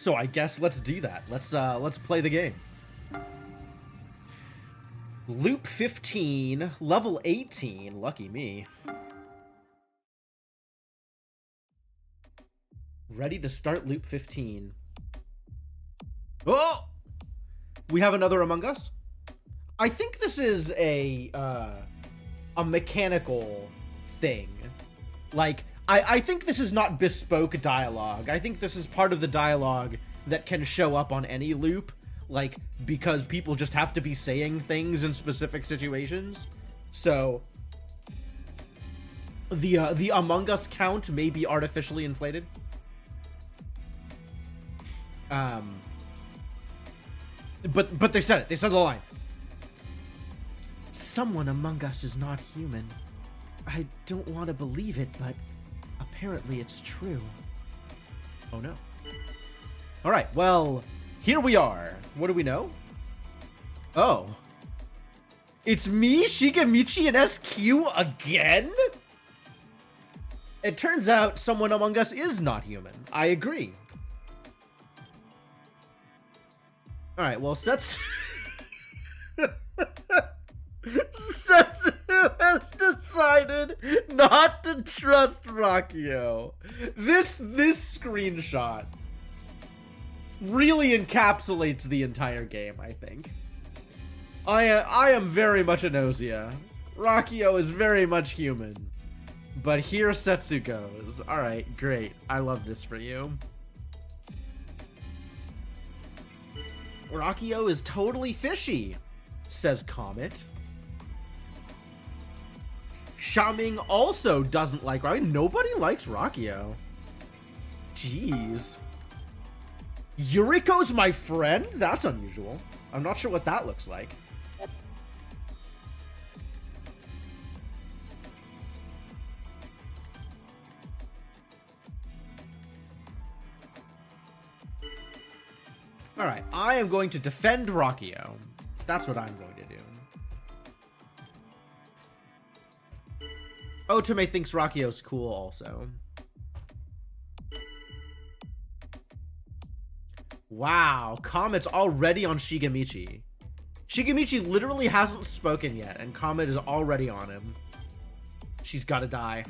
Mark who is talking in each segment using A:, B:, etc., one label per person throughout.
A: So I guess let's do that. Let's play the game. Loop 15, level 18. Lucky me. Ready to start loop 15. Oh! We have another Among Us. I think this is a mechanical thing. Like, I think this is not bespoke dialogue. I think this is part of the dialogue that can show up on any loop, like, because people just have to be saying things in specific situations. So, the Among Us count may be artificially inflated. But they said it. They said the line. Someone among us is not human. I don't want to believe it, but apparently it's true. Oh no. Alright, well, here we are. What do we know? Oh. It's me, Shigemichi, and SQ again? It turns out someone among us is not human. I agree. Alright, well, Setsu has decided not to trust Rakio. This screenshot really encapsulates the entire game, I think. I am very much a Gnosia. Rakio is very much human. But here Setsu goes. Alright, great. I love this for you. Rakio is totally fishy, says Comet. Xiaoming also doesn't like Rakio. Nobody likes Rakio. Jeez. Yuriko's my friend? That's unusual. I'm not sure what that looks like. Alright, I am going to defend Rakio. That's what I'm going to do. Otome thinks Rakio's cool also. Wow, Comet's already on Shigemichi. Shigemichi literally hasn't spoken yet, and Comet is already on him. She's gotta die.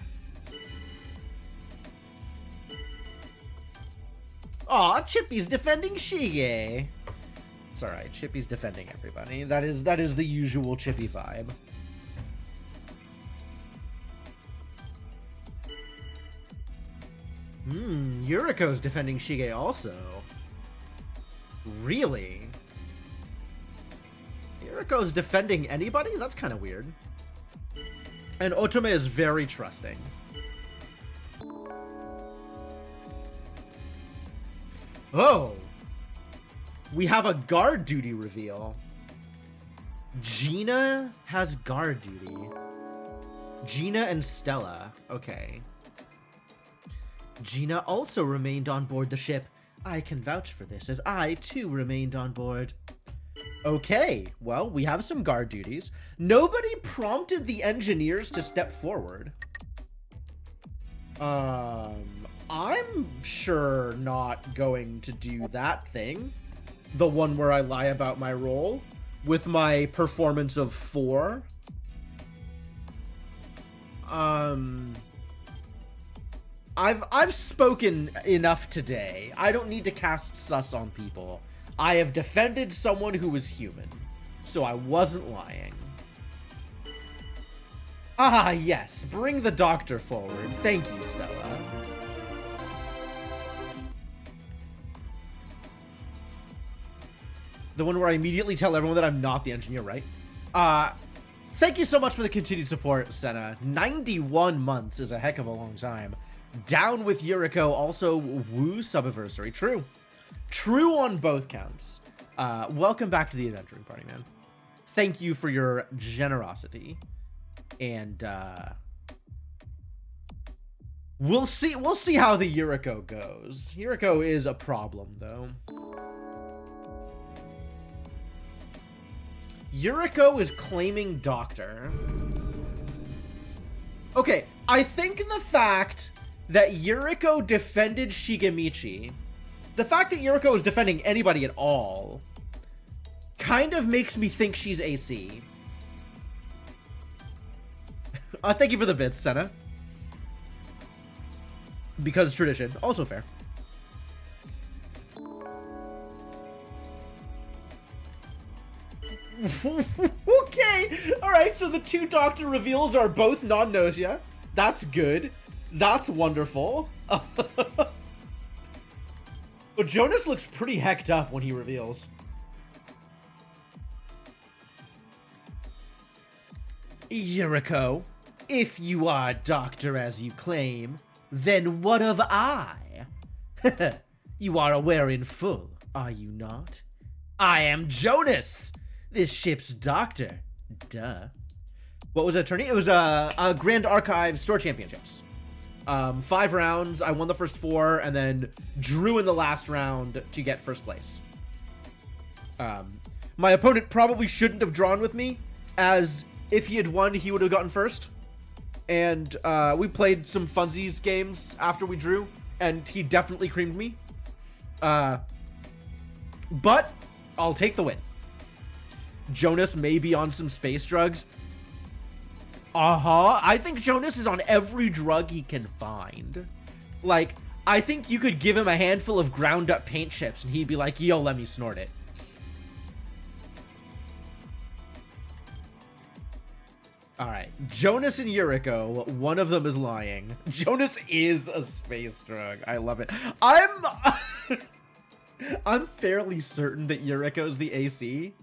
A: Aw, Chippy's defending Shige. It's alright, Chippy's defending everybody. That is the usual Chippy vibe. Yuriko's defending Shige also. Really? Yuriko's defending anybody? That's kind of weird. And Otome is very trusting. Oh, we have a guard duty reveal. Gina has guard duty. Gina and Stella. Okay. Gina also remained on board the ship. I can vouch for this, as I too remained on board. Okay, well, we have some guard duties. Nobody prompted the engineers to step forward. I'm sure not going to do that thing. The one where I lie about my role with my performance of 4. I've spoken enough today. I don't need to cast sus on people. I have defended someone who was human, so I wasn't lying. Ah, yes, bring the doctor forward. Thank you, Stella. The one where I immediately tell everyone that I'm not the engineer, right? Thank you so much for the continued support, Senna. 91 months is a heck of a long time. Down with Yuriko, also woo subiversary. True. True on both counts. Welcome back to the adventuring party, man. Thank you for your generosity. And we'll see how the Yuriko goes. Yuriko is a problem, though. Yuriko is claiming doctor. Okay, I think the fact that Yuriko defended Shigemichi The fact that Yuriko is defending anybody at all kind of makes me think she's AC. Thank you for the bits, Senna. Because tradition. Also fair. Okay. Alright, so the two doctor reveals are both non-Gnosia. That's good. That's wonderful. But Jonas looks pretty hecked up when he reveals. Yuriko, if you are doctor as you claim, then what of I? You are aware in full, are you not? I am Jonas, this ship's doctor. Duh. What was it, attorney? It was a Grand Archive Store Championships. 5 rounds. I won the first 4, and then drew in the last round to get first place. My opponent probably shouldn't have drawn with me, as if he had won, he would have gotten first. And we played some funsies games after we drew, and he definitely creamed me. But I'll take the win. Jonas may be on some space drugs. I think Jonas is on every drug he can find. Like, I think you could give him a handful of ground up paint chips and he'd be like, yo, let me snort it. Alright, Jonas and Yuriko, one of them is lying. Jonas is a space drug. I love it. I'm fairly certain that Yuriko's the AC.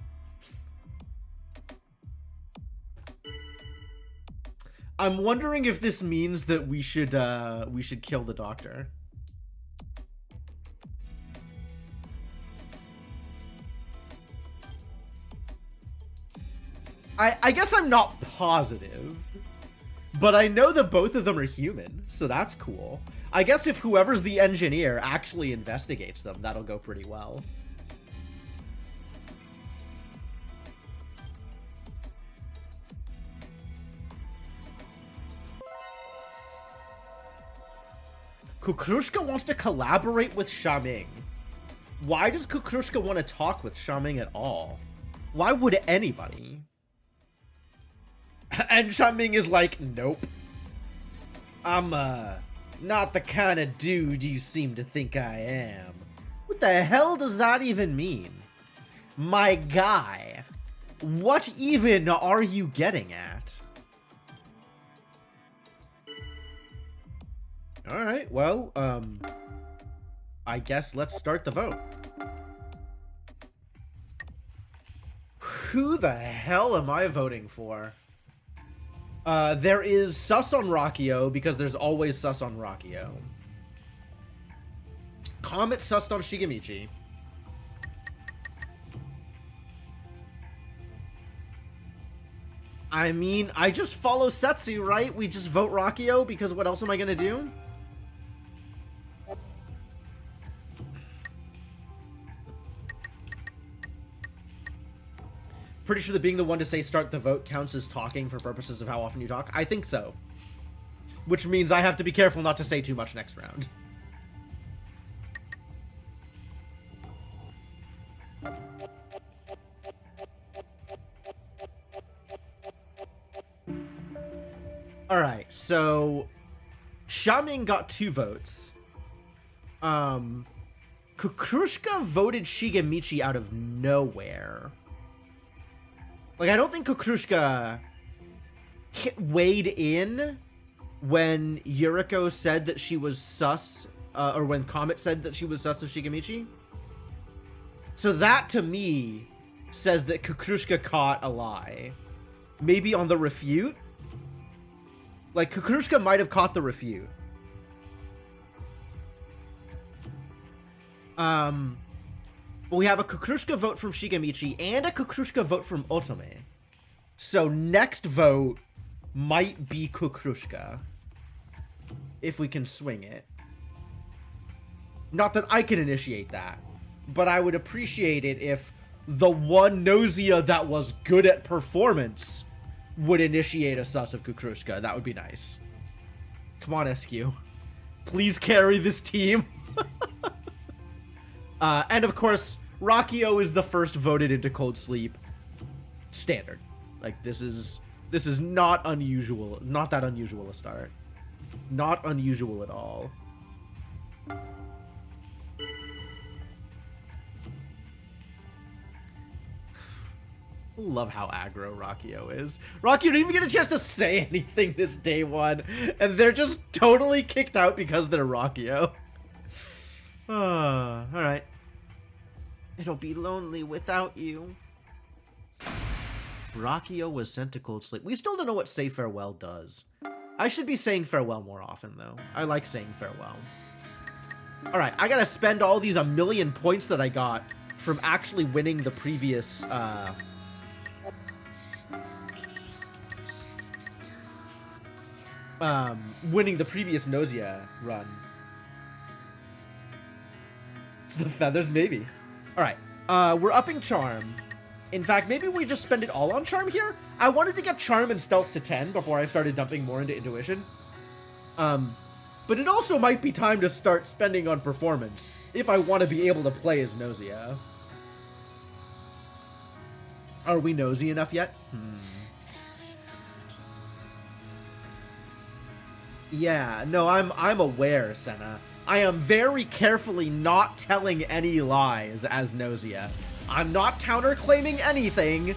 A: I'm wondering if this means that we should kill the doctor. I guess I'm not positive, but I know that both of them are human, so that's cool. I guess if whoever's the engineer actually investigates them, that'll go pretty well. Kukrushka wants to collaborate with Shaming. Why does Kukrushka want to talk with Shaming at all? Why would anybody? And Shaming is like, nope. I'm, not the kind of dude you seem to think I am. What the hell does that even mean? My guy. What even are you getting at? Alright, well, I guess let's start the vote. Who the hell am I voting for? There is sus on Rakio, because there's always sus on Rakio. Comet sussed on Shigemichi. I mean, I just follow Setsu, right? We just vote Rakio, because what else am I gonna do? Pretty sure that being the one to say start the vote counts as talking for purposes of how often you talk. I think so. Which means I have to be careful not to say too much next round. Alright, so Shaming got 2 votes. Kukrushka voted Shigemichi out of nowhere. Like, I don't think Kukrushka weighed in when Yuriko said that she was sus, or when Comet said that she was sus of Shigemichi. So that, to me, says that Kukrushka caught a lie. Maybe on the refute? Like, Kukrushka might have caught the refute. We have a Kukrushka vote from Shigemichi and a Kukrushka vote from Otome. So next vote might be Kukrushka. If we can swing it. Not that I can initiate that. But I would appreciate it if the one Gnosia that was good at performance would initiate a sus of Kukrushka. That would be nice. Come on, SQ. Please carry this team. And of course, Rockio is the first voted into Cold Sleep. Standard. Like, this is not unusual. Not that unusual a start. Not unusual at all. Love how aggro Rockio is. Rockio didn't even get a chance to say anything this day one, and they're just totally kicked out because they're Rockio. Alright. It'll be lonely without you. Rockio was sent to Cold Sleep. We still don't know what Say Farewell does. I should be saying farewell more often, though. I like saying farewell. Alright, I gotta spend all these 1,000,000 points that I got from actually winning the previous, winning the previous Gnosia run. It's the feathers, maybe. Alright, we're upping Charm. In fact, maybe we just spend it all on Charm here? I wanted to get Charm and Stealth to 10 before I started dumping more into Intuition. But it also might be time to start spending on Performance if I want to be able to play as Gnosia. Are we nosy enough yet? Yeah, no, I'm aware, Senna. I am very carefully not telling any lies as Gnosia. I'm not counterclaiming anything,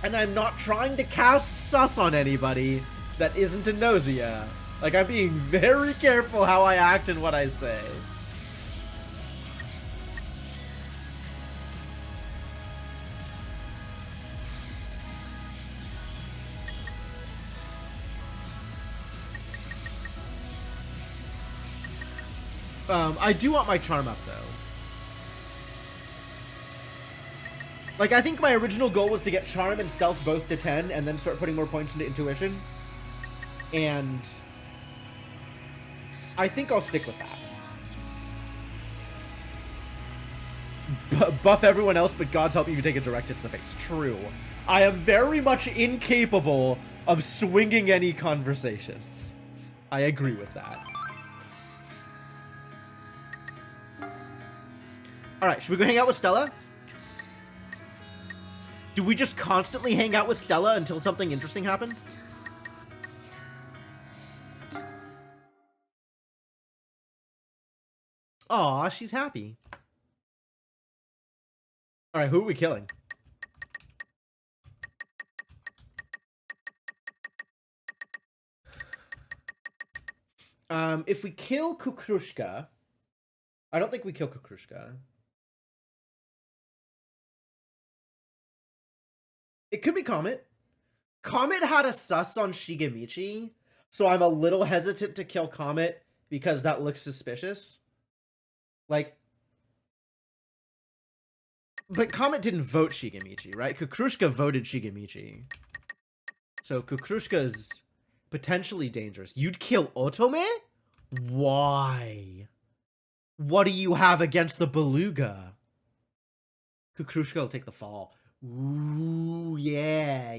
A: and I'm not trying to cast sus on anybody that isn't a Gnosia. Like, I'm being very careful how I act and what I say. I do want my Charm up, though. Like, I think my original goal was to get Charm and Stealth both to 10, and then start putting more points into Intuition. And I think I'll stick with that. Buff everyone else, but God's help you can take a direct hit to the face. True. I am very much incapable of swinging any conversations. I agree with that. Alright, should we go hang out with Stella? Do we just constantly hang out with Stella until something interesting happens? Aw, she's happy. Alright, who are we killing? If we kill Kukrushka... I don't think we kill Kukrushka. It could be Comet. Comet had a sus on Shigemichi, so I'm a little hesitant to kill Comet because that looks suspicious. Like, but Comet didn't vote Shigemichi, right? Kukrushka voted Shigemichi. So Kukrushka's potentially dangerous. You'd kill Otome? Why? What do you have against the Beluga? Kukrushka will take the fall. Ooh, yeah.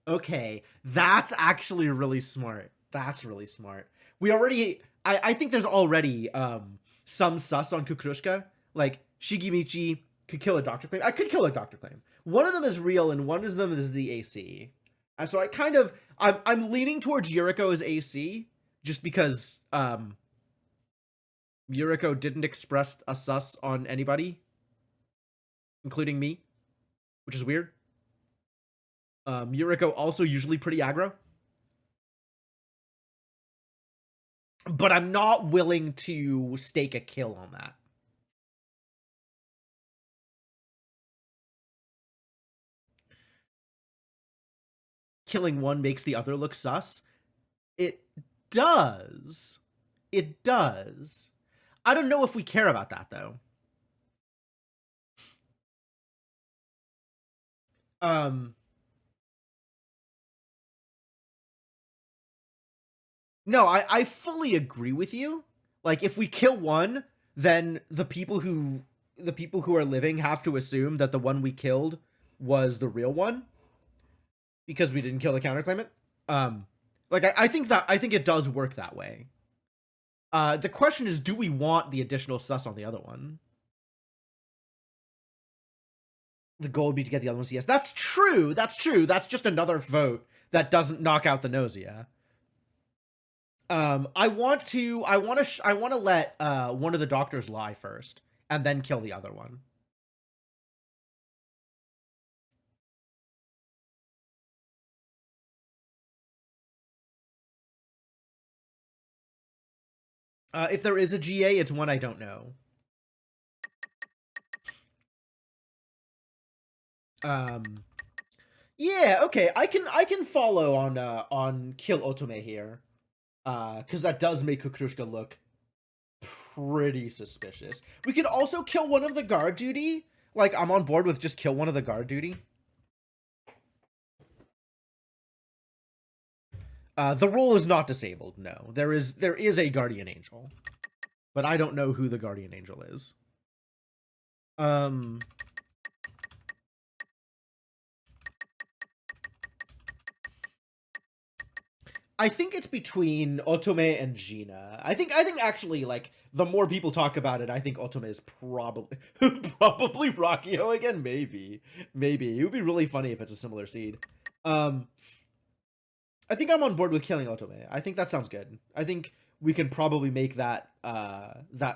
A: Okay, that's actually really smart. That's really smart. We already... I think there's already some sus on Kukrushka. Like, Shigemichi could kill a Doctor Claim. I could kill a Doctor Claim. One of them is real, and one of them is the AC. And so I kind of... I'm leaning towards Yuriko as AC, just because Yuriko didn't express a sus on anybody, including me, which is weird. Yuriko also usually pretty aggro. But I'm not willing to stake a kill on that. Killing one makes the other look sus. It does. It does. I don't know if we care about that, though. No, I fully agree with you. Like, if we kill one, then the people who are living have to assume that the one we killed was the real one, because we didn't kill the counterclaimant. Like, I think it does work that way. The question is, do we want the additional sus on the other one? The goal would be to get the other one CS. That's true. That's true. That's just another vote that doesn't knock out the Gnosia. I want to let one of the doctors lie first, and then kill the other one. If there is a GA, it's one I don't know. Yeah, okay, I can follow on kill Otome here, because that does make Kukrushka look pretty suspicious. We could also kill one of the guard duty. Like, I'm on board with just kill one of the guard duty. The role is not disabled. No, there is a guardian angel, but I don't know who the guardian angel is. I think it's between Otome and Gina. I think actually, like, the more people talk about it, I think Otome is probably probably Rockio again. Maybe it would be really funny if it's a similar seed. I think I'm on board with killing Otome. I think that sounds good. I think we can probably make that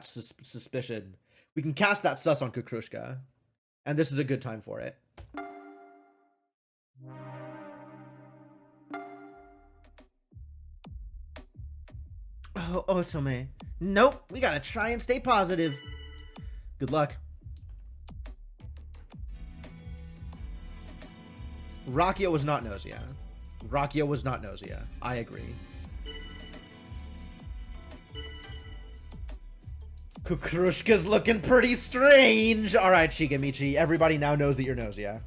A: suspicion. We can cast that sus on Kukrushka, and this is a good time for it. Oh, Otome. Nope, we gotta try and stay positive. Good luck. Rockio was not Gnosia. Rockio was not Gnosia. I agree. Kukrushka's looking pretty strange. All right, Shigemichi. Everybody now knows that you're Gnosia.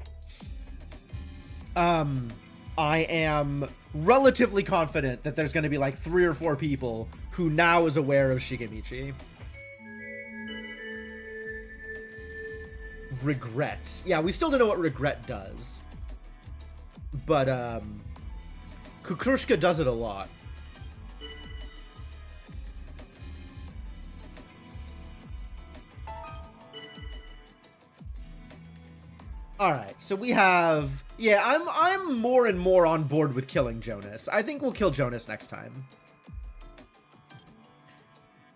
A: I am relatively confident that there's going to be like 3 or 4 people who now is aware of Shigemichi. Regret. Yeah, we still don't know what regret does. But, Kukrushka does it a lot. Alright, so we have... Yeah, I'm more and more on board with killing Jonas. I think we'll kill Jonas next time.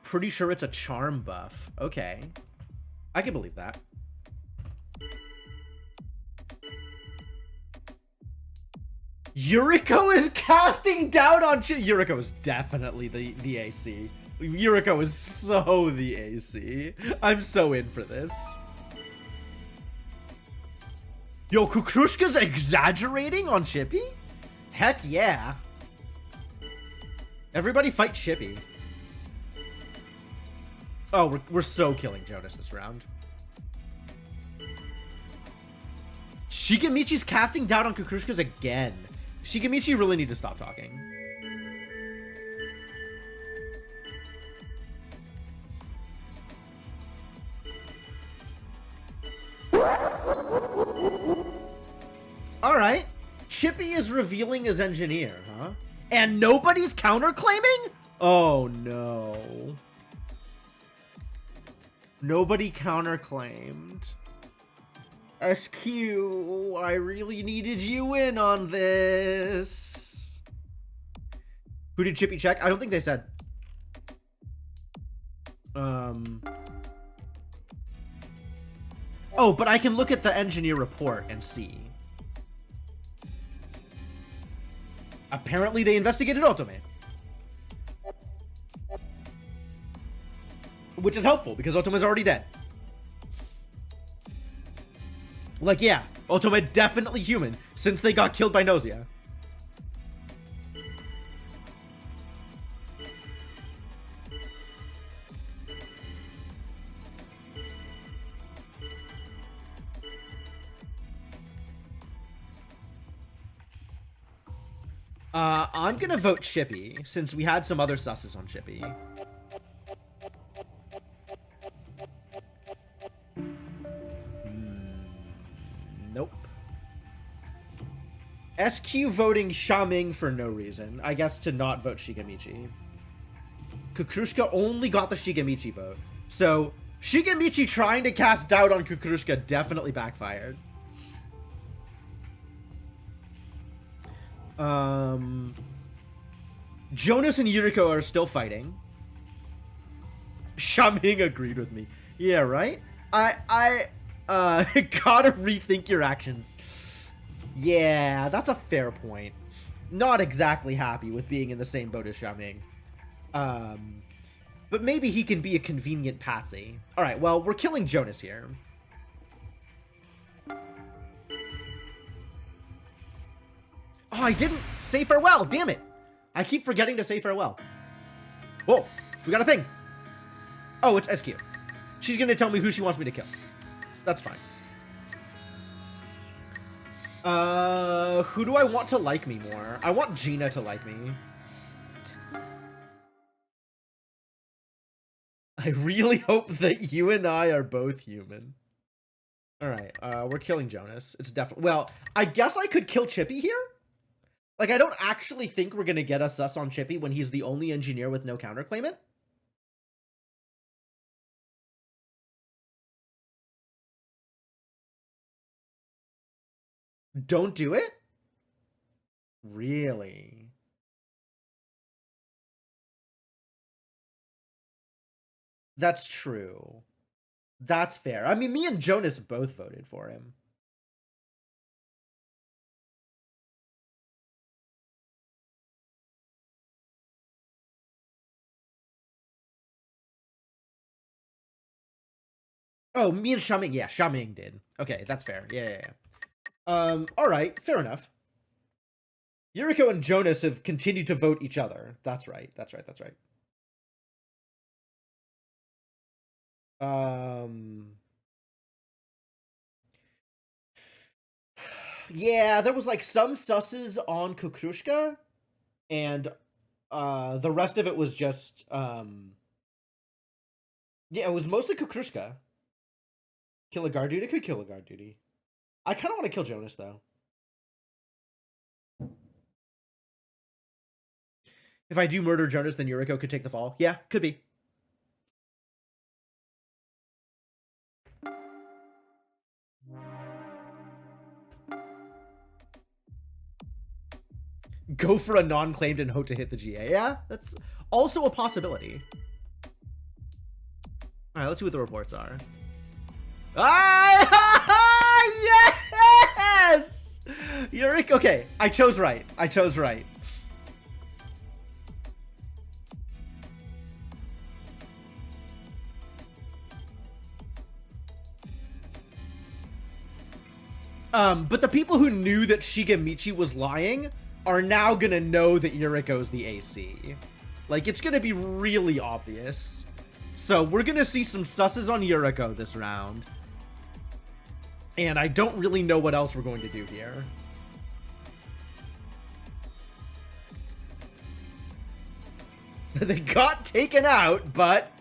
A: Pretty sure it's a charm buff. Okay. I can believe that. Yuriko is casting doubt on Yuriko is definitely the AC. Yuriko is so the AC. I'm so in for this. Yo, Kukrushka's exaggerating on Chippy? Heck yeah. Everybody fight Chippy. Oh, we're so killing Jonas this round. Shigemichi's casting doubt on Kukrushka's again. Shigemichi really need to stop talking. Alright. Chippy is revealing his engineer, huh? And nobody's counterclaiming? Oh no. Nobody counterclaimed. SQ, I really needed you in on this. Who did Chippy check? I don't think they said. Oh, but I can look at the engineer report and see. Apparently they investigated Otome. Which is helpful, because Otome's already dead. Like, yeah, Otome definitely human, since they got killed by Gnosia. I'm gonna vote Chippy, since we had some other susses on Chippy. Nope. SQ voting Shaming for no reason. I guess to not vote Shigemichi. Kukurushka only got the Shigemichi vote. So, Shigemichi trying to cast doubt on Kukurushka definitely backfired. Jonas and Yuriko are still fighting. Shaming agreed with me. Yeah, right? I gotta rethink your actions. Yeah, that's a fair point. Not exactly happy with being in the same boat as Shaming. But maybe he can be a convenient patsy. Alright, well, we're killing Jonas here. Oh, I didn't say farewell, damn it. I keep forgetting to say farewell. Whoa, we got a thing. Oh, it's SQ. She's gonna tell me who she wants me to kill. That's fine. Who do I want to like me more? I want Gina to like me. I really hope that you and I are both human. Alright, we're killing Jonas. It's definitely... Well, I guess I could kill Chippy here? Like, I don't actually think we're gonna get a sus on Chippy when he's the only engineer with no counterclaimant. Don't do it? Really? That's true. That's fair. I mean, me and Jonas both voted for him. Oh, me and Shaming. Yeah, Shaming did. Okay, that's fair. Yeah. Alright, fair enough. Yuriko and Jonas have continued to vote each other. That's right. Yeah, there was like some susses on Kukurushka, and the rest of it was just yeah, it was mostly Kukurushka. Kill a guard duty? Could kill a guard duty. I kind of want to kill Jonas though. If I do murder Jonas, then Yuriko could take the fall. Yeah, could be. Go for a non-claimed and hope to hit the GA. Yeah, that's also a possibility. All right, let's see what the reports are. Ah, yes! Yuriko, okay, I chose right. But the people who knew that Shigemichi was lying are now gonna know that Yuriko's the AC. Like, it's gonna be really obvious. So, we're gonna see some susses on Yuriko this round. And I don't really know what else we're going to do here. They got taken out, but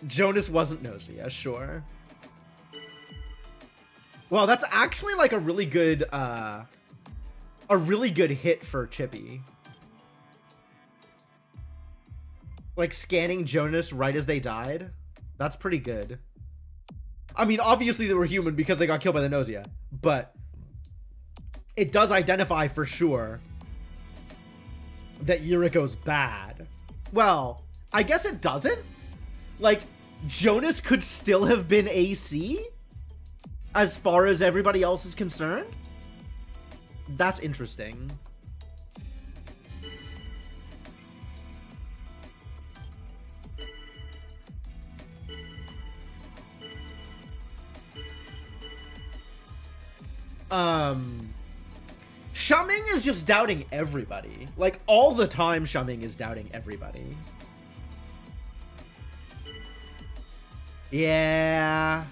A: Jonas wasn't Gnosia, sure. Well, that's actually like a really good hit for Chippy. Like scanning Jonas right as they died. That's pretty good. I mean, obviously they were human because they got killed by the Gnosia, but it does identify for sure that Yuriko's bad. Well, I guess it doesn't. Like, Jonas could still have been AC as far as everybody else is concerned. That's interesting. Shaming is just doubting everybody. Like, all the time Shaming is doubting everybody. Yeah.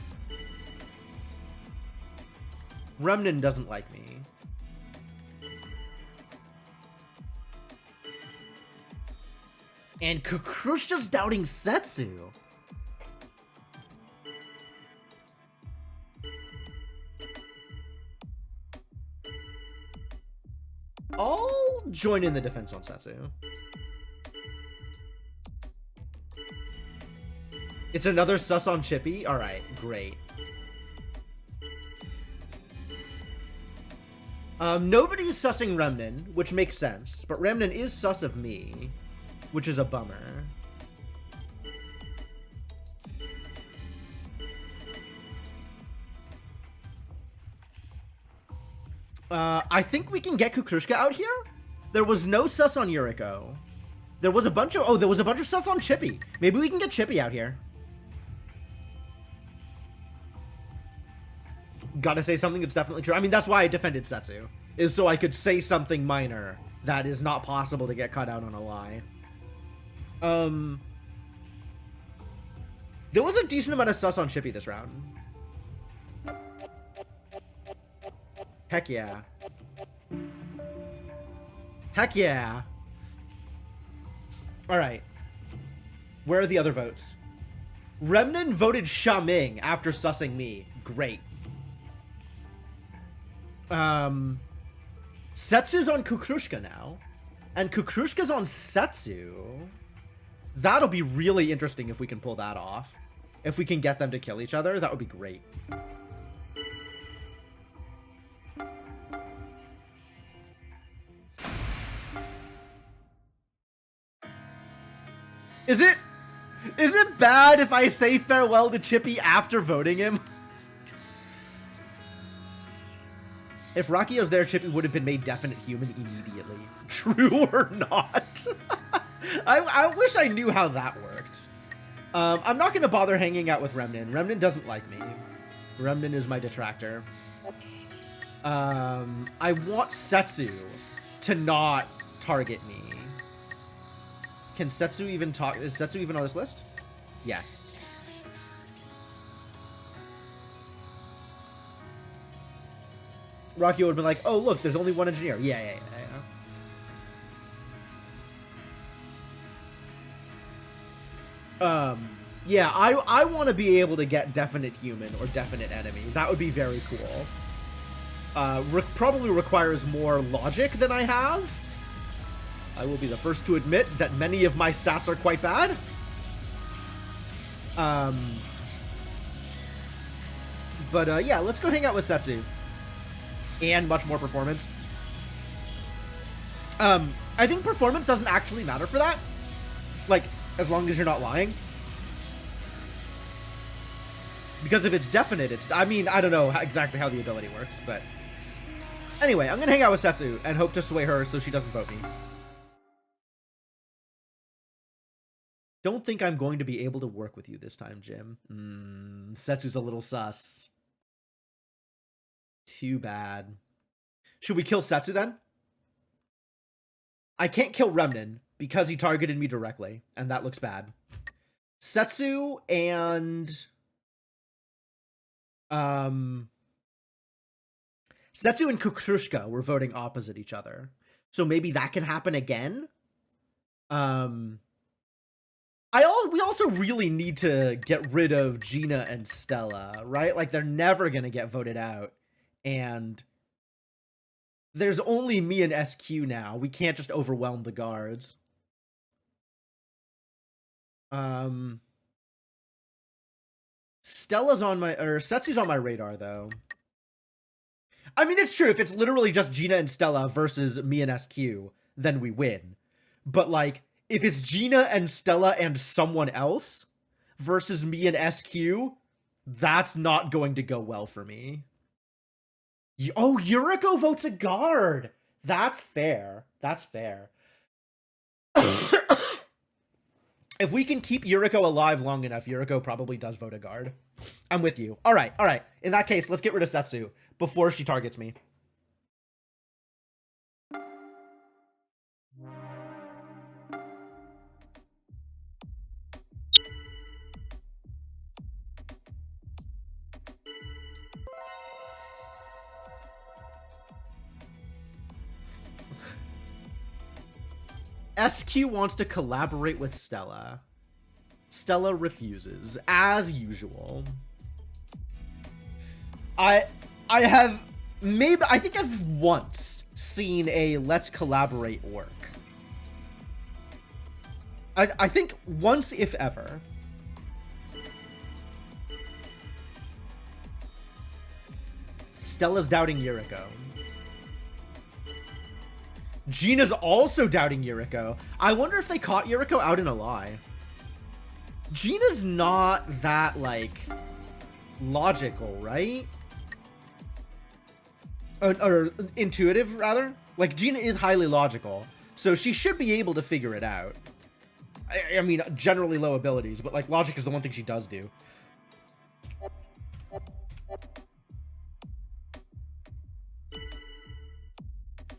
A: Remnant doesn't like me. And Kukurushka's doubting Setsu. I'll join in the defense on Setsu. It's another sus on Chippy? Alright, great. Nobody's sussing Remnan, which makes sense. But Remnan is sus of me, which is a bummer. I think we can get Kukrushka out here. There was no sus on Yuriko. There was a bunch of... Oh, there was a bunch of sus on Chippy. Maybe we can get Chippy out here. Gotta say something that's definitely true. I mean, that's why I defended Setsu. Is so I could say something minor that is not possible to get cut out on a lie. There was a decent amount of sus on Chippy this round. Heck yeah. Heck yeah. Alright. Where are the other votes? Remnan voted Shaming after sussing me. Great. Setsu's on Kukrushka now. And Kukrushka's on Setsu. That'll be really interesting if we can pull that off. If we can get them to kill each other, that would be great. Is it bad if I say farewell to Chippy after voting him? If Rakio's there, Chippy would have been made definite human immediately. True or not? I wish I knew how that worked. I'm not going to bother hanging out with Remnan. Remnan doesn't like me. Remnan is my detractor. I want Setsu to not target me. Can Setsu even talk? Is Setsu even on this list? Yes. Rocky would have been like, oh, look, there's only one engineer. Yeah. Yeah, I want to be able to get definite human or definite enemy. That would be very cool. Probably requires more logic than I have. I will be the first to admit that many of my stats are quite bad. But yeah, let's go hang out with Setsu. And much more performance. I think performance doesn't actually matter for that. Like, as long as you're not lying. Because if it's definite, it's... I mean, I don't know exactly how the ability works, but... Anyway, I'm gonna hang out with Setsu and hope to sway her so she doesn't vote me. Don't think I'm going to be able to work with you this time, Jim. Setsu's a little sus. Too bad. Should we kill Setsu then? I can't kill Remnan because he targeted me directly, and that looks bad. Setsu and... Setsu and Kukrushka were voting opposite each other. So maybe that can happen again? We also really need to get rid of Gina and Stella, right? Like, they're never gonna get voted out. And there's only me and SQ now. We can't just overwhelm the guards. Stella's on my... Or Setsu's on my radar, though. I mean, it's true. If it's literally just Gina and Stella versus me and SQ, then we win. But, like... If it's Gina and Stella and someone else versus me and SQ, that's not going to go well for me. Oh, Yuriko votes a guard. That's fair. That's fair. If we can keep Yuriko alive long enough, Yuriko probably does vote a guard. I'm with you. All right. In that case, let's get rid of Setsu before she targets me. SQ wants to collaborate with Stella. Stella refuses, as usual. I think I've once seen a let's collaborate work. I think once, if ever. Stella's doubting Yuriko. Gina's also doubting Yuriko. I wonder if they caught Yuriko out in a lie. Gina's not that, like, logical, right? Or intuitive, rather. Like, Gina is highly logical, so she should be able to figure it out. I mean, generally low abilities, but, like, logic is the one thing she does do.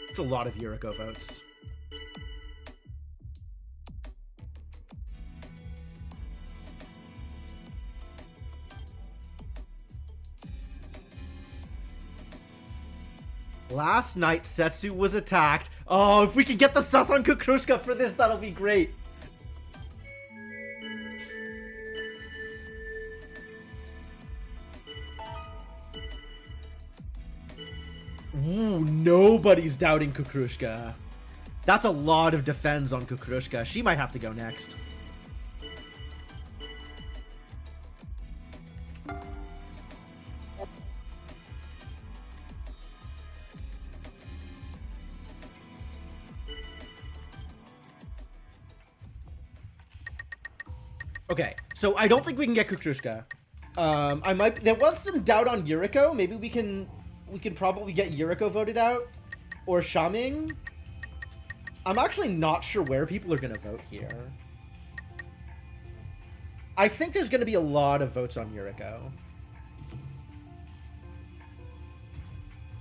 A: It's a lot of Yuriko votes. Last night, Setsu was attacked. Oh, if we can get the sus on Kukrushka for this, that'll be great. Ooh, nobody's doubting Kukrushka. That's a lot of defense on Kukrushka. She might have to go next. Okay, so I don't think we can get Kukrushka. There was some doubt on Yuriko. Maybe we can probably get Yuriko voted out. Or Shaming. I'm actually not sure where people are going to vote here. I think there's going to be a lot of votes on Yuriko.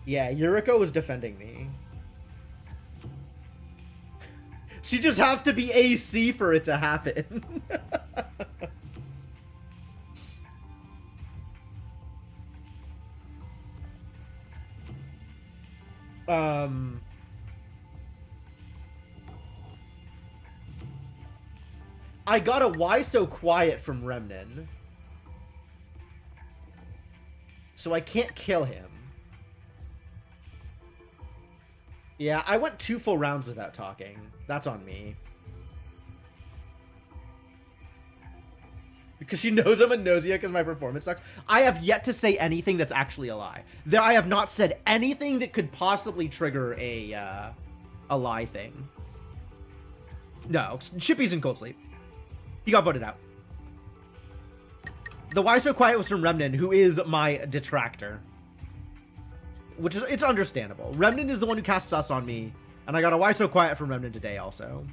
A: Yeah, Yuriko is defending me. She just has to be AC for it to happen. I got a why so quiet from Remnin. So I can't kill him. Yeah, I went 2 full rounds without talking. That's on me. Because she knows I'm a Gnosia because my performance sucks. I have yet to say anything that's actually a lie. I have not said anything that could possibly trigger a lie thing. No, Chippy's in cold sleep. He got voted out. The why so quiet was from Remnin, who is my detractor. Which is, it's understandable. Remnin is the one who cast sus on me, and I got a why so quiet from Remnin today also.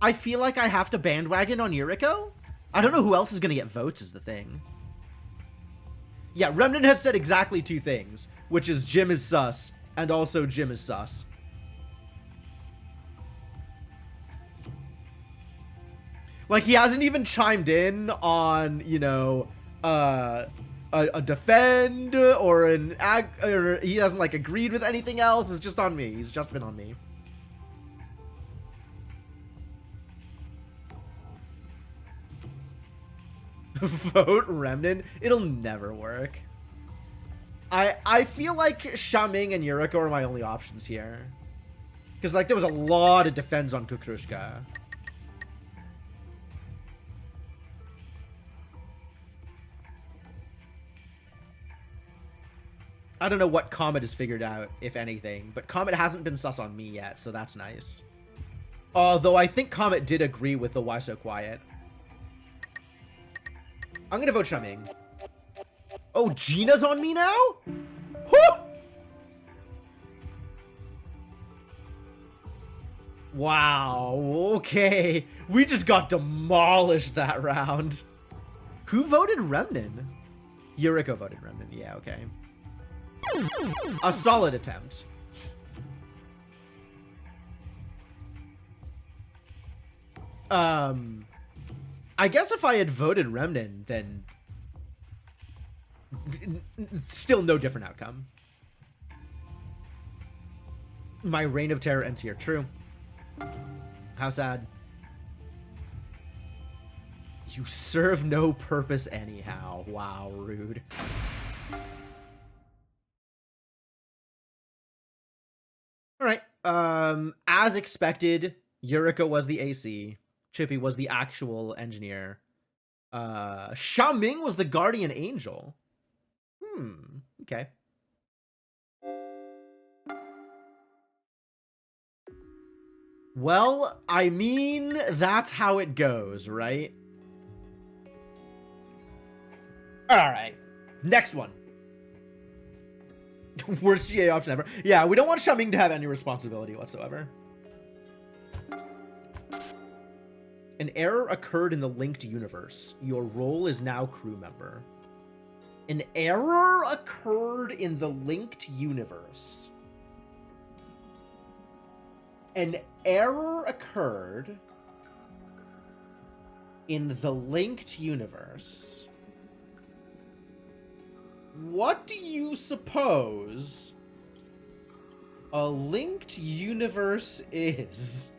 A: I feel like I have to bandwagon on Yuriko? I don't know who else is going to get votes is the thing. Yeah, Remnin has said exactly 2 things, which is Jim is sus, and also Jim is sus. Like, he hasn't even chimed in on, you know, a defend or an or he hasn't, like, agreed with anything else. It's just on me. He's just been on me. Vote Remnin? It'll never work. I feel like Shaming and Yuriko are my only options here. Because, like, there was a lot of defense on Kukrushka. I don't know what Comet has figured out, if anything. But Comet hasn't been sus on me yet, so that's nice. Although I think Comet did agree with the why so quiet. I'm gonna vote Shaming. Oh, Gina's on me now? Whew! Wow, okay. We just got demolished that round. Who voted Remnin? Yuriko voted Remnin, yeah, okay. A solid attempt. I guess if I had voted Remnin, then still no different outcome. My reign of terror ends here. True. How sad. You serve no purpose anyhow. Wow, rude. All right. As expected, Yuriko was the AC. Chippy was the actual engineer. Xiaoming was the guardian angel. Okay. Well, I mean, that's how it goes, right? Alright. Next one. Worst GA option ever. Yeah, we don't want Xiaoming to have any responsibility whatsoever. An error occurred in the linked universe. Your role is now crew member. An error occurred in the linked universe. An error occurred in the linked universe. What do you suppose a linked universe is?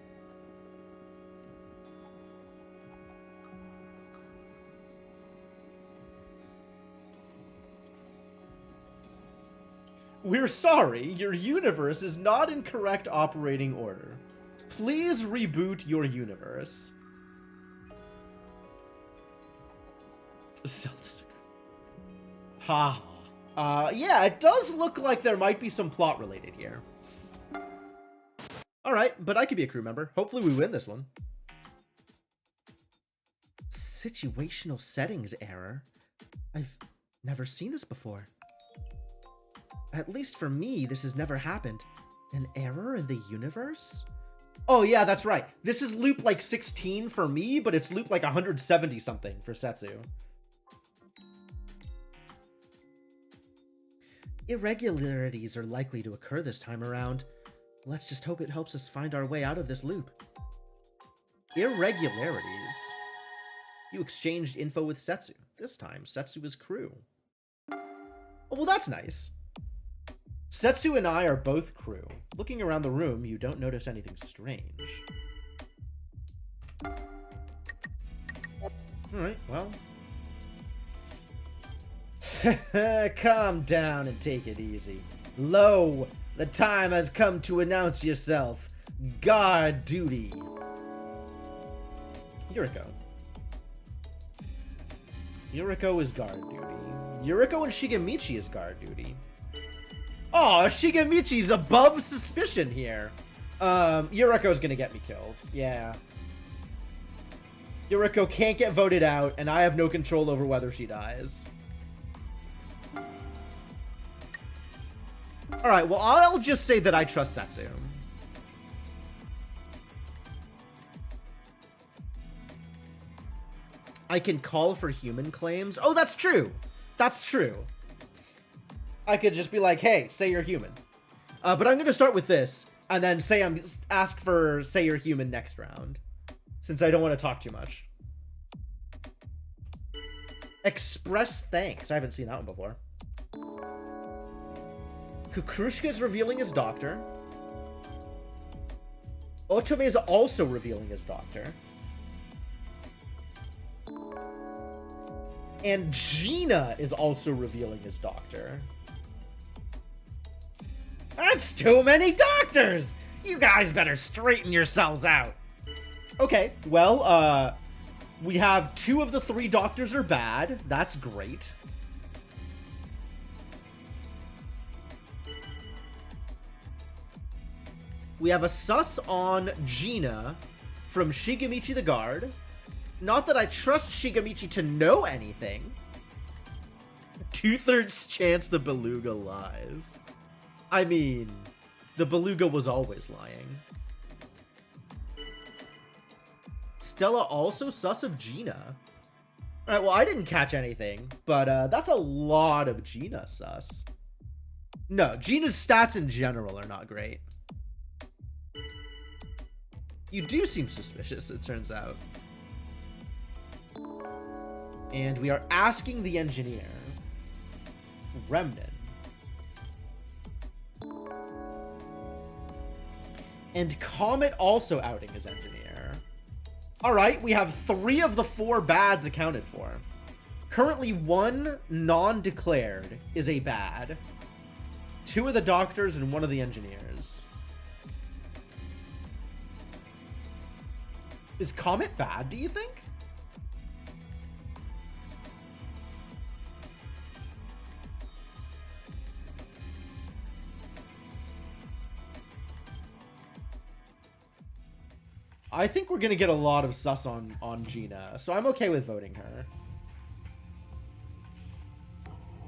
A: We're sorry, your universe is not in correct operating order. Please reboot your universe. Ha. Yeah, it does look like there might be some plot related here. Alright, but I could be a crew member. Hopefully we win this one. Situational settings error? I've never seen this before. At least for me, this has never happened. An error in the universe? Oh yeah, that's right. This is loop like 16 for me, but it's loop like 170 something for Setsu. Irregularities are likely to occur this time around. Let's just hope it helps us find our way out of this loop. Irregularities? You exchanged info with Setsu. This time, Setsu is crew. Oh, well, that's nice. Setsu and I are both crew. Looking around the room, you don't notice anything strange. Alright, well. Calm down and take it easy. Lo, the time has come to announce yourself. Guard duty. Yuriko. Yuriko is guard duty. Yuriko and Shigemichi is guard duty. Oh, Shigemichi's above suspicion here. Yuriko's gonna get me killed. Yeah. Yuriko can't get voted out, and I have no control over whether she dies. Alright, well, I'll just say that I trust Setsu. I can call for human claims. Oh, that's true. That's true. I could just be like, hey, say you're human. But I'm going to start with this, and then ask for say you're human next round. Since I don't want to talk too much. Express thanks. I haven't seen that one before. Kukrushka is revealing his doctor. Otome is also revealing his doctor. And Gina is also revealing his doctor. That's too many doctors! You guys better straighten yourselves out. Okay, well, we have 2 of the 3 doctors are bad. That's great. We have a sus on Gina from Shigemichi the guard. Not that I trust Shigemichi to know anything. 2/3 chance the beluga lies. I mean, the beluga was always lying. Stella also sus of Gina. Alright, well, I didn't catch anything, but that's a lot of Gina sus. No, Gina's stats in general are not great. You do seem suspicious, it turns out. And we are asking the engineer, Remnant. And Comet also outing his engineer. Alright, we have 3 of the 4 bads accounted for. Currently, 1 non-declared is a bad. 2 of the doctors and 1 of the engineers. Is Comet bad, do you think? I think we're gonna get a lot of sus on Gina, so I'm okay with voting her.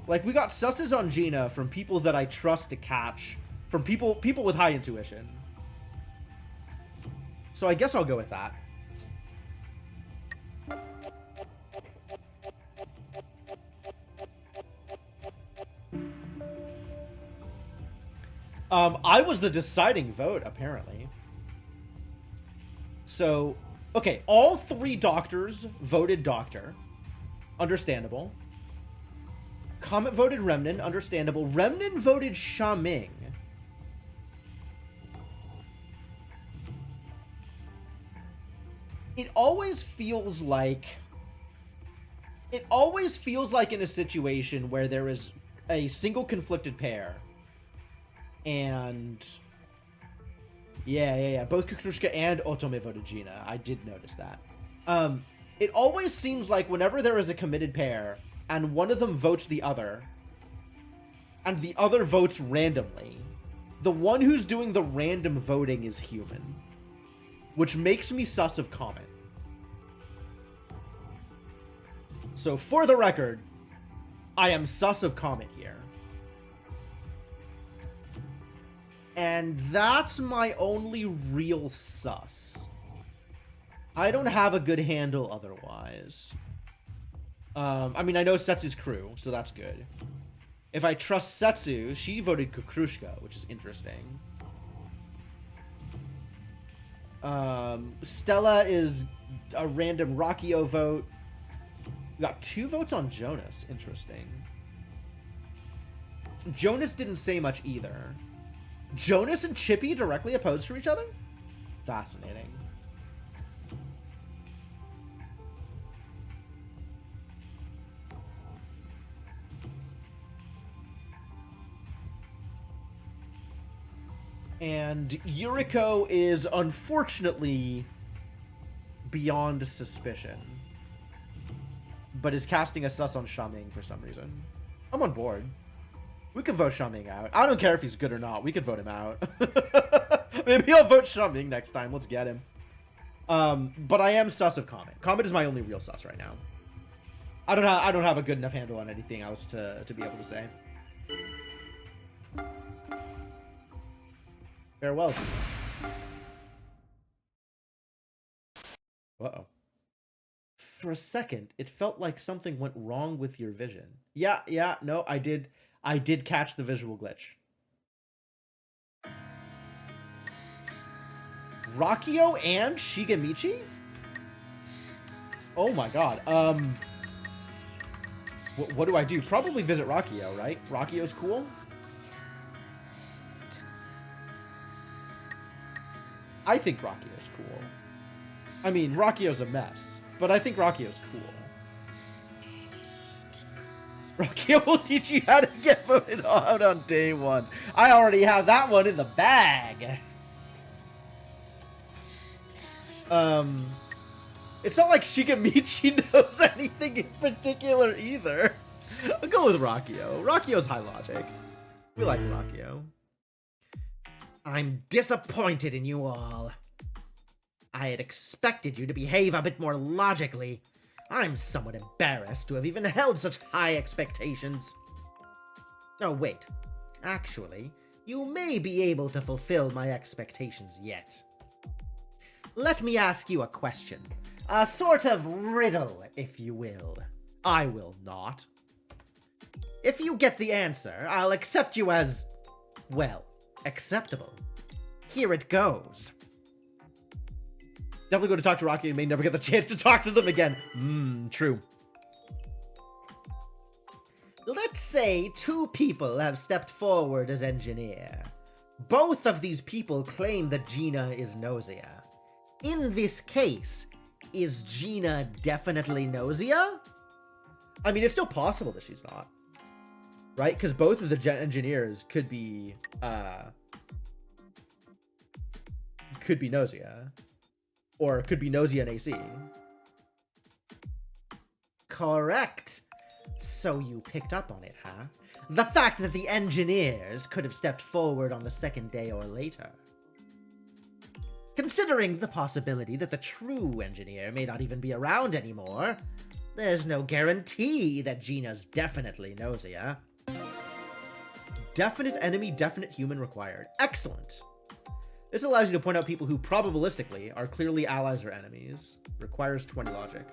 A: Like, we got susses on Gina from people that I trust to catch, from people with high intuition. So I guess I'll go with that. I was the deciding vote, apparently. So, okay, all 3 doctors voted Doctor. Understandable. Comet voted Remnant. Understandable. Remnant voted Shaming. It always feels like in a situation where there is a single conflicted pair. And yeah. Both Kukrushka and Otome voted Gina. I did notice that. It always seems like whenever there is a committed pair and one of them votes the other, and the other votes randomly, the one who's doing the random voting is human, which makes me sus of Comet. So for the record, I am sus of Comet here. And that's my only real sus. I don't have a good handle otherwise. I mean, I know Setsu's crew, so that's good. If I trust Setsu, she voted Kukrushka, which is interesting. Stella is a random Rockio vote. We got 2 votes on Jonas. Interesting. Jonas didn't say much either. Jonas and Chippy directly opposed to each other? Fascinating. And Yuriko is unfortunately beyond suspicion, but is casting a sus on Shaming for some reason. I'm on board. We could vote Shaming out. I don't care if he's good or not. We could vote him out. Maybe I'll vote Shaming next time. Let's get him. But I am sus of Comet. Comet is my only real sus right now. I don't have a good enough handle on anything else to be able to say. Farewell. Uh-oh. For a second, it felt like something went wrong with your vision. Yeah, no, I did catch the visual glitch. Rockio and Shigemichi? Oh my god. What do I do? Probably visit Rockio, right? Rockio's cool? I think Rockio's cool. I mean, Rockio's a mess, but I think Rockio's cool. Rockio will teach you how to get voted out on day 1. I already have that one in the bag. It's not like Shigemichi knows anything in particular either. I'll go with Rockio. Rockio's high logic. We like Rockio. I'm disappointed in you all. I had expected you to behave a bit more logically. I'm somewhat embarrassed to have even held such high expectations. Oh, wait. Actually, you may be able to fulfill my expectations yet. Let me ask you a question. A sort of riddle, if you will. I will not. If you get the answer, I'll accept you as, well, acceptable. Here it goes. Definitely go to talk to Rocky. You may never get the chance to talk to them again. True. Let's say 2 people have stepped forward as engineer. Both of these people claim that Gina is Gnosia. In this case, is Gina definitely Gnosia? I mean, it's still possible that she's not. Right? Because both of the engineers could be Gnosia. Or could be Gnosia and AC. Correct. So you picked up on it, huh? The fact that the engineers could have stepped forward on the 2nd day or later. Considering the possibility that the true engineer may not even be around anymore, there's no guarantee that Gina's definitely Gnosia. Definite enemy, definite human required. Excellent. This allows you to point out people who probabilistically are clearly allies or enemies. Requires 20 logic.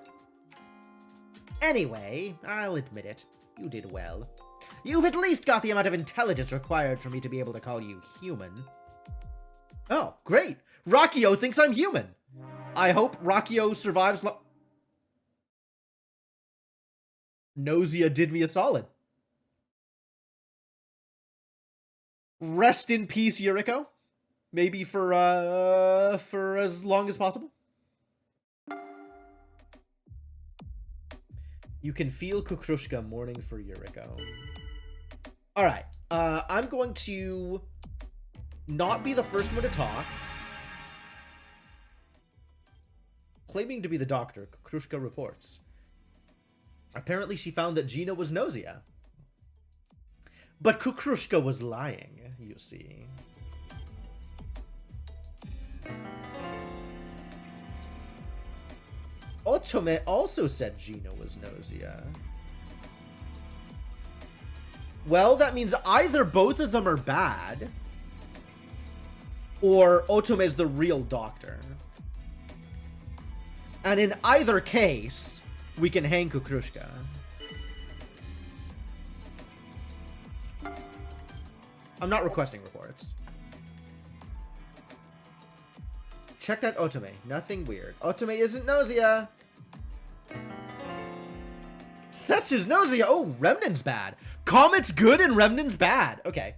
A: Anyway, I'll admit it. You did well. You've at least got the amount of intelligence required for me to be able to call you human. Oh, great! Rockio thinks I'm human! I hope Rockio survives Gnosia did me a solid. Rest in peace, Yuriko. Maybe for as long as possible. You can feel Kukrushka mourning for Yuriko. Alright, I'm going to not be the first one to talk. Claiming to be the doctor, Kukrushka reports. Apparently she found that Gina was Gnosia. But Kukrushka was lying, you see. Otome also said Gina was Gnosia. Well, that means either both of them are bad, or Otome is the real doctor. And in either case, we can hang Kukrushka. I'm not requesting reports. Check that Otome. Nothing weird. Otome isn't Gnosia. Setsu's Gnosia. Oh, Remnant's bad. Comet's good and Remnant's bad. Okay.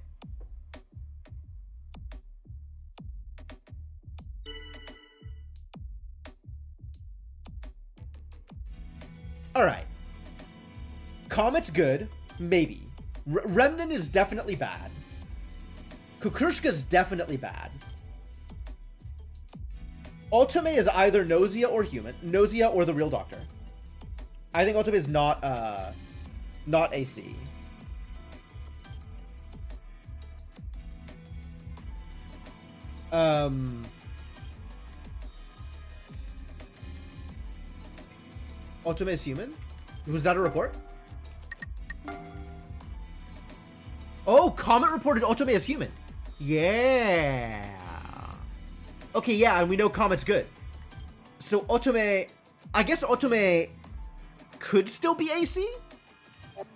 A: Alright. Comet's good. Maybe. Remnant is definitely bad. Kukrushka's definitely bad. Otome is either Gnosia or human. Gnosia or the real doctor. I think Otome is not AC. Otome is human? Was that a report? Oh, Comet reported Otome as human. Yeah. Okay, yeah, and we know Comet's good. So Otome... I guess Otome could still be AC?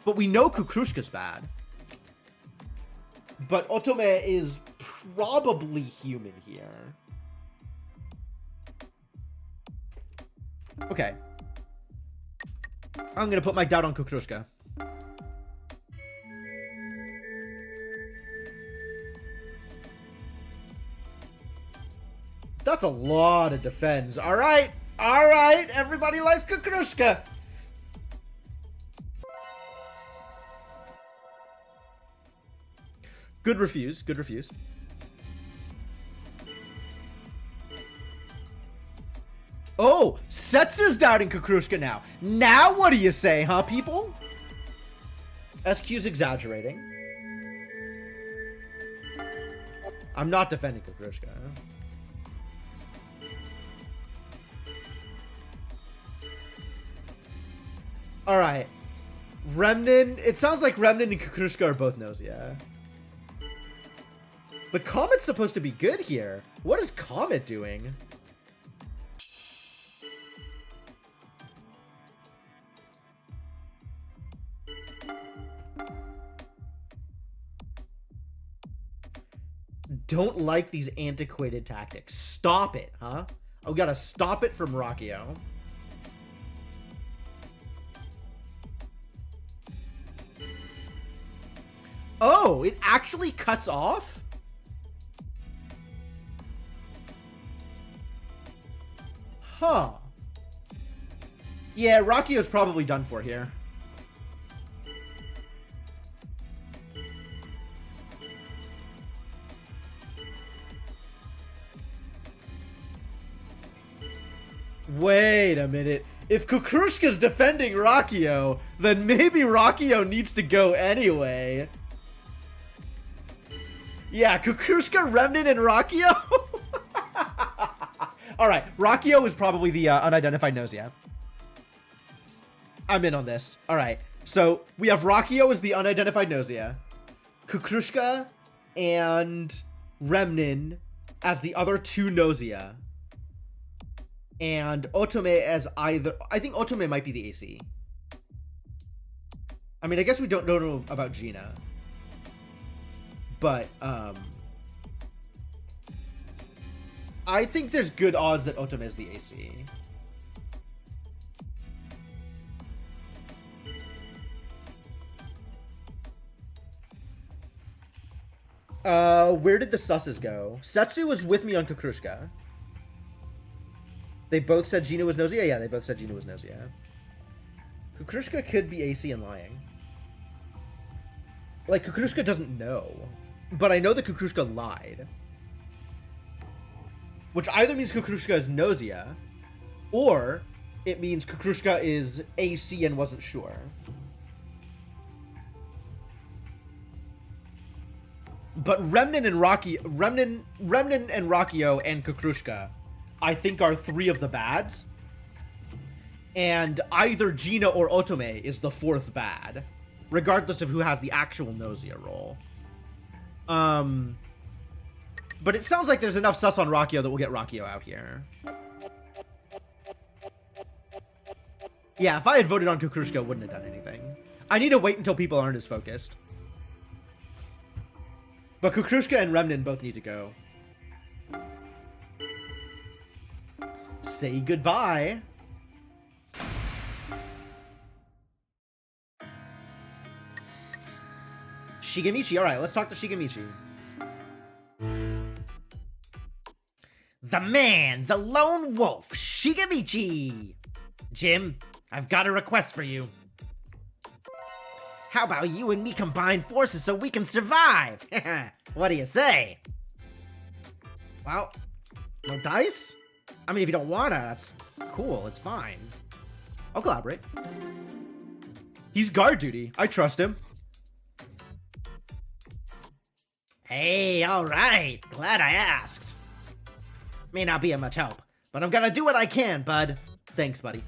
A: But we know Kukrushka's bad. But Otome is probably human here. Okay. I'm gonna put my doubt on Kukrushka. That's a lot of defense. Alright. Alright. Everybody likes Kukrushka. Good refuse. Good refuse. Oh, Setsu's doubting Kukrushka now. Now what do you say, huh, people? SQ's exaggerating. I'm not defending Kukrushka. Alright. Remnant. It sounds like Remnant and Kukrushka are both Gnosia. But Comet's supposed to be good here. What is Comet doing? Don't like these antiquated tactics. Stop it, huh? Oh, we gotta stop it from Rockio. Oh, it actually cuts off? Huh. Yeah, Rockio's probably done for here. Wait a minute. If Kukrushka's defending Rockio, then maybe Rockio needs to go anyway. Yeah, Kukrushka, Remnant, and Rockio? All right, Rakio is probably the unidentified Gnosia. I'm in on this. All right, so we have Rakio as the unidentified Gnosia, Kukrushka and Remnin as the other two Gnosia, and Otome as either... I think Otome might be the AC. I mean, I guess we don't know about Gina. But, I think there's good odds that Otome is the AC. Where did the susses go? Setsu was with me on Kukrushka. They both said Gina was Gnosia? Yeah, they both said Gina was Gnosia. Kukrushka could be AC and lying. Like, Kukrushka doesn't know. But I know that Kukrushka lied. Which either means Kukrushka is Gnosia, or it means Kukrushka is AC and wasn't sure. But Remnin and Rakio and Kukrushka, I think, are three of the bads. And either Gina or Otome is the fourth bad, regardless of who has the actual Gnosia role. But it sounds like there's enough sus on Rakio that we'll get Rakio out here. Yeah, if I had voted on Kukrushka, it wouldn't have done anything. I need to wait until people aren't as focused. But Kukrushka and Remnin both need to go. Say goodbye. Shigemichi. Alright, let's talk to Shigemichi. The man, the lone wolf, Shigemichi. Jim, I've got a request for you. How about you and me combine forces so we can survive? What do you say? Well, no dice? I mean, if you don't wanna, that's cool, it's fine. I'll collaborate. He's guard duty. I trust him. Hey, alright. Glad I asked. May not be of much help, but I'm gonna do what I can, bud. Thanks, buddy.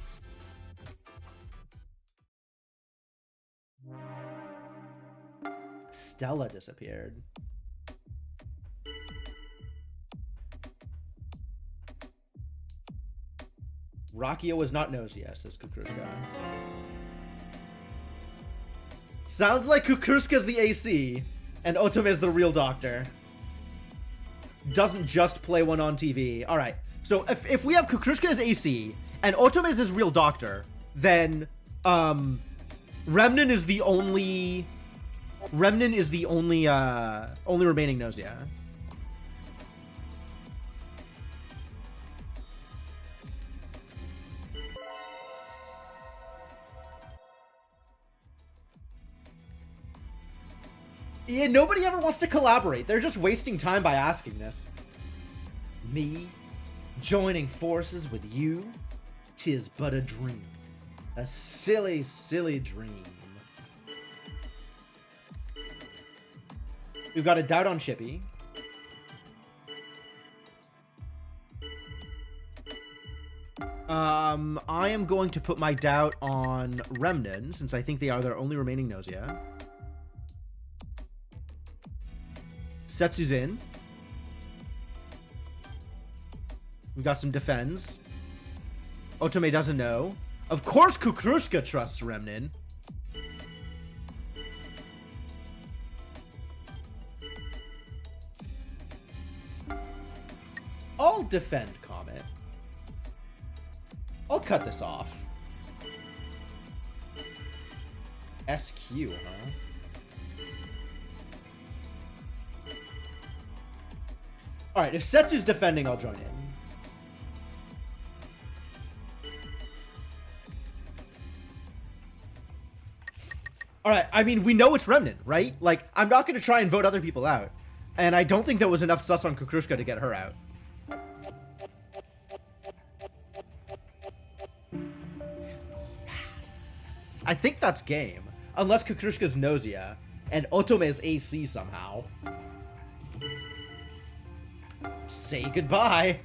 A: Stella disappeared. Rakio was not Gnosia, says Kukrushka. Sounds like Kukrushka's the AC, and Otome is the real doctor. Doesn't just play one on TV. Alright, so if we have Kukrushka as AC, and Otome is his real doctor, then, Remnin is the only... Remnin is the only remaining Gnosia. Yeah, nobody ever wants to collaborate. They're just wasting time by asking this. Me? Joining forces with you? 'Tis but a dream. A silly, silly dream. We've got a doubt on Chippy. I am going to put my doubt on Remnin, since I think they are their only remaining Gnosia. Setsu's in. We got some defense. Otome doesn't know. Of course Kukrushka trusts Remnin. I'll defend Comet. I'll cut this off. SQ, huh? Alright, if Setsu's defending, I'll join in. Alright, I mean, we know it's Remnin, right? Like, I'm not going to try and vote other people out. And I don't think there was enough sus on Kukrushka to get her out. Yes. I think that's game. Unless Kukrushka's Gnosia, and Otome is AC somehow. Say goodbye.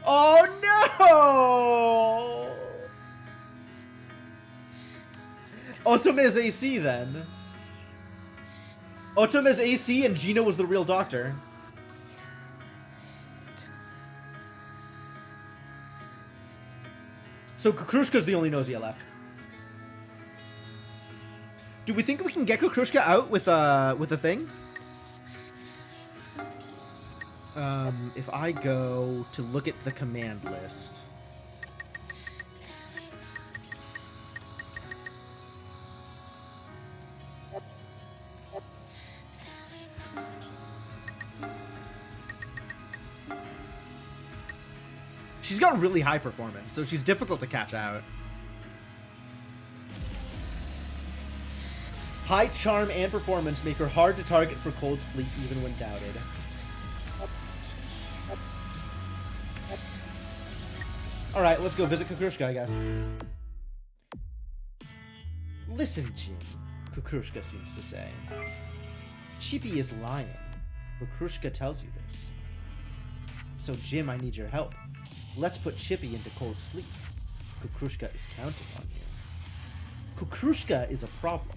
A: Oh no! Otome is AC then. Otome is AC and Gina was the real doctor. So Kukrushka's the only Gnosia left. Do we think we can get Kukrushka out with a thing? If I go to look at the command list. She's got really high performance, so she's difficult to catch out. High charm and performance make her hard to target for cold sleep even when doubted. Alright, let's go visit Kukrushka, I guess. Listen, Jim, Kukrushka seems to say. Chippy is lying. Kukrushka tells you this. So, Jim, I need your help. Let's put Chippy into cold sleep. Kukrushka is counting on you. Kukrushka is a problem.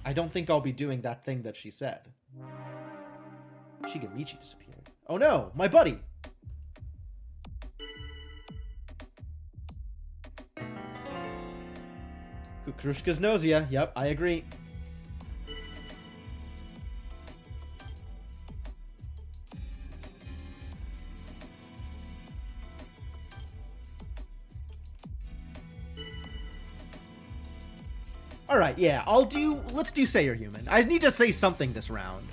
A: I don't think I'll be doing that thing that she said. Shigemichi disappeared. Oh no, my buddy! Kukrushka's Gnosia. Yep, I agree. Alright, yeah, let's do Say You're Human. I need to say something this round.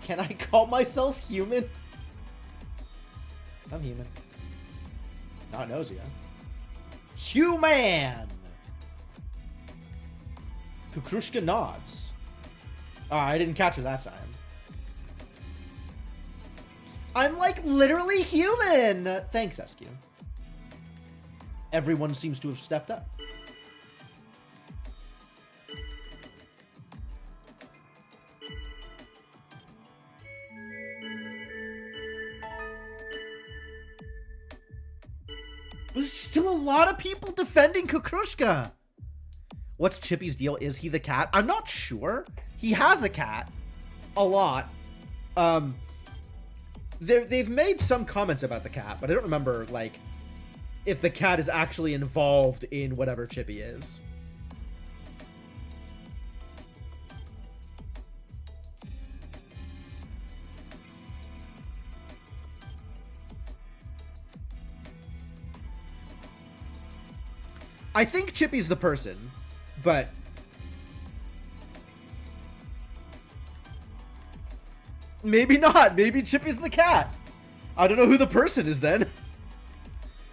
A: Can I call myself human? I'm human. Not Gnosia. Human! Kukrushka nods. Oh, I didn't catch her that time. I'm like literally human! Thanks, SQ. Everyone seems to have stepped up. There's still a lot of people defending Kukrushka. What's Chippy's deal? Is he the cat? I'm not sure. He has a cat. A lot. They've made some comments about the cat, but I don't remember, like, if the cat is actually involved in whatever Chippy is. I think Chippy's the person, but maybe not. Maybe Chippy's the cat. I don't know who the person is then.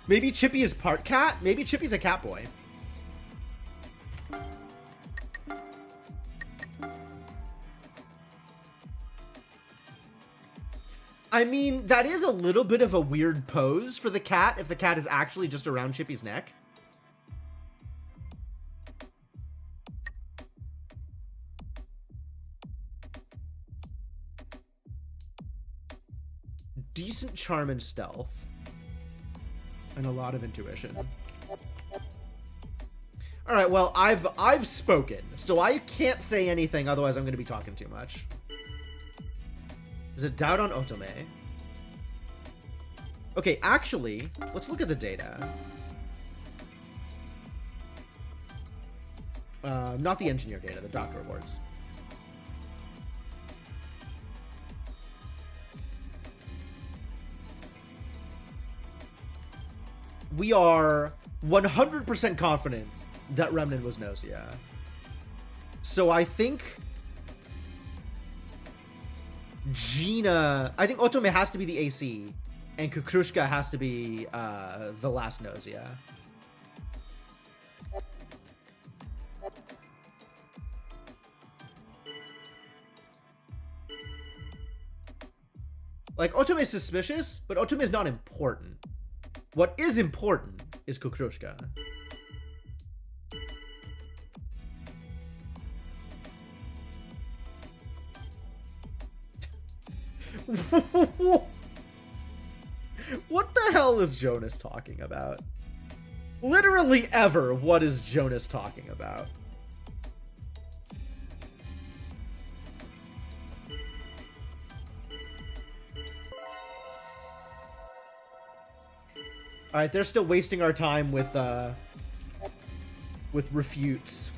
A: Maybe Chippy is part cat? Maybe Chippy's a cat boy. I mean, that is a little bit of a weird pose for the cat if the cat is actually just around Chippy's neck. Decent charm and stealth. And a lot of intuition. Alright, well, I've spoken, so I can't say anything, otherwise I'm going to be talking too much. There's a doubt on Otome. Okay, actually, let's look at the data. Not the engineer data, the doctor awards. We are 100% confident that Remnant was Gnosia. So I think Gina... I think Otome has to be the AC, and Kukrushka has to be the last Gnosia. Like, Otome is suspicious, but Otome is not important. What is important is Kukrushka. What the hell is Jonas talking about? Literally ever, what is Jonas talking about? Alright, they're still wasting our time with refutes.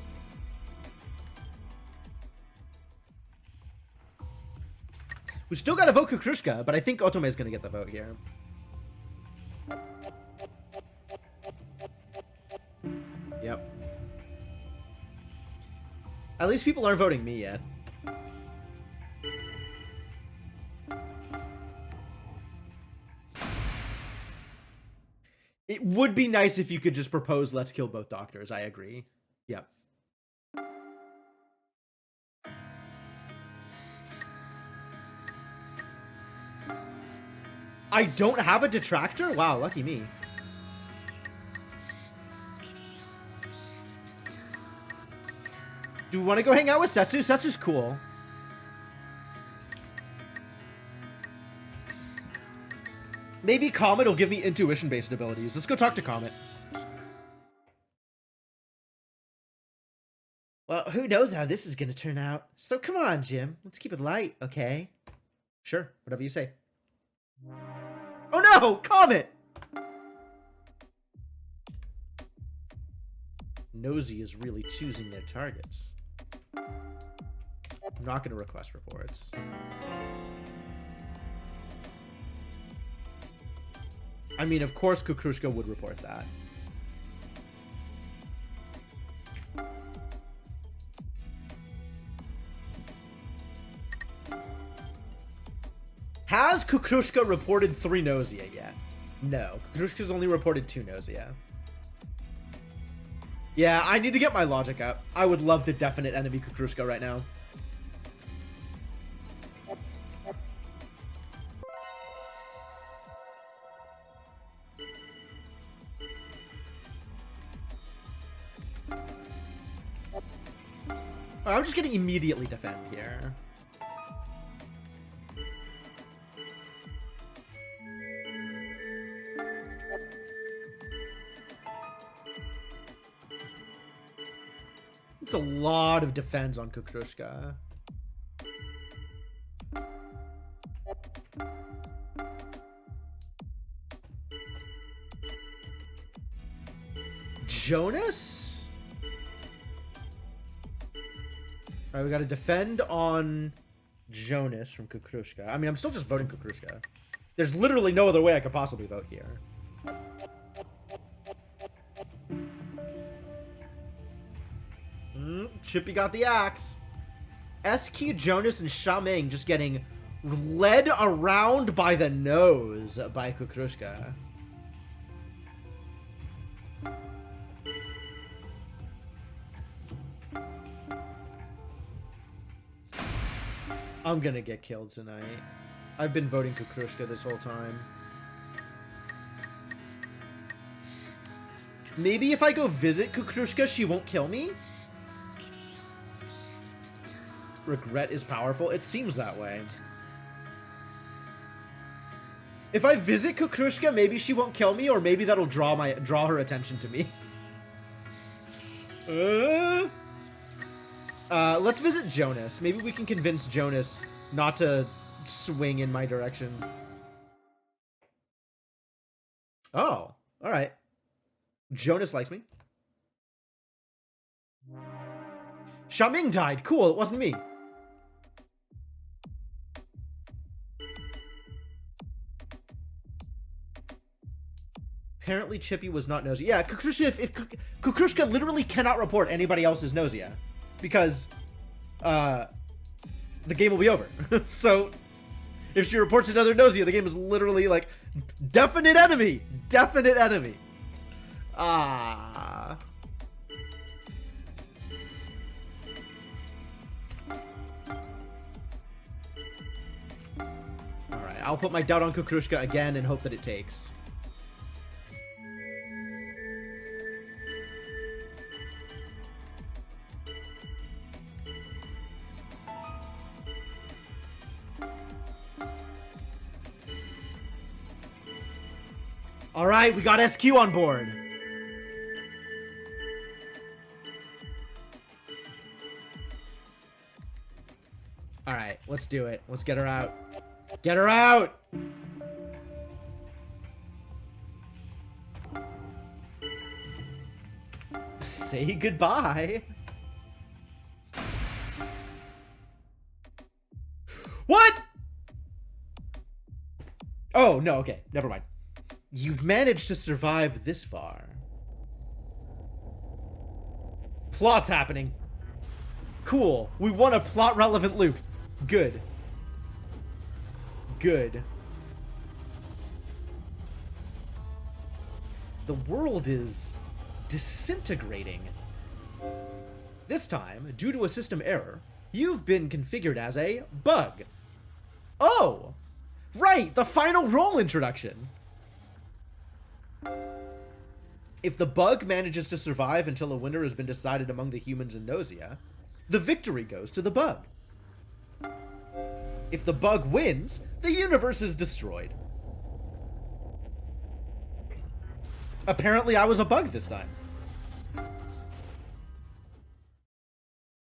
A: We still gotta vote Kukrushka, but I think Otome is gonna get the vote here. Yep. At least people aren't voting me yet. It would be nice if you could just propose let's kill both doctors. I agree. Yep. I don't have a detractor? Wow, lucky me. Do we want to go hang out with Setsu? Setsu's cool. Maybe Comet will give me intuition-based abilities. Let's go talk to Comet. Well, who knows how this is going to turn out. So come on, Jim. Let's keep it light, okay? Sure, whatever you say. Oh no! Comet! Gnosia is really choosing their targets. I'm not going to request reports. I mean, of course Kukrushka would report that. Has Kukrushka reported 3 Gnosia yet? No. Kukrushka's only reported 2 Gnosia. Yeah, I need to get my logic up. I would love to definite enemy Kukrushka right now. I'm just gonna immediately defend here. It's a lot of defense on Kukrushka. Jonas? Alright, we gotta defend on Jonas from Kukrushka. I mean, I'm still just voting Kukrushka. There's literally no other way I could possibly vote here. Chippy got the axe. SQ, Jonas, and Shaming just getting led around by the nose by Kukrushka. I'm gonna get killed tonight. I've been voting Kukrushka this whole time. Maybe if I go visit Kukrushka, she won't kill me? Regret is powerful. It seems that way. If I visit Kukrushka, maybe she won't kill me, or maybe that'll draw her attention to me. Let's visit Jonas. Maybe we can convince Jonas not to swing in my direction. Oh, all right. Jonas likes me. Shaming died. Cool, it wasn't me. Apparently Chippy was not Gnosia. Yeah, Kukrushka, if Kukrushka literally cannot report anybody else's Gnosia. Because, the game will be over. So, if she reports another Gnosia, the game is literally like, definite enemy! Definite enemy! Ah. Alright, I'll put my doubt on Kukrushka again and hope that it takes. All right, we got SQ on board. All right, let's do it. Let's get her out. Get her out! Say goodbye. What? Oh, no, okay. Never mind. You've managed to survive this far. Plot's happening. Cool. We won a plot-relevant loop. Good. Good. The world is disintegrating. This time, due to a system error, you've been configured as a bug. Oh! Right, the final role introduction. If the bug manages to survive until a winner has been decided among the humans in Gnosia, the victory goes to the bug. If the bug wins, the universe is destroyed. Apparently I was a bug this time.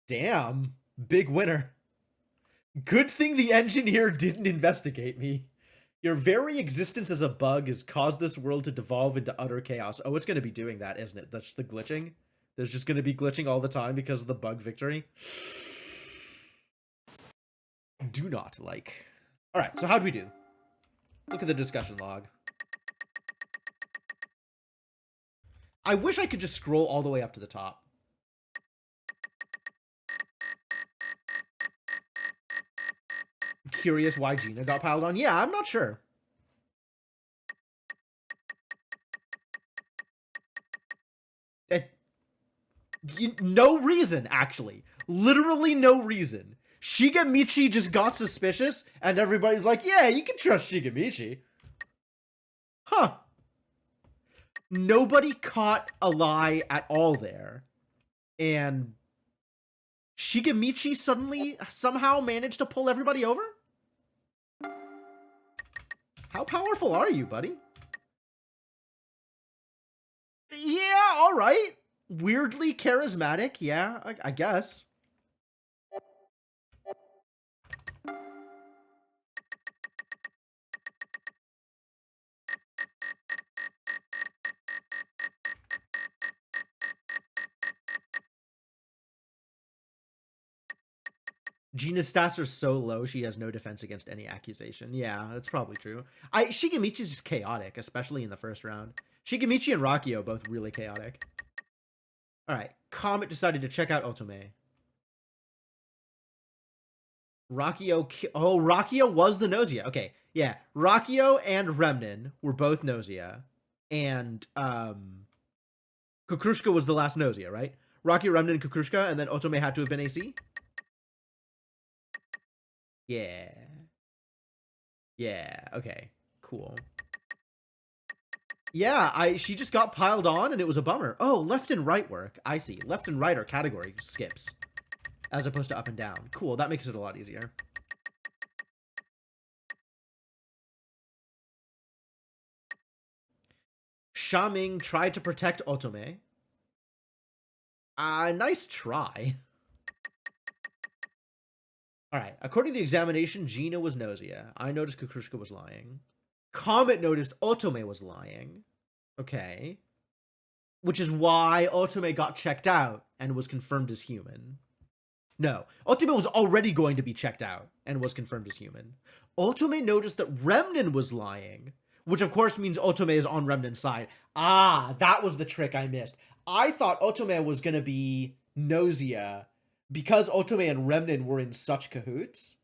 A: Damn, big winner. Good thing the engineer didn't investigate me. Your very existence as a bug has caused this world to devolve into utter chaos. Oh, it's going to be doing that, isn't it? That's the glitching. There's just going to be glitching all the time because of the bug victory. Do not like. All right, so how do we do? Look at the discussion log. I wish I could just scroll all the way up to the top. Curious why Gina got piled on? Yeah, I'm not sure. No reason, actually. Literally no reason. Shigemichi just got suspicious, and everybody's like, yeah, you can trust Shigemichi. Huh. Nobody caught a lie at all there. And Shigemichi suddenly somehow managed to pull everybody over? How powerful are you, buddy? Yeah, alright. Weirdly charismatic, yeah, I guess. Gina's stats are so low, she has no defense against any accusation. Yeah, that's probably true. Shigemichi's just chaotic, especially in the first round. Shigemichi and Rakio both really chaotic. Alright, Comet decided to check out Otome. Rakio was the Gnosia. Okay, yeah. Rakio and Remnin were both Gnosia. And, Kukrushka was the last Gnosia, right? Rakio, Remnin, and Kukrushka, and then Otome had to have been AC? Yeah. Yeah, okay. Cool. Yeah, she just got piled on and it was a bummer. Oh, left and right work. I see. Left and right are category skips. As opposed to up and down. Cool, that makes it a lot easier. Shaming tried to protect Otome. Nice try. Alright, according to the examination, Gina was Gnosia. I noticed Kukrushka was lying. Comet noticed Otome was lying. Okay. Which is why Otome got checked out and was confirmed as human. No, Otome was already going to be checked out and was confirmed as human. Otome noticed that Remnin was lying, which of course means Otome is on Remnin's side. Ah, that was the trick I missed. I thought Otome was going to be Gnosia because Otome and Remnin were in such cahoots.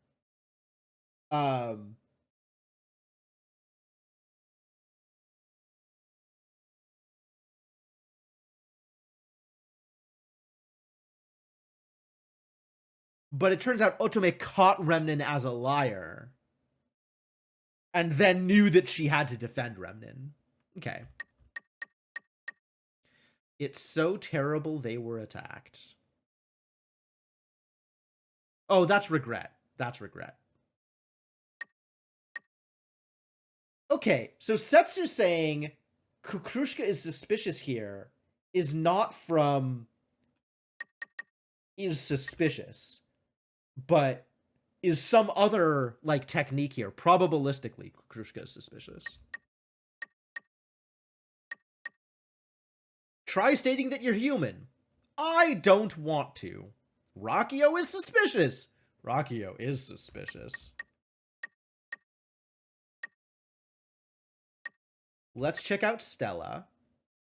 A: But it turns out Otome caught Remnin as a liar. And then knew that she had to defend Remnin. Okay. It's so terrible they were attacked. Oh, that's regret. That's regret. Okay, so Setsu's saying Kukrushka is suspicious here is not from is suspicious, but is some other like technique here. Probabilistically, Kukrushka is suspicious. Try stating that you're human. I don't want to. Rockio is suspicious. Rockio is suspicious. Let's check out Stella.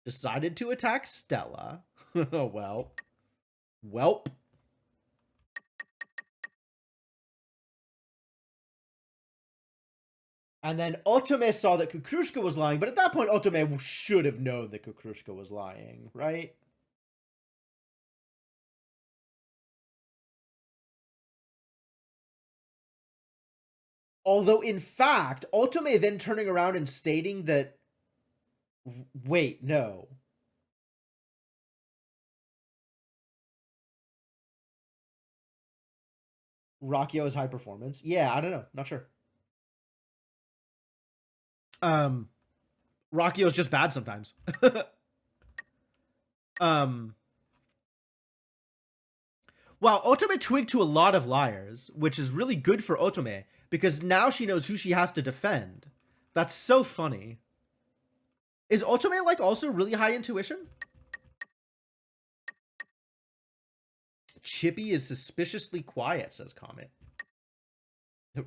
A: Decided to attack Stella. Well. Welp. And then Otome saw that Kukrushka was lying, but at that point, Otome should have known that Kukrushka was lying, right? Although, in fact, Otome then turning around and stating that... Wait, no. Rockio is high performance. Yeah, I don't know. Not sure. Rockio's just bad sometimes. Wow, Otome twigged to a lot of liars, which is really good for Otome, because now she knows who she has to defend. That's so funny. Is Otome, like, also really high intuition? Chippy is suspiciously quiet, says Comet.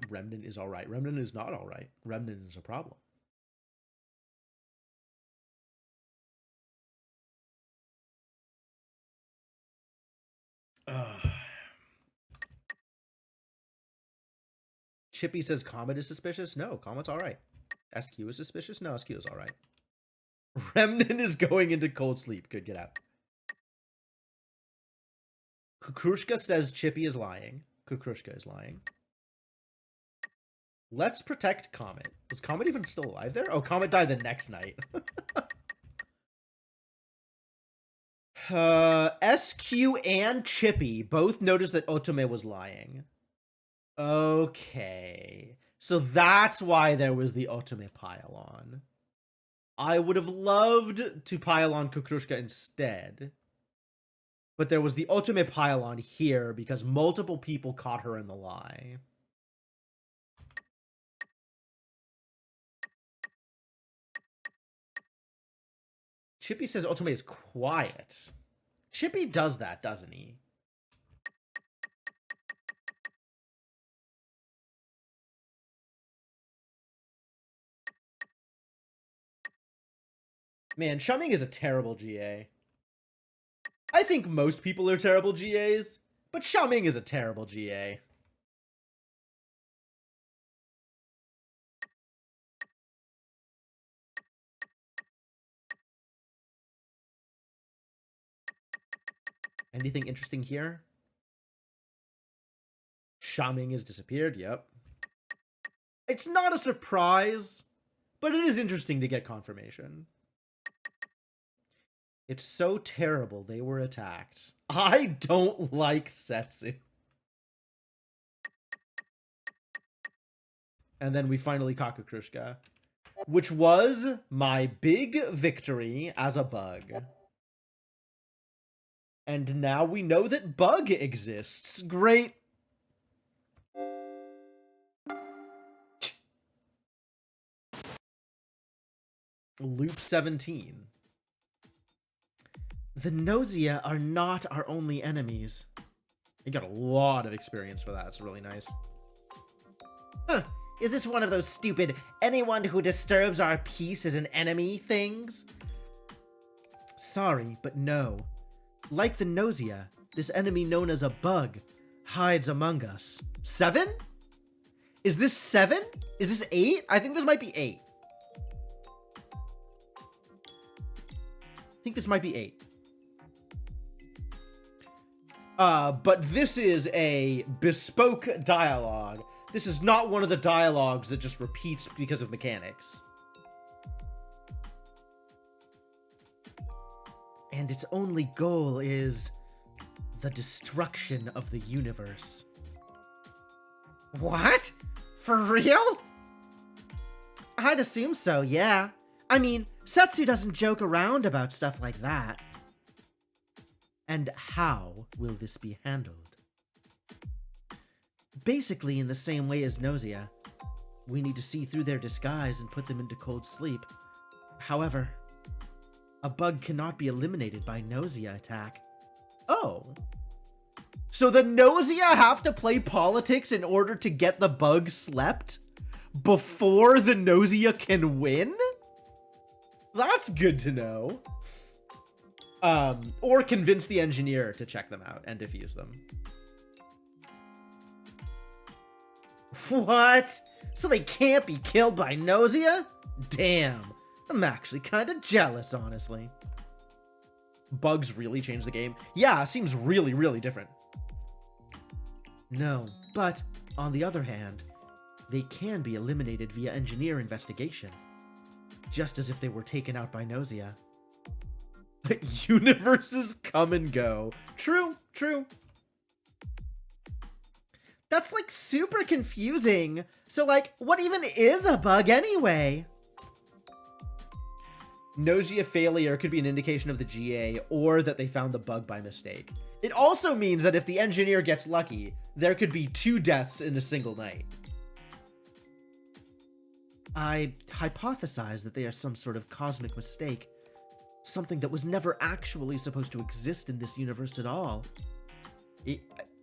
A: Remnant is alright. Remnant is not alright. Remnant is a problem. Chippy says Comet is suspicious. No, Comet's alright. SQ is suspicious. No, SQ is alright. Remnant is going into cold sleep. Could get out. Kukrushka says Chippy is lying. Kukrushka is lying. Let's protect Comet. Was Comet even still alive there? Oh, Comet died the next night. SQ and Chippy both noticed that Otome was lying. Okay. So that's why there was the Otome pile-on. I would have loved to pile on Kukrushka instead. But there was the Otome pile-on here because multiple people caught her in the lie. Chippy says Otome is quiet. Chippy does that, doesn't he? Man, Shumming is a terrible GA. I think most people are terrible GAs, but Shumming is a terrible GA. Anything interesting here? Shumming has disappeared, yep. It's not a surprise, but it is interesting to get confirmation. It's so terrible they were attacked. I don't like Setsu. And then we finally caught Kukrushka, which was my big victory as a bug. And now we know that bug exists. Great. Loop 17. The Gnosia are not our only enemies. You got a lot of experience for that. It's really nice. Huh. Is this one of those stupid anyone who disturbs our peace is an enemy things? Sorry, but no. Like the Gnosia, this enemy known as a bug hides among us. 7? Is this 7? Is this 8? I think this might be 8. I think this might be 8. But this is a bespoke dialogue. This is not one of the dialogues that just repeats because of mechanics. And its only goal is the destruction of the universe. What? For real? I'd assume so, yeah. I mean, Setsu doesn't joke around about stuff like that. And how will this be handled? Basically in the same way as Gnosia. We need to see through their disguise and put them into cold sleep. However, a bug cannot be eliminated by Gnosia attack. Oh. So the Gnosia have to play politics in order to get the bug slept before the Gnosia can win? That's good to know. Or convince the engineer to check them out and defuse them. What? So they can't be killed by Gnosia? Damn. I'm actually kind of jealous, honestly. Bugs really changed the game? Yeah, seems really, really different. No, but on the other hand, they can be eliminated via engineer investigation. Just as if they were taken out by Gnosia. Universes come and go. True, true. That's like super confusing. So like, what even is a bug anyway? Gnosia failure could be an indication of the GA or that they found the bug by mistake. It also means that if the engineer gets lucky, there could be 2 deaths in a single night. I hypothesize that they are some sort of cosmic mistake. Something that was never actually supposed to exist in this universe at all.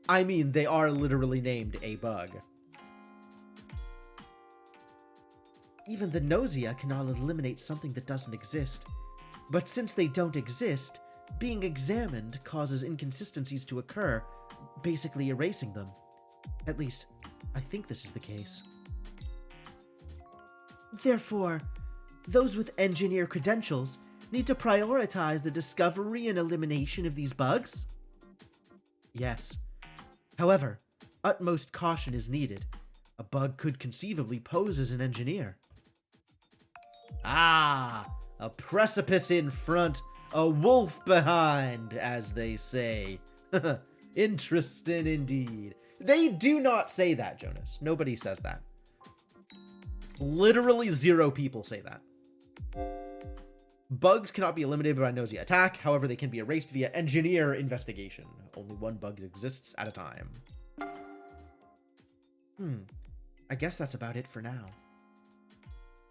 A: I mean, they are literally named a bug. Even the Gnosia cannot eliminate something that doesn't exist. But since they don't exist, being examined causes inconsistencies to occur, basically erasing them. At least, I think this is the case. Therefore, those with engineer credentials need to prioritize the discovery and elimination of these bugs? Yes. However, utmost caution is needed. A bug could conceivably pose as an engineer. Ah, a precipice in front, a wolf behind, as they say. Interesting indeed. They do not say that, Jonas. Nobody says that. Literally 0 people say that. Bugs cannot be eliminated by Gnosia attack, however they can be erased via engineer investigation. Only 1 bug exists at a time. I guess that's about it for now.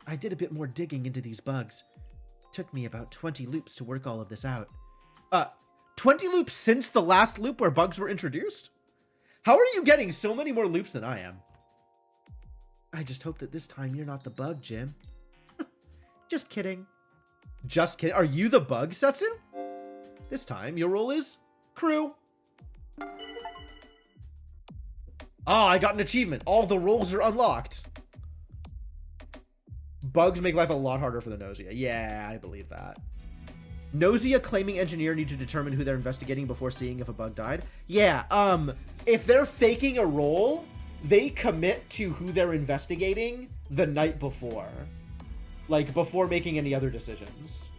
A: I did a bit more digging into these bugs. Took me about 20 loops to work all of this out. 20 loops since the last loop where bugs were introduced? How are you getting so many more loops than I am? I just hope that this time you're not the bug, Jim. Just kidding. Just kidding. Are you the bug, Setsu? This time, your role is crew. Ah, I got an achievement. All the roles are unlocked. Bugs make life a lot harder for the Gnosia. Yeah, I believe that. Gnosia claiming engineer need to determine who they're investigating before seeing if a bug died. Yeah, if they're faking a role, they commit to who they're investigating the night before. Like, before making any other decisions.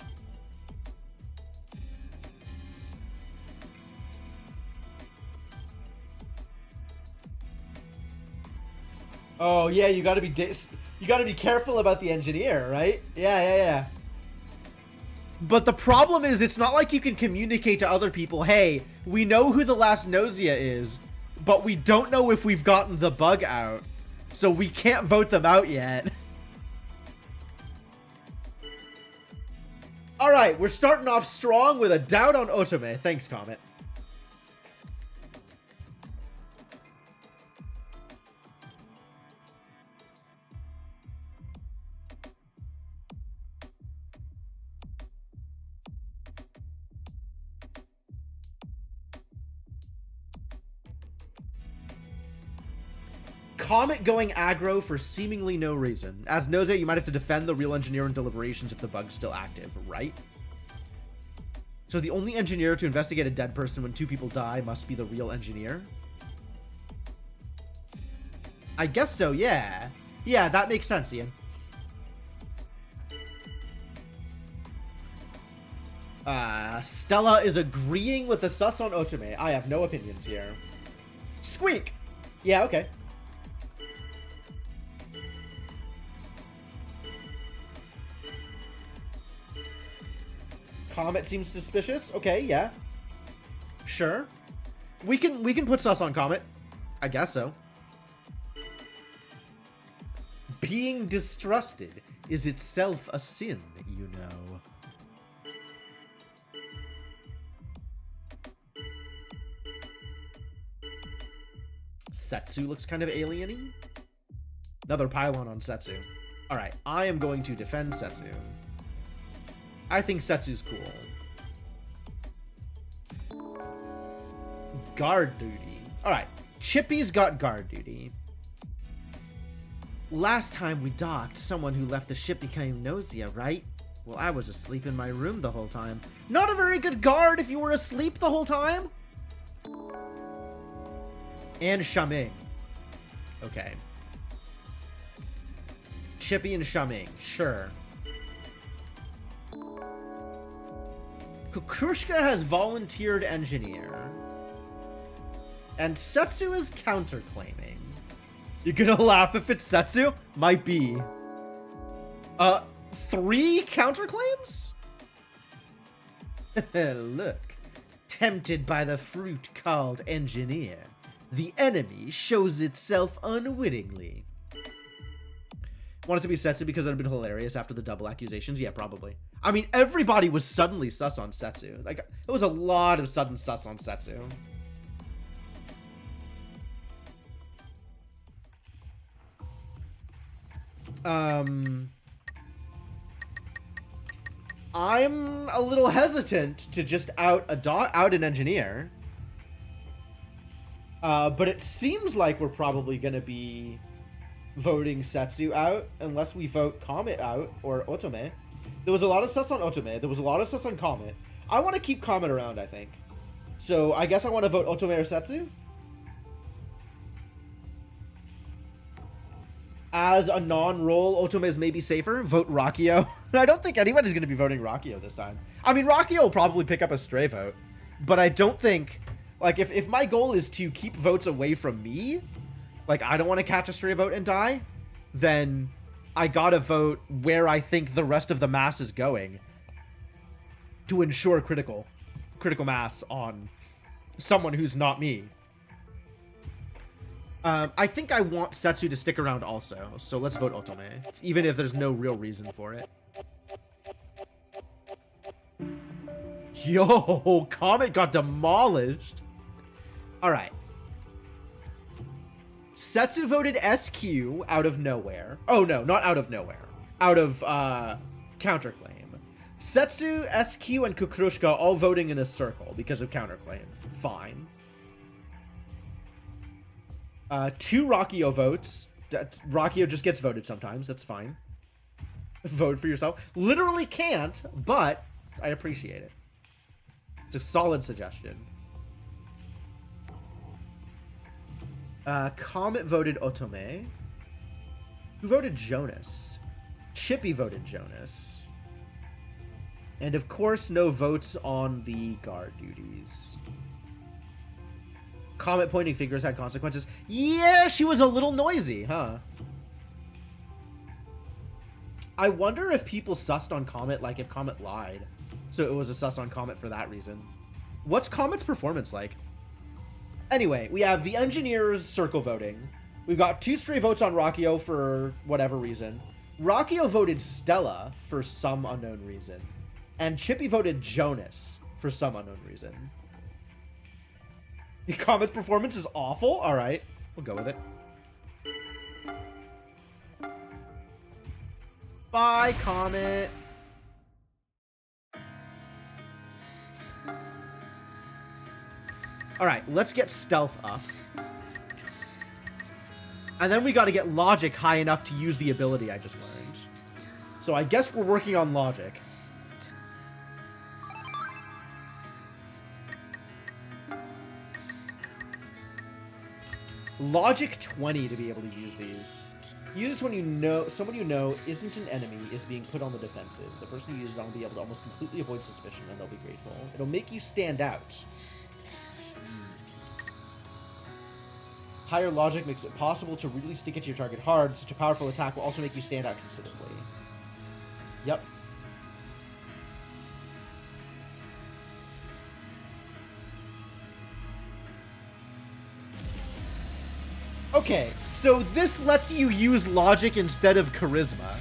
A: Oh, yeah, you gotta be careful about the engineer, right? Yeah. But the problem is, it's not like you can communicate to other people, hey, we know who the last Gnosia is, but we don't know if we've gotten the bug out, so we can't vote them out yet. Alright, we're starting off strong with a doubt on Otome. Thanks, Comet. Comet going aggro for seemingly no reason. As Gnosia, you might have to defend the real engineer in deliberations if the bug's still active, right? So the only engineer to investigate a dead person when 2 people die must be the real engineer? I guess so, yeah. Yeah, that makes sense, Ian. Stella is agreeing with the sus on Otome. I have no opinions here. Squeak! Yeah, okay. Comet seems suspicious. Okay, yeah. Sure. We can put sus on Comet. I guess so. Being distrusted is itself a sin, you know. Setsu looks kind of alien-y. Another pylon on Setsu. Alright, I am going to defend Setsu. I think Setsu's cool. Guard duty. Alright, Chippy's got guard duty. Last time we docked, someone who left the ship became Gnosia, right? Well, I was asleep in my room the whole time. Not a very good guard if you were asleep the whole time. And Shaming. Okay. Chippy and Shaming, sure. Kukrushka has volunteered engineer. And Setsu is counterclaiming. You're gonna laugh if it's Setsu? Might be. 3 counterclaims? Look. Tempted by the fruit called engineer, the enemy shows itself unwittingly. Want it to be Setsu because it would have been hilarious after the double accusations? Yeah, probably. I mean, everybody was suddenly sus on Setsu. Like, it was a lot of sudden sus on Setsu. I'm a little hesitant to just out an engineer. But it seems like we're probably gonna be voting Setsu out unless we vote Comet out or Otome. There was a lot of sus on Otome. There was a lot of sus on Comet. I want to keep Comet around, I think. So I guess I want to vote Otome or Setsu. As a non-roll, Otome is maybe safer. Vote Rakio. I don't think anybody's going to be voting Rakio this time. I mean, Rakio will probably pick up a stray vote. But I don't think... Like, if my goal is to keep votes away from me, like, I don't want to catch a stray vote and die, then I gotta vote where I think the rest of the mass is going to ensure critical mass on someone who's not me. I think I want Setsu to stick around also, so let's vote Otome, even if there's no real reason for it. Yo, Comet got demolished. Alright. Setsu voted SQ out of nowhere. Oh, no, not out of nowhere. Out of, counterclaim. Setsu, SQ, and Kukrushka all voting in a circle because of counterclaim. Fine. 2 Rakio votes. Rakio just gets voted sometimes. That's fine. Vote for yourself. Literally can't, but I appreciate it. It's a solid suggestion. Comet voted Otome. Who voted Jonas? Chippy voted Jonas. And of course, no votes on the guard duties. Comet pointing fingers had consequences. Yeah, she was a little noisy, huh? I wonder if people sussed on Comet, like if Comet lied. So it was a sus on Comet for that reason. What's Comet's performance like? Anyway, we have the engineers circle voting. We've got 2 stray votes on Rakio for whatever reason. Rakio voted Stella for some unknown reason. And Chippy voted Jonas for some unknown reason. The Comet's performance is awful? Alright, we'll go with it. Bye, Comet. Alright, let's get stealth up. And then we gotta get logic high enough to use the ability I just learned. So I guess we're working on logic. Logic 20 to be able to use these. Use this when you know someone you know isn't an enemy is being put on the defensive. The person who uses it will be able to almost completely avoid suspicion, and they'll be grateful. It'll make you stand out. Higher logic makes it possible to really stick it to your target hard. Such a powerful attack will also make you stand out considerably. Yep. Okay, so this lets you use logic instead of charisma.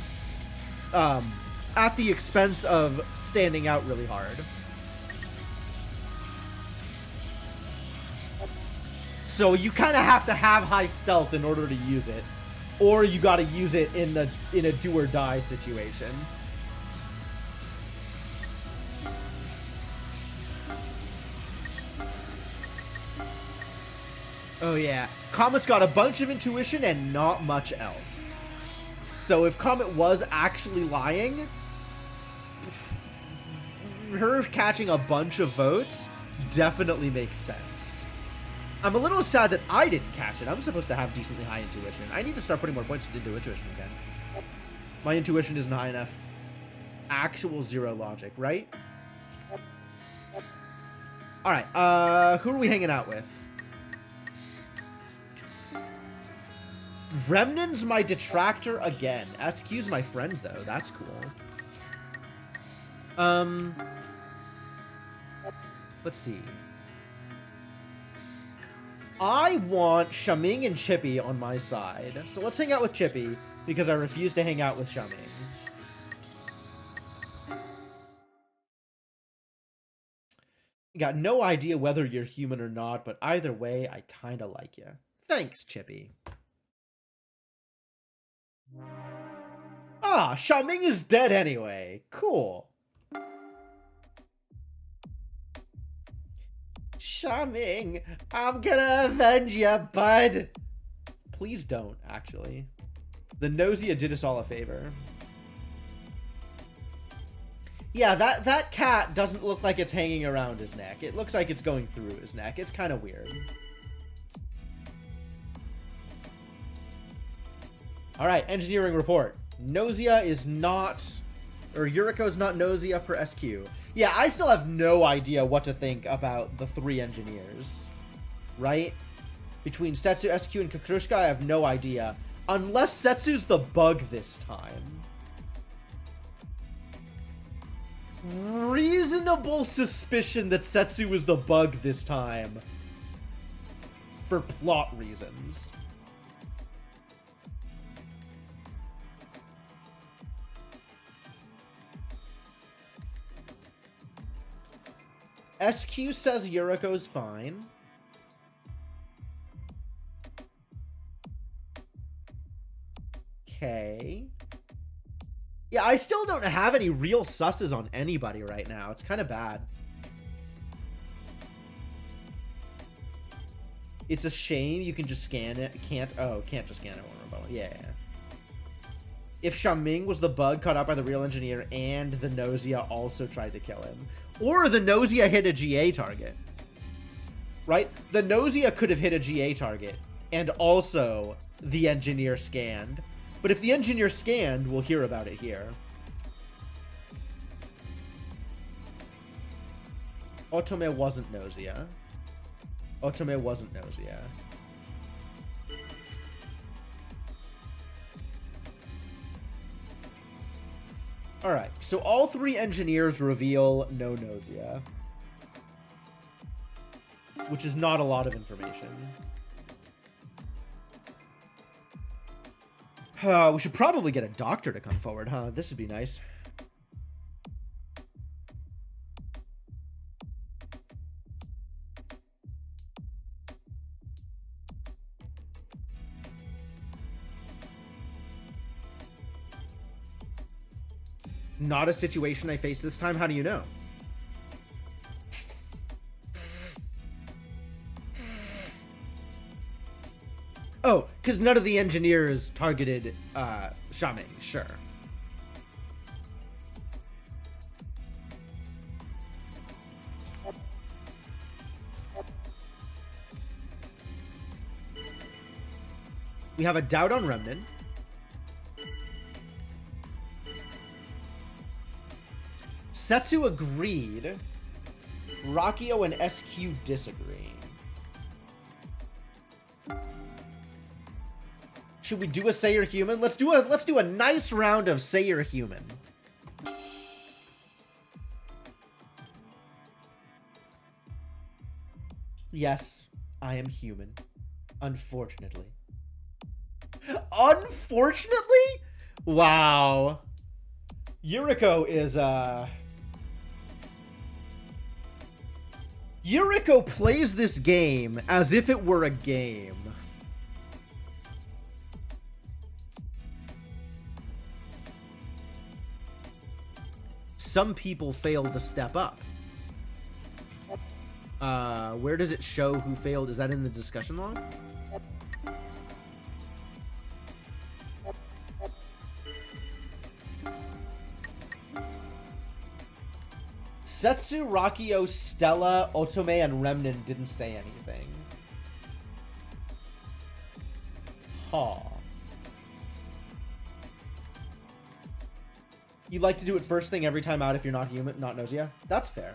A: At the expense of standing out really hard. So you kind of have to have high stealth in order to use it. Or you gotta use it in a do or die situation. Oh yeah, Comet's got a bunch of intuition and not much else. So if Comet was actually lying, her catching a bunch of votes definitely makes sense. I'm a little sad that I didn't catch it. I'm supposed to have decently high intuition. I need to start putting more points into intuition again. My intuition isn't high enough. Actual 0 logic, right? Alright, who are we hanging out with? Remnant's my detractor again. SQ's my friend, though. That's cool. Let's see. I want Shaming and Chippy on my side. So let's hang out with Chippy, because I refuse to hang out with Shaming. Got no idea whether you're human or not, but either way, I kinda like you. Thanks, Chippy. Ah, Shaming is dead anyway. Cool. Shaming, I'm gonna avenge ya, bud. Please don't, actually. The Gnosia did us all a favor. Yeah, that cat doesn't look like it's hanging around his neck. It looks like it's going through his neck. It's kind of weird. Alright, engineering report. Gnosia is not... Or Yuriko's not Gnosia per SQ. Yeah, I still have no idea what to think about the 3 engineers. Right? Between Setsu, SQ, and Kakrushka, I have no idea. Unless Setsu's the bug this time. Reasonable suspicion that Setsu was the bug this time. For plot reasons. SQ says Yuriko's fine. Okay. Yeah, I still don't have any real susses on anybody right now. It's kind of bad. It's a shame you can just scan it. Can't just scan it on remote. Yeah. If Shaming was the bug caught out by the real engineer and the Gnosia also tried to kill him. Or the Gnosia hit a GA target. Right? The Gnosia could have hit a GA target and also the engineer scanned. But if the engineer scanned, we'll hear about it here. Otome wasn't Gnosia. Otome wasn't Gnosia. Alright, so all 3 engineers reveal no Gnosia. Which is not a lot of information. We should probably get a doctor to come forward, huh? This would be nice. Not a situation I face this time? How do you know? Oh, because none of the engineers targeted Shaming. Sure. We have a doubt on Remnant. Setsu agreed. Rakio and SQ disagree. Should we do a Say You're Human? Let's do a nice round of Say You're Human. Yes, I am human. Unfortunately. Unfortunately? Wow. Yuriko is, Yuriko plays this game as if it were a game. Some people failed to step up. Where does it show who failed? Is that in the discussion log? Setsu, Rakio, Stella, Otome, and Remnant didn't say anything. Huh. You like to do it first thing every time out if you're not human, not Gnosia? That's fair.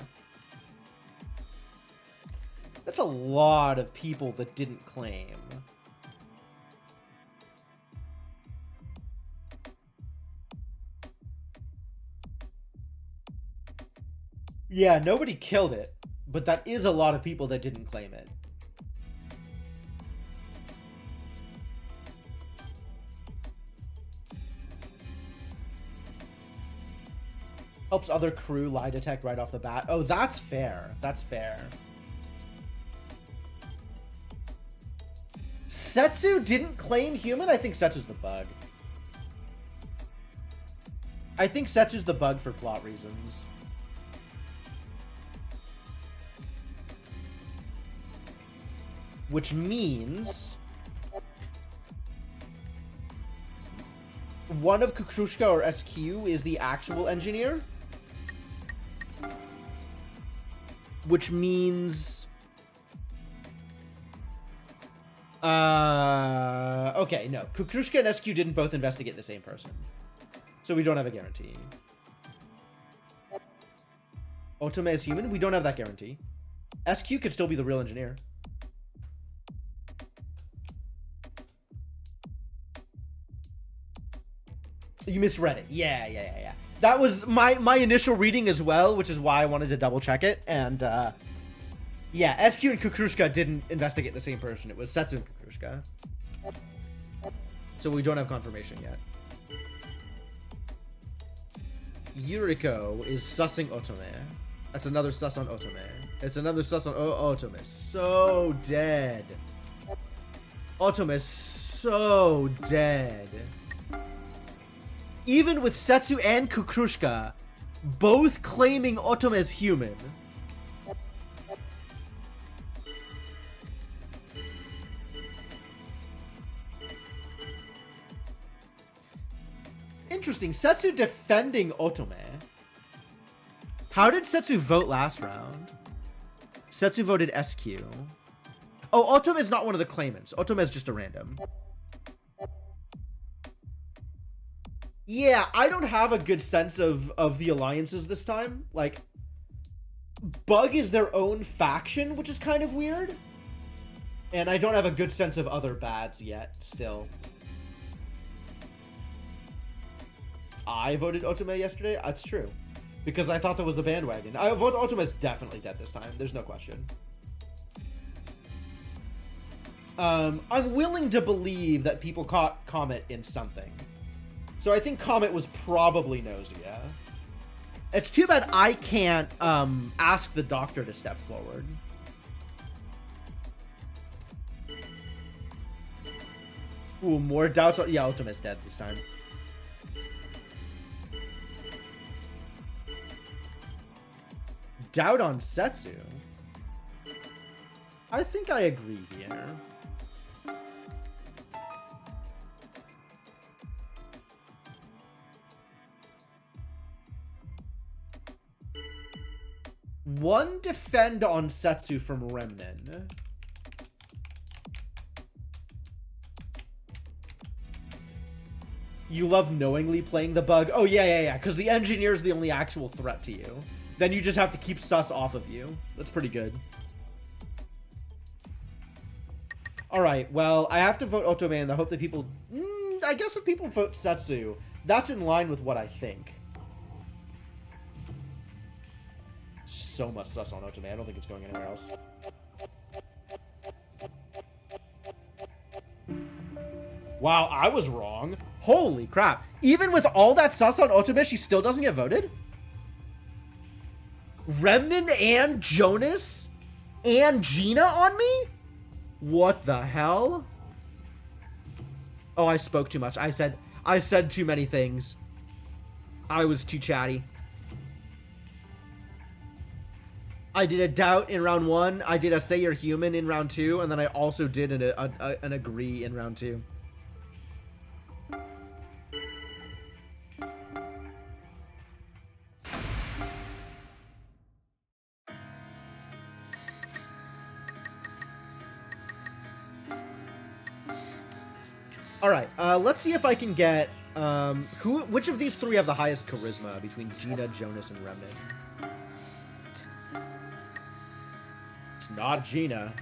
A: That's a lot of people that didn't claim. Yeah, nobody killed it, but that is a lot of people that didn't claim it. Helps other crew lie detect right off the bat. Oh, that's fair. That's fair. Setsu didn't claim human? I think Setsu's the bug. I think Setsu's the bug for plot reasons. Which means one of Kukrushka or SQ is the actual engineer. Which means... okay, no. Kukrushka and SQ didn't both investigate the same person. So we don't have a guarantee. Otome is human? We don't have that guarantee. SQ could still be the real engineer. You misread it. Yeah. That was my initial reading as well, which is why I wanted to double check it. And, yeah, SQ and Kukrushka didn't investigate the same person. It was Setsu and Kukrushka. So we don't have confirmation yet. Yuriko is sussing Otome. That's another sus on Otome. It's another sus on Otome. So dead. Otome is so dead. Even with Setsu and Kukrushka both claiming Otome as human. Interesting. Setsu defending Otome. How did Setsu vote last round? Setsu voted SQ. Oh, Otome is not one of the claimants. Otome is just a random. Yeah, I don't have a good sense of the alliances this time. Like, Bug is their own faction, which is kind of weird. And I don't have a good sense of other bads yet, still. I voted Otome yesterday? That's true. Because I thought that was the bandwagon. I vote Otome is definitely dead this time. There's no question. I'm willing to believe that people caught Comet in something. So I think Comet was probably Gnosia. It's too bad I can't ask the doctor to step forward. Ooh, more doubts. Yeah, Otome's dead this time. Doubt on Setsu? I think I agree here. One defend on Setsu from Remnant. You love knowingly playing the bug? Oh, yeah. Because the engineer is the only actual threat to you. Then you just have to keep sus off of you. That's pretty good. Alright, well, I have to vote Otome in the hope that people... I guess if people vote Setsu, that's in line with what I think. So much sus on Otome. I don't think it's going anywhere else. Wow, I was wrong. Holy crap. Even with all that sus on Otome, she still doesn't get voted? Remnant and Jonas and Gina on me? What the hell? Oh, I spoke too much. I said too many things. I was too chatty. I did a doubt in round 1. I did a say you're human in round 2. And then I also did an agree in round 2. Alright, let's see if I can get... which of these 3 have the highest charisma between Gina, Jonas, and Remnant? It's not Gina.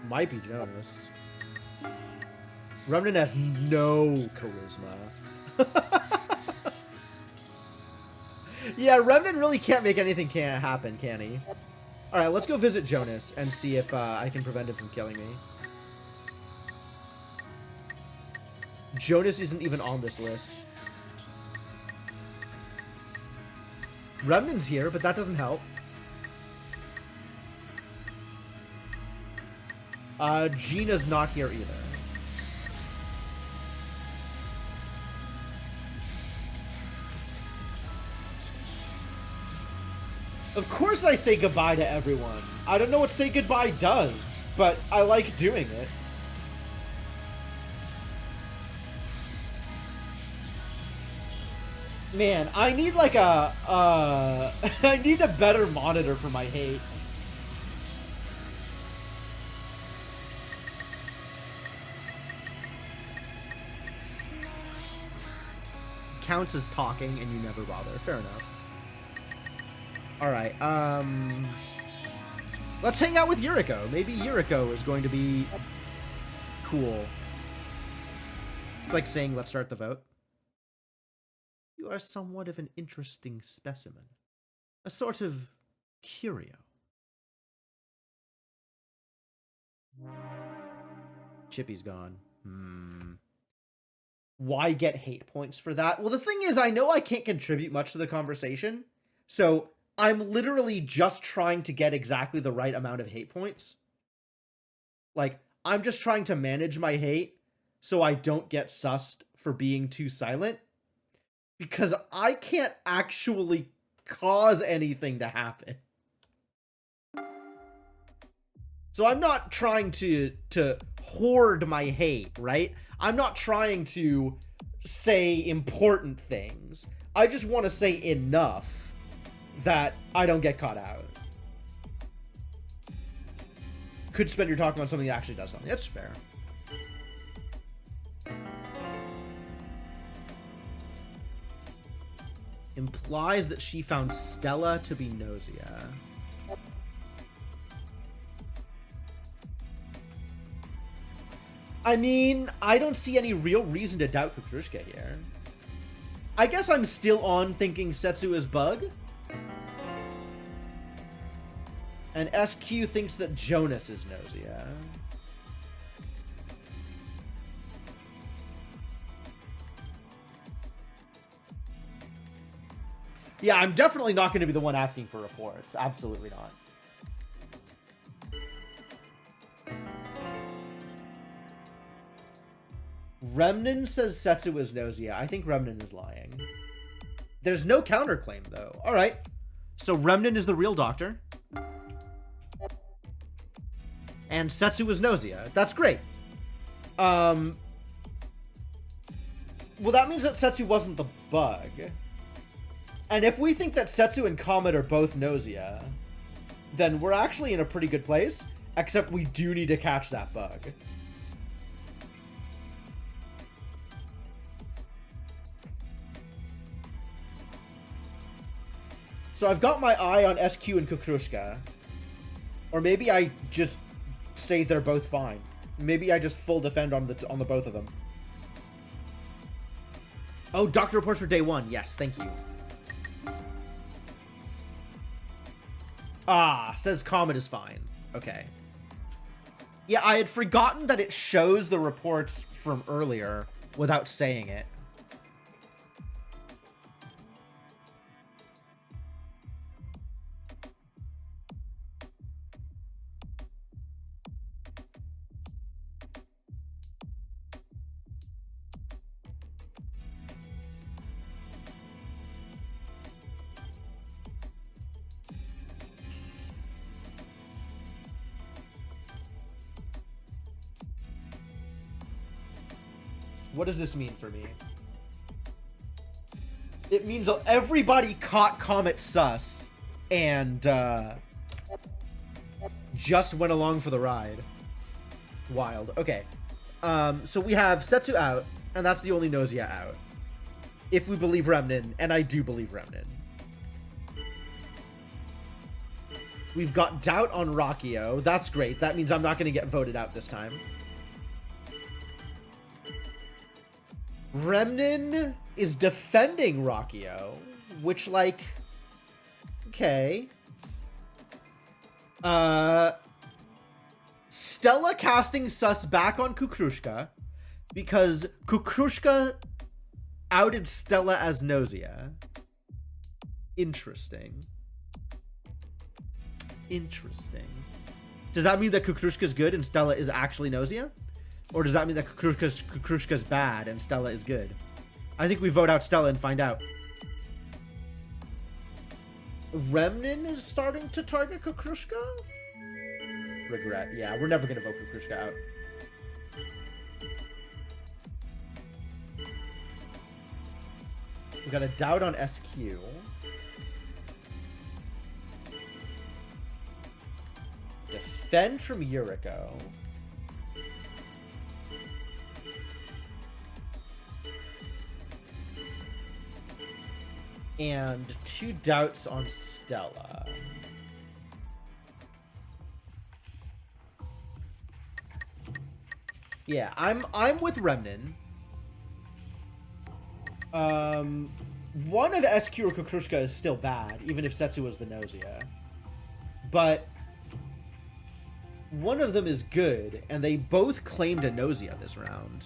A: Might be Jonas. Remnant has no charisma. Yeah, Remnant really can't make anything happen, can he? Alright, let's go visit Jonas and see if I can prevent him from killing me. Jonas isn't even on this list. Remnant's here, but that doesn't help. Gina's not here either. Of course I say goodbye to everyone. I don't know what say goodbye does, but I like doing it. Man, I need like a, I need a better monitor for my hate. Counts as talking and you never bother. Fair enough. Alright, let's hang out with Yuriko. Maybe Yuriko is going to be cool. It's like saying, let's start the vote. You are somewhat of an interesting specimen. A sort of curio. Chippy's gone. Why get hate points for that? Well, the thing is, I know I can't contribute much to the conversation, so I'm literally just trying to get exactly the right amount of hate points. Like, I'm just trying to manage my hate so I don't get sussed for being too silent. Because I can't actually cause anything to happen. So I'm not trying to hoard my hate, right? I'm not trying to say important things. I just want to say enough that I don't get caught out. Could spend your talking on something that actually does something. That's fair. Implies that she found Stella to be Gnosia. I mean, I don't see any real reason to doubt Kukrushka here. I guess I'm still on thinking Setsu is Bug. And SQ thinks that Jonas is Gnosia. Yeah, I'm definitely not going to be the one asking for reports. Absolutely not. Remnant says Setsu is Gnosia. I think Remnant is lying. There's no counterclaim, though. All right. So Remnant is the real doctor. And Setsu is Gnosia. That's great. Well, that means that Setsu wasn't the bug. And if we think that Setsu and Comet are both Gnosia, then we're actually in a pretty good place, except we do need to catch that bug. So I've got my eye on SQ and Kukrushka. Or maybe I just say they're both fine. Maybe I just full defend on the both of them. Oh, doctor reports for day 1. Yes, thank you. Ah, says Comet is fine. Okay. Yeah, I had forgotten that it shows the reports from earlier without saying it. What does this mean for me? It means everybody caught Comet Sus and just went along for the ride. Wild. Okay. So we have Setsu out, and that's the only Gnosia out. If we believe Remnin, and I do believe Remnin. We've got doubt on Rakio. That's great. That means I'm not going to get voted out this time. Remnin is defending Rakio, which, like, okay. Stella casting Sus back on Kukrushka because Kukrushka outed Stella as Gnosia. Interesting. Interesting. Does that mean that Kukrushka's good and Stella is actually Gnosia? Or does that mean that Kukrushka's bad and Stella is good? I think we vote out Stella and find out. Remnin is starting to target Kukrushka? Regret. Yeah, we're never going to vote Kukrushka out. We got a doubt on SQ. Defend from Yuriko. And 2 doubts on Stella. Yeah, I'm with Remnin. One of SQ or Kukrushka is still bad, even if Setsu was the Gnosia. But one of them is good, and they both claimed a Gnosia this round.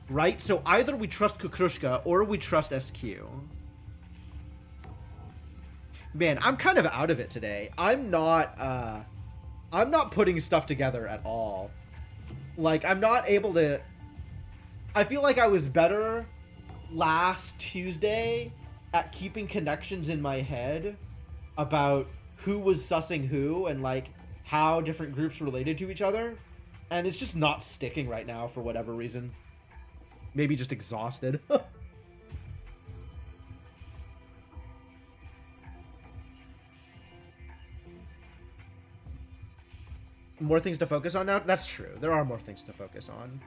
A: Right? So either we trust Kukrushka or we trust SQ. Man, I'm kind of out of it today. I'm not putting stuff together at all. Like, I'm not able to... I feel like I was better last Tuesday at keeping connections in my head about who was sussing who and, like, how different groups related to each other. And it's just not sticking right now for whatever reason. Maybe just exhausted. More things to focus on now? That's true. There are more things to focus on.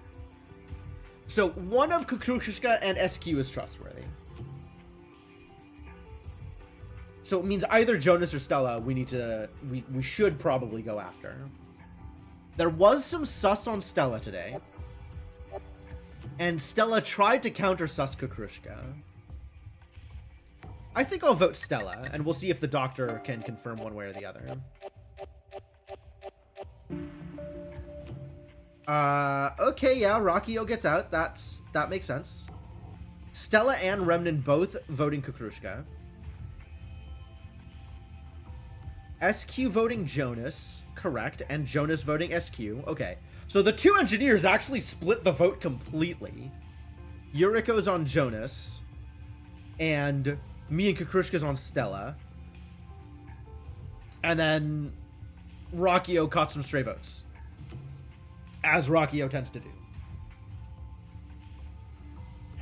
A: So, one of Kukrushka and SQ is trustworthy. So it means either Jonas or Stella we should probably go after. There was some sus on Stella today. And Stella tried to counter sus Kukrushka. I think I'll vote Stella, and we'll see if the doctor can confirm one way or the other. Okay, yeah, Rakio gets out. That makes sense. Stella and Remnin both voting Kukrushka. SQ voting Jonas, correct, and Jonas voting SQ. Okay, so the 2 engineers actually split the vote completely. Yuriko's on Jonas, and me and Kukrushka's on Stella. And then Rakio caught some stray votes, as Rakio tends to do.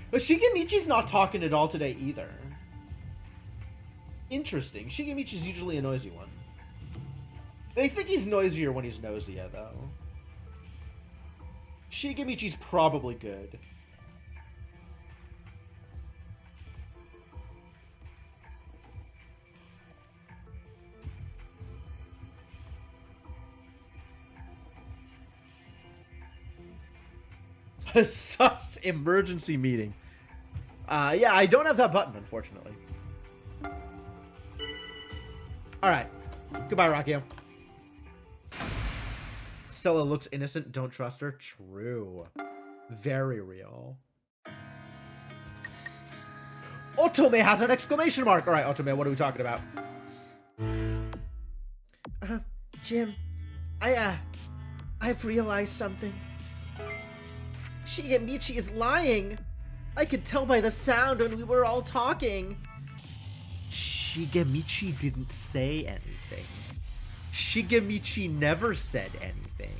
A: But Shigemichi's not talking at all today either. Interesting. Shigemichi's usually a noisy one. They think he's noisier when he's Gnosia, though. Shigemichi's probably good. Sus emergency meeting. Yeah, I don't have that button, unfortunately. Alright. Goodbye, Rockio. Stella looks innocent. Don't trust her. True. Very real. Otome has an exclamation mark. Alright, Otome, what are we talking about?
B: Jim, I've realized something. Shigemichi is lying. I could tell by the sound when we were all talking.
A: Shigemichi didn't say anything. Shigemichi never said anything.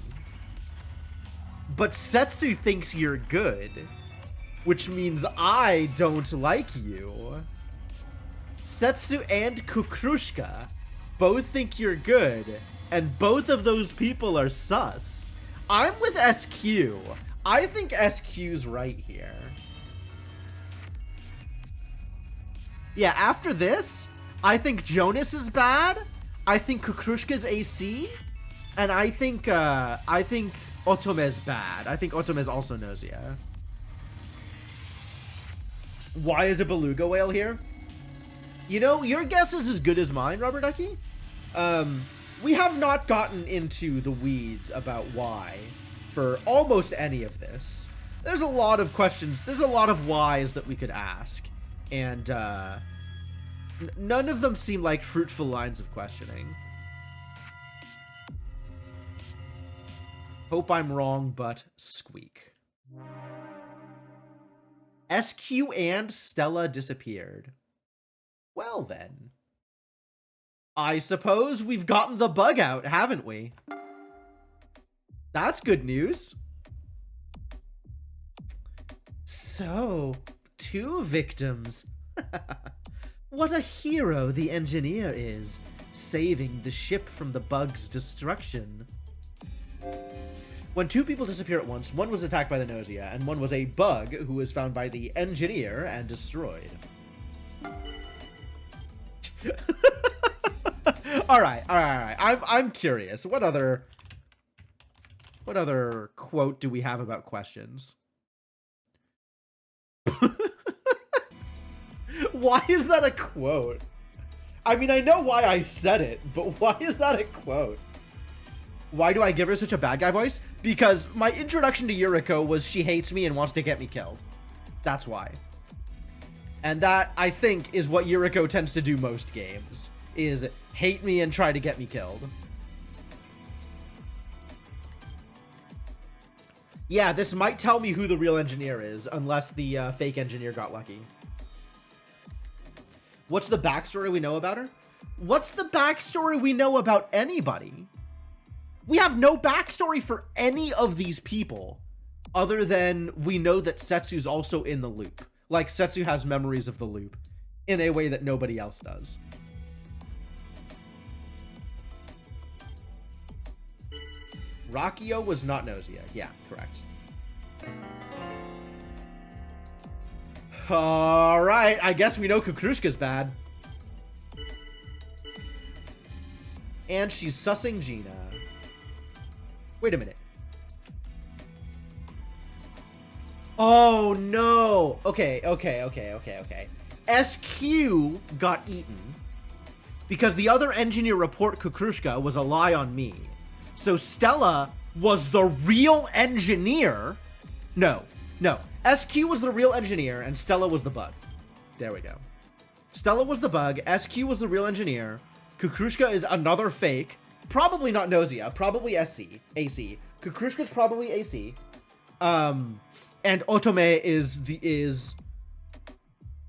A: But Setsu thinks you're good, which means I don't like you. Setsu and Kukrushka both think you're good, and both of those people are sus. I'm with SQ. I think SQ's right here. Yeah, after this, I think Jonas is bad. I think Kukrushka's AC, and I think Otome's bad. I think Otome's also Gnosia. Why is a beluga whale here? You know, your guess is as good as mine, Rubber Ducky. We have not gotten into the weeds about why for almost any of this. There's a lot of questions. There's a lot of whys that we could ask, and none of them seem like fruitful lines of questioning. Hope I'm wrong, but squeak. SQ and Stella disappeared. Well then. I suppose we've gotten the bug out, haven't we? That's good news. So, 2 victims. What a hero the engineer is, saving the ship from the bug's destruction. When 2 people disappear at once, one was attacked by the Gnosia, and one was a bug who was found by the engineer and destroyed. All right. I'm curious. What other quote do we have about questions? Why is that a quote? I mean, I know why I said it, but why is that a quote? Why do I give her such a bad guy voice? Because my introduction to Yuriko was she hates me and wants to get me killed. That's why. And that, I think, is what Yuriko tends to do most games, is hate me and try to get me killed. Yeah, this might tell me who the real engineer is, unless the fake engineer got lucky. What's the backstory we know about her? What's the backstory we know about anybody? We have no backstory for any of these people, other than we know that Setsu's also in the loop. Like, Setsu has memories of the loop in a way that nobody else does. Rockio was not Gnosia. Yeah, correct. Alright, I guess we know Kukrushka's bad. And she's sussing Gina. Wait a minute. Oh, no. Okay. SQ got eaten because the other engineer report Kukrushka was a lie on me. So Stella was the real engineer. No. SQ was the real engineer and Stella was the bug. There we go. Stella was the bug. SQ was the real engineer. Kukrushka is another fake. Probably not Gnosia. Probably AC. Kukrushka's probably AC. And Otome is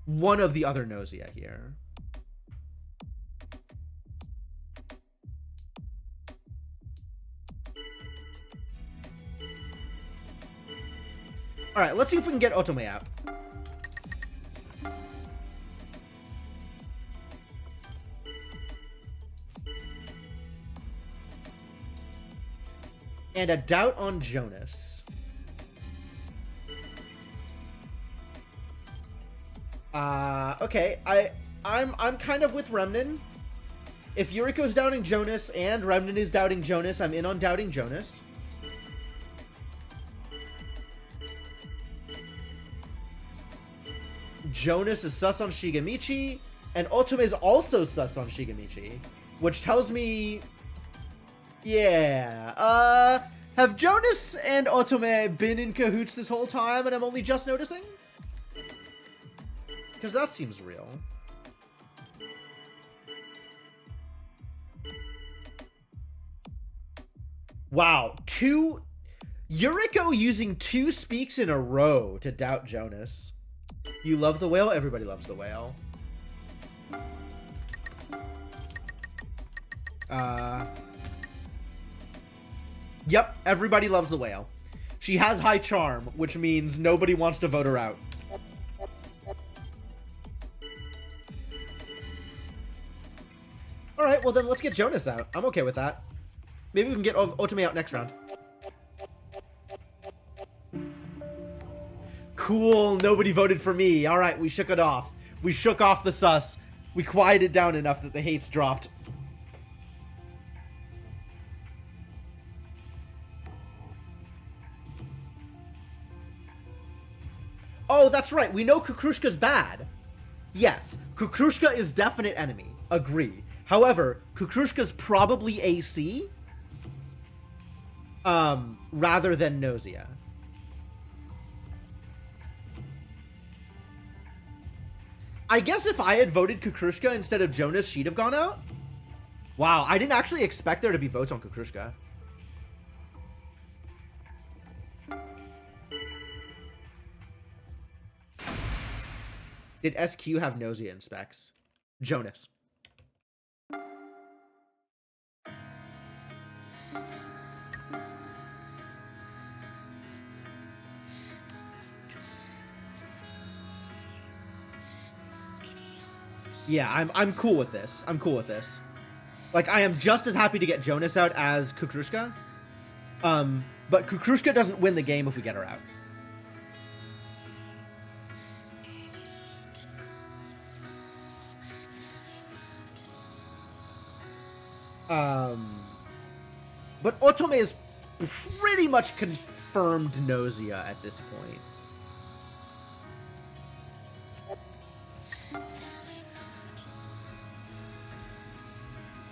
A: one of the other Gnosia here. All right, let's see if we can get Otome out. And a doubt on Jonas. Okay, I'm kind of with Remnen. If Yuriko's doubting Jonas and Remnen is doubting Jonas, I'm in on doubting Jonas. Jonas is sus on Shigemichi, and Otome is also sus on Shigemichi. Which tells me... Yeah. Have Jonas and Otome been in cahoots this whole time and I'm only just noticing? Because that seems real. Wow. Yuriko using 2 speaks in a row to doubt Jonas. You love the whale? Everybody loves the whale. Yep, everybody loves the whale. She has high charm, which means nobody wants to vote her out. Alright, well then let's get Jonas out. I'm okay with that. Maybe we can get Otome out next round. Cool, nobody voted for me. Alright, we shook it off. We shook off the sus. We quieted down enough that the hates dropped. Oh, that's right. We know Kukrushka's bad. Yes, Kukrushka is definite enemy. Agree. However, Kukrushka's probably AC. Rather than Gnosia. I guess if I had voted Kukrushka instead of Jonas, she'd have gone out. Wow, I didn't actually expect there to be votes on Kukrushka. Did SQ have Gnosia in specs? Jonas. Yeah, I'm cool with this. I'm cool with this. Like, I am just as happy to get Jonas out as Kukrushka. But Kukrushka doesn't win the game if we get her out. But Otome is pretty much confirmed Gnosia at this point.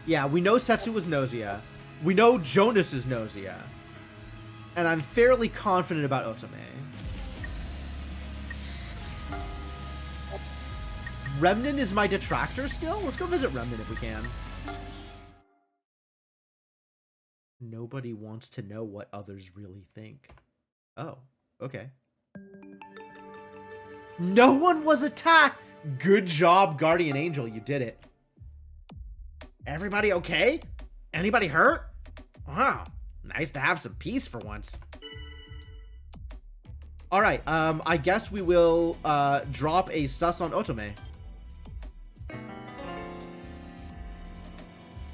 A: Yeah, we know Setsu was Gnosia. We know Jonas is Gnosia. And I'm fairly confident about Otome. Remnant is my detractor still? Let's go visit Remnant if we can. Nobody wants to know what others really think. Oh, okay. No one was attacked! Good job, Guardian Angel, you did it. Everybody okay? Anybody hurt? Wow, nice to have some peace for once. Alright, I guess we will, drop a sus on Otome.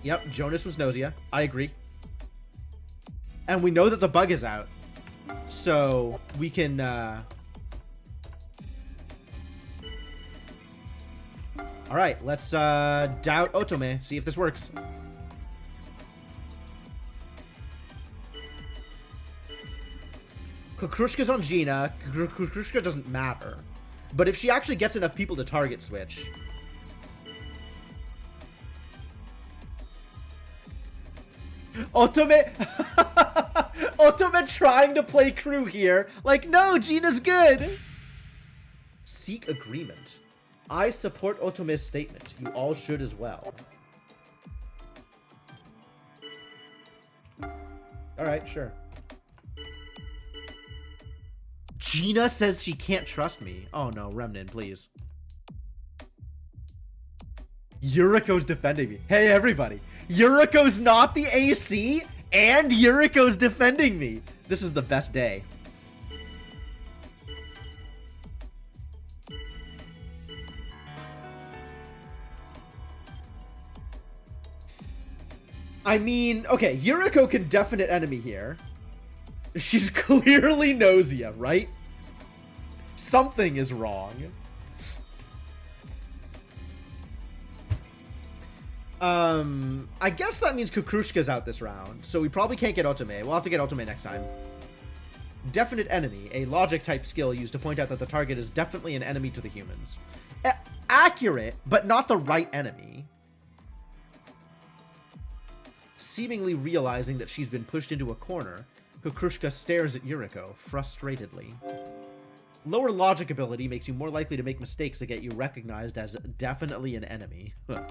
A: Yep, Jonas was Gnosia. I agree. And we know that the bug is out. So, we can, Alright, let's, doubt Otome. See if this works. Kukrushka's on Gina. Kukrushka doesn't matter. But if she actually gets enough people to target switch... Otome... Otome trying to play crew here. Like, no, Gina's good. Seek agreement. I support Otome's statement. You all should as well. Alright, sure. Gina says she can't trust me. Oh no, Remnant, please. Yuriko's defending me. Hey, everybody. Yuriko's not the AC, and Yuriko's defending me. This is the best day. I mean, okay, Yuriko can definite enemy here. She's clearly Gnosia, right? Something is wrong. I guess that means Kukrushka's out this round, so we probably can't get Otome. We'll have to get Otome next time. Definite enemy, a logic type skill used to point out that the target is definitely an enemy to the humans. Accurate, but not the right enemy. Seemingly realizing that she's been pushed into a corner, Kukrushka stares at Yuriko, frustratedly. Lower logic ability makes you more likely to make mistakes that get you recognized as definitely an enemy. Huh.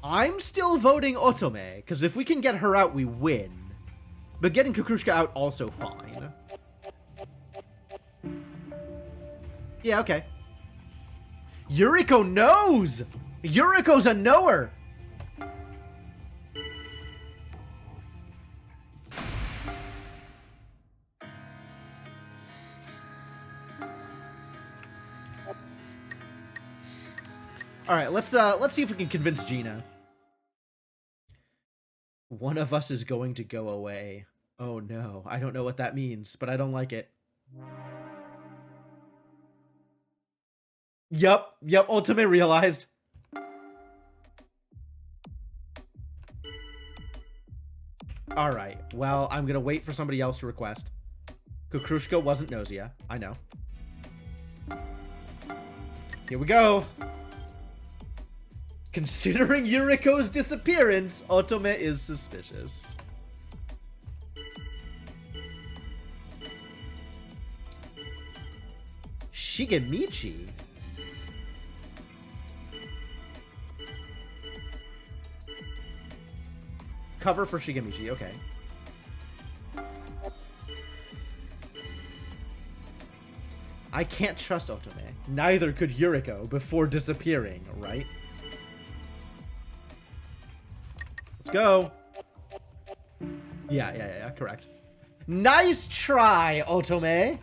A: I'm still voting Otome, because if we can get her out, we win. But getting Kukrushka out, also fine. Yeah, okay. Yuriko knows! Yuriko's a knower! Alright, let's see if we can convince Gina. One of us is going to go away. Oh no, I don't know what that means, but I don't like it. Yep, Ultimate realized. Alright, well, I'm gonna wait for somebody else to request. Kukrushka wasn't Gnosia, I know. Here we go. Considering Yuriko's disappearance, Otome is suspicious. Shigemichi? Cover for Shigemichi, okay. I can't trust Otome. Neither could Yuriko before disappearing, right? Let's go. Yeah, correct. Nice try, Otome.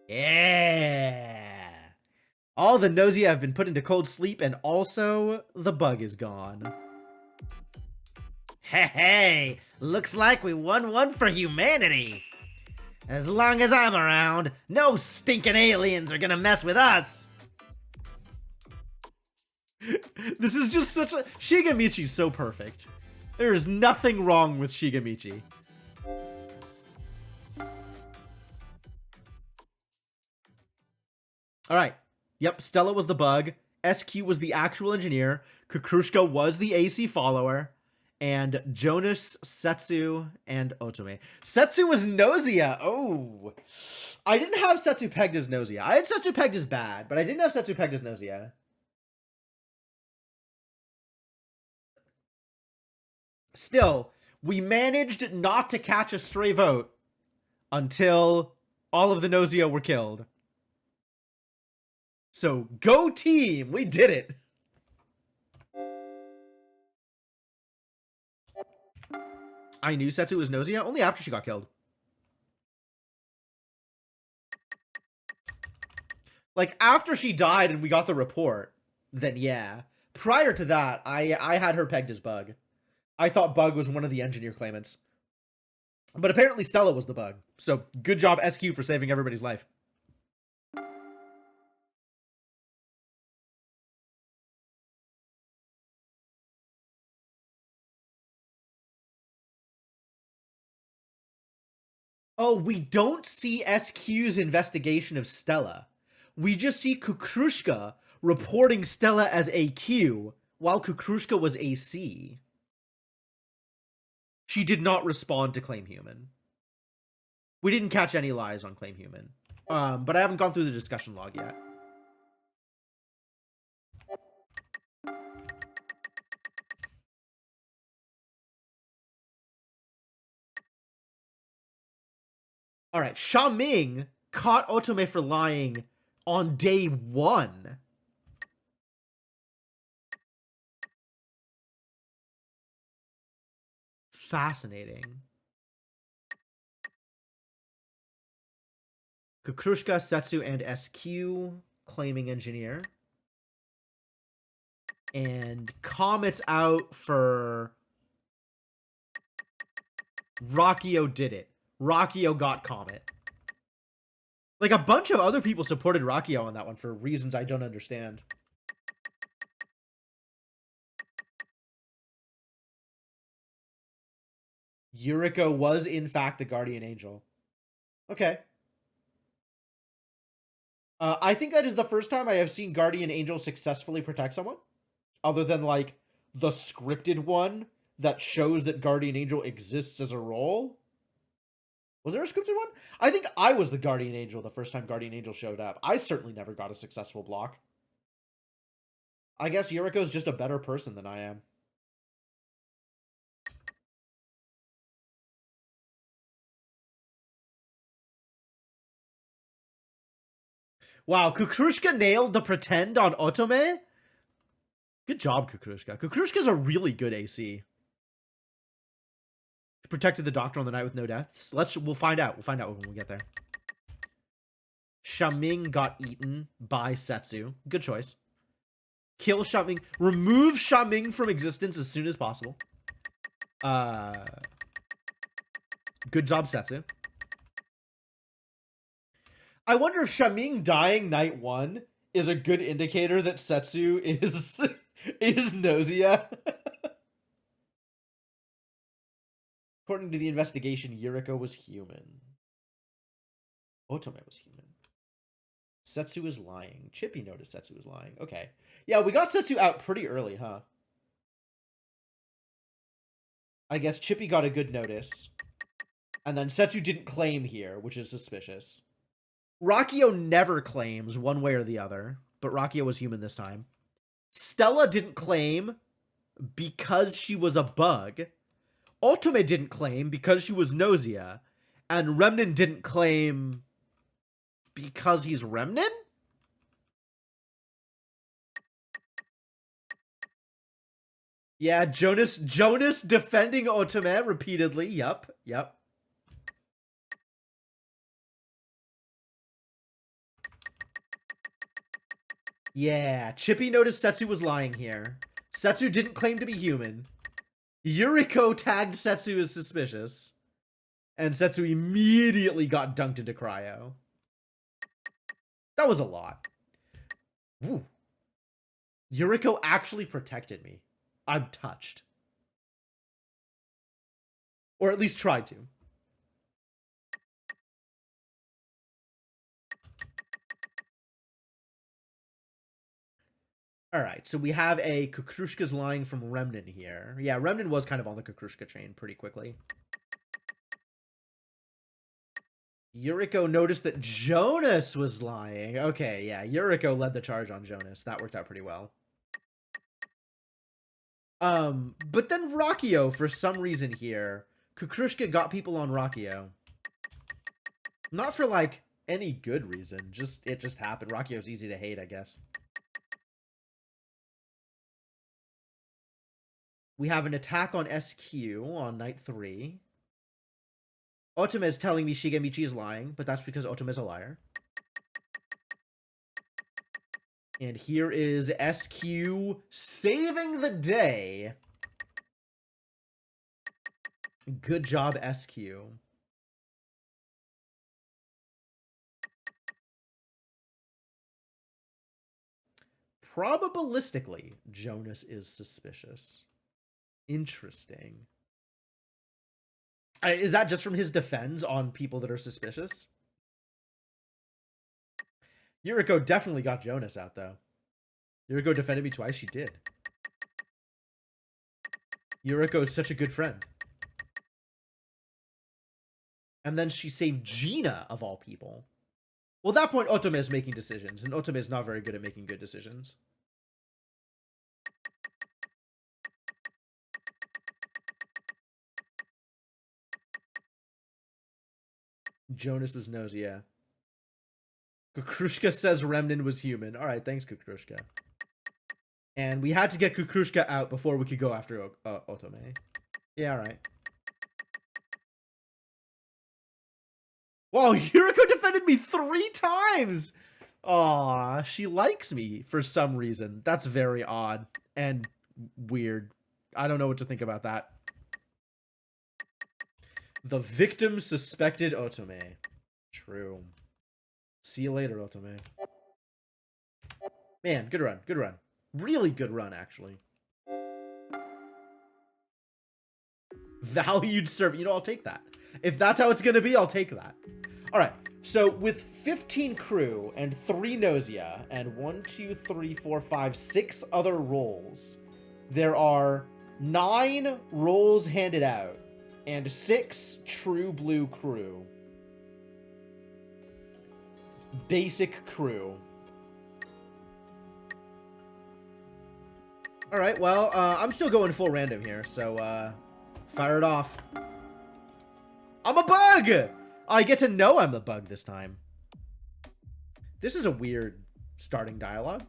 A: Yeah. All the Gnosia have been put into cold sleep, and also the bug is gone. Hey, looks like we won one for humanity. As long as I'm around, no stinking aliens are gonna mess with us. This is just such a... Shigemichi's so perfect. There is nothing wrong with Shigemichi. Alright. Yep, Stella was the bug. SQ was the actual engineer. Kukrushka was the AC follower. And Jonas, Setsu, and Otome. Setsu was Gnosia. Oh. I didn't have Setsu pegged as Gnosia. I had Setsu pegged as bad, but I didn't have Setsu pegged as Gnosia. Still, we managed not to catch a stray vote until all of the Gnosia were killed. So, go team! We did it! I knew Setsu was Gnosia only after she got killed. Like, after she died and we got the report, then yeah. Prior to that, I had her pegged as Bug. I thought Bug was one of the engineer claimants. But apparently Stella was the Bug. So, good job SQ for saving everybody's life. Oh, we don't see SQ's investigation of Stella. We just see Kukrushka reporting Stella as AQ, while Kukrushka was AC. She did not respond to Claim Human. We didn't catch any lies on Claim Human. But I haven't gone through the discussion log yet. Alright, Sha Ming caught Otome for lying on day 1. Fascinating. Kukrushka, Setsu, and SQ claiming engineer. And Comet's out for... Rockio did it. Rockio got Comet. Like, a bunch of other people supported Rockio on that one for reasons I don't understand. Yuriko was, in fact, the Guardian Angel. Okay. I think that is the first time I have seen Guardian Angel successfully protect someone, other than like the scripted one that shows that Guardian Angel exists as a role. Was there a scripted one? I think I was the Guardian Angel the first time Guardian Angel showed up. I certainly never got a successful block. I guess Yuriko's just a better person than I am. Wow, Kukrushka nailed the pretend on Otome? Good job, Kukrushka. Kukrushka's a really good AC. Protected the doctor on the night with no deaths. We'll find out. We'll find out when we get there. Shaming got eaten by Setsu. Good choice. Kill Shaming. Remove Shaming from existence as soon as possible. Good job, Setsu. I wonder if Shaming dying night 1 is a good indicator that Setsu is Gnosia. According to the investigation, Yuriko was human. Otome was human. Setsu is lying. Chippy noticed Setsu was lying. Okay. Yeah, we got Setsu out pretty early, huh? I guess Chippy got a good notice. And then Setsu didn't claim here, which is suspicious. Rakio never claims one way or the other, but Rakio was human this time. Stella didn't claim because she was a bug. Otome didn't claim because she was Gnosia. And Remnin didn't claim because he's Remnin? Yeah, Jonas defending Otome repeatedly. Yep. Yeah, Chippy noticed Setsu was lying here. Setsu didn't claim to be human. Yuriko tagged Setsu as suspicious. And Setsu immediately got dunked into cryo. That was a lot. Woo. Yuriko actually protected me. I'm touched. Or at least tried to. Alright, so we have a Kukrushka's lying from Remnin here. Yeah, Remnin was kind of on the Kukrushka train pretty quickly. Yuriko noticed that Jonas was lying. Okay, yeah, Yuriko led the charge on Jonas. That worked out pretty well. But then Rakio, for some reason here, Kukrushka got people on Rakio. Not for, like, any good reason. It just happened. Rakio's easy to hate, I guess. We have an attack on SQ on night 3. Otome is telling me Shigemichi is lying, but that's because Otome is a liar. And here is SQ saving the day. Good job, SQ. Probabilistically, Jonas is suspicious. Interesting. Is that just from his defense on people that are suspicious? Yuriko definitely got Jonas out, though. Yuriko defended me twice. She did. Yuriko is such a good friend. And then she saved Gina, of all people. Well, at that point, Otome is making decisions, and Otome is not very good at making good decisions. Jonas was Gnosia. Kukrushka says Remnin was human. Alright, thanks, Kukrushka. And we had to get Kukrushka out before we could go after Otome. Yeah, alright. Wow, Yuriko defended me 3 times! Aw, she likes me for some reason. That's very odd and weird. I don't know what to think about that. The victim suspected Otome. True. See you later, Otome. Man, good run. Good run. Really good run, actually. Valued servant. You know, I'll take that. If that's how it's gonna be, I'll take that. All right. So with 15 crew and 3 Gnosia and 1, 2, 3, 4, 5, 6 other roles, there are 9 roles handed out and 6 true blue crew. Basic crew. All right. Well, I'm still going full random here, so fire it off. I'm a bug. I get to know I'm the bug this time. This is a weird starting dialogue.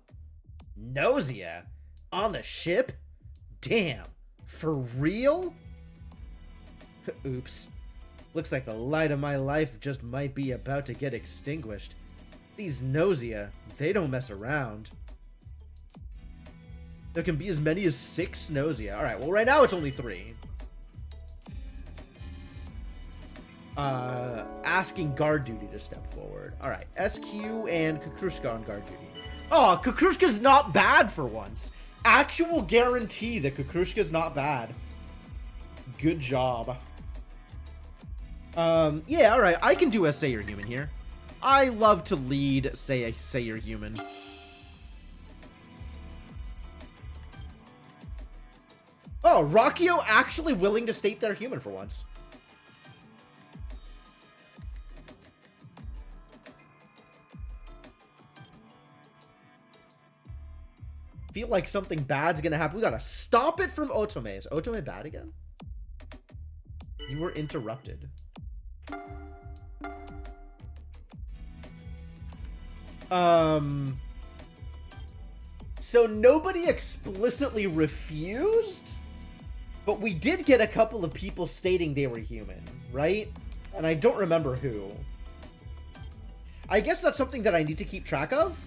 A: Gnosia? On the ship? Damn. For real? Oops. Looks like the light of my life just might be about to get extinguished. These Gnosia, they don't mess around. There can be as many as 6 Gnosia. Alright, well right now it's only 3. Asking guard duty to step forward. Alright, SQ and Kukrushka on guard duty. Oh, Kukrushka's not bad for once. Actual guarantee that Kukrushka's not bad. Good job. Yeah, alright, I can do a Say You're Human here. I love to lead Say You're Human. Oh, Rockio actually willing to state they're human for once. Feel like something bad's gonna happen. We gotta stop it from Otome. Is Otome bad again? You were interrupted. So nobody explicitly refused, but we did get a couple of people stating they were human, right? And I don't remember who. I guess that's something that I need to keep track of.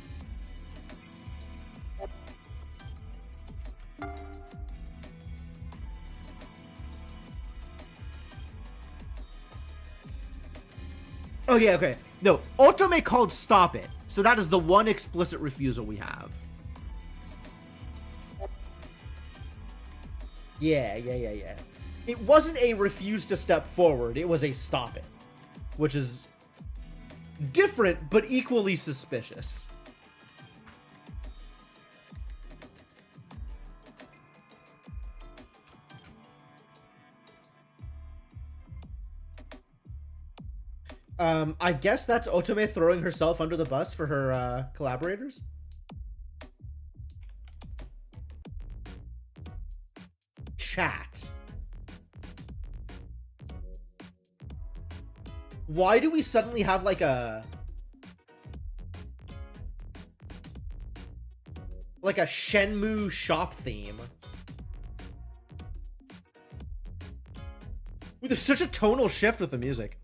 A: Oh, yeah, okay. No, Otome called stop it. So that is the one explicit refusal we have. Yeah. It wasn't a refuse to step forward. It was a stop it. Which is different, but equally suspicious. I guess that's Otome throwing herself under the bus for her collaborators. Chat. Why do we suddenly have like a Shenmue shop theme? Ooh, there's such a tonal shift with the music.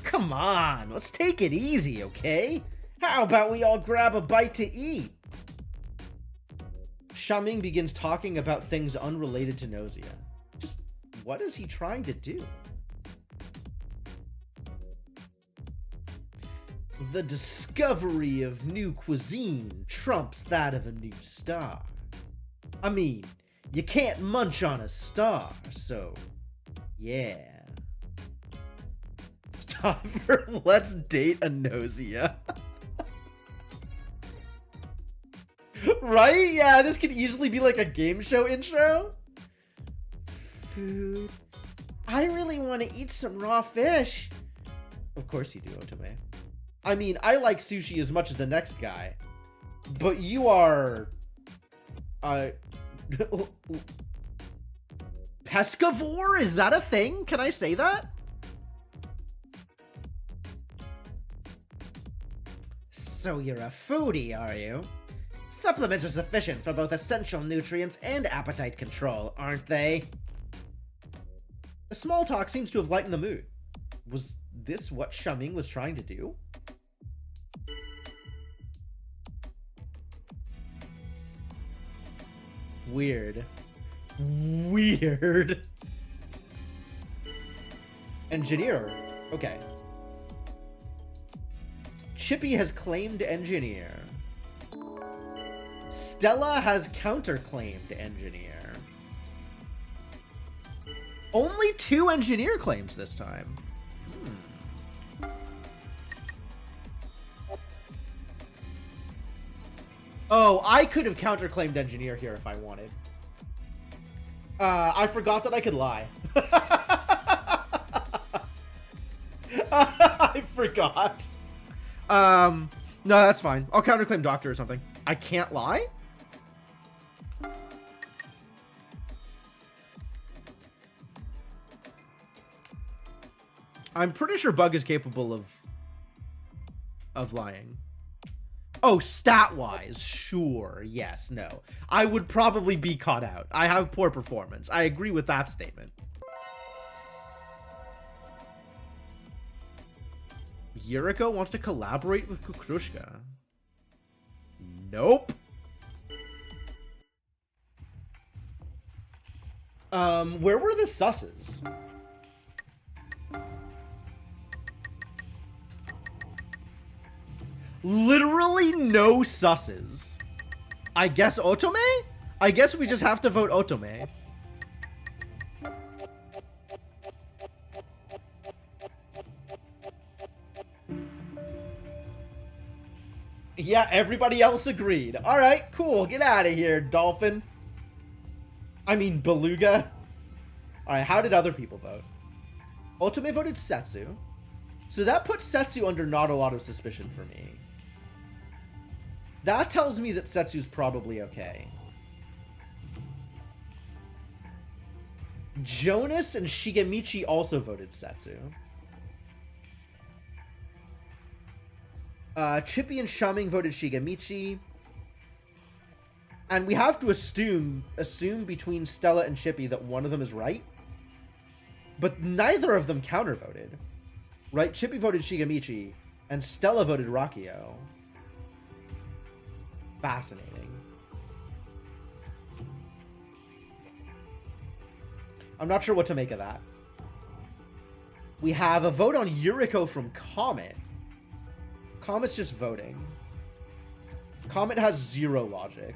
A: Come on, let's take it easy, okay? How about we all grab a bite to eat? Shaming begins talking about things unrelated to Gnosia. Just, what is he trying to do? The discovery of new cuisine trumps that of a new star. I mean, you can't munch on a star, so yeah. Stop for let's date a Gnosia. Right? Yeah, this could easily be like a game show intro. Food. I really want to eat some raw fish. Of course you do, Otome. I mean, I like sushi as much as the next guy. But you are... pescivore? Is that a thing? Can I say that? So you're a foodie, are you? Supplements are sufficient for both essential nutrients and appetite control, aren't they? The small talk seems to have lightened the mood. Was this what Shaming was trying to do? Weird. Weird. Engineer. Okay. Chippy has claimed engineer. Stella has counterclaimed engineer. Only 2 engineer claims this time. Oh, I could have counterclaimed engineer here if I wanted. I forgot that I could lie. I forgot. No, that's fine. I'll counterclaim doctor or something. I can't lie? I'm pretty sure Bug is capable of lying. Oh, stat-wise, sure. Yes, no. I would probably be caught out. I have poor performance. I agree with that statement. Yuriko wants to collaborate with Kukrushka. Nope. Where were the susses? Literally no susses. I guess Otome? I guess we just have to vote Otome. Yeah, everybody else agreed. Alright, cool. Get out of here, dolphin. I mean, beluga. Alright, how did other people vote? Otome voted Setsu. So that puts Setsu under not a lot of suspicion for me. That tells me that Setsu's probably okay. Jonas and Shigemichi also voted Setsu. Chippy and Shaming voted Shigemichi. And we have to assume between Stella and Chippy that one of them is right. But neither of them counter-voted. Right? Chippy voted Shigemichi, and Stella voted Rakio. Fascinating. I'm not sure what to make of that. We have a vote on Yuriko from Comet. Comet's just voting. Comet has zero logic.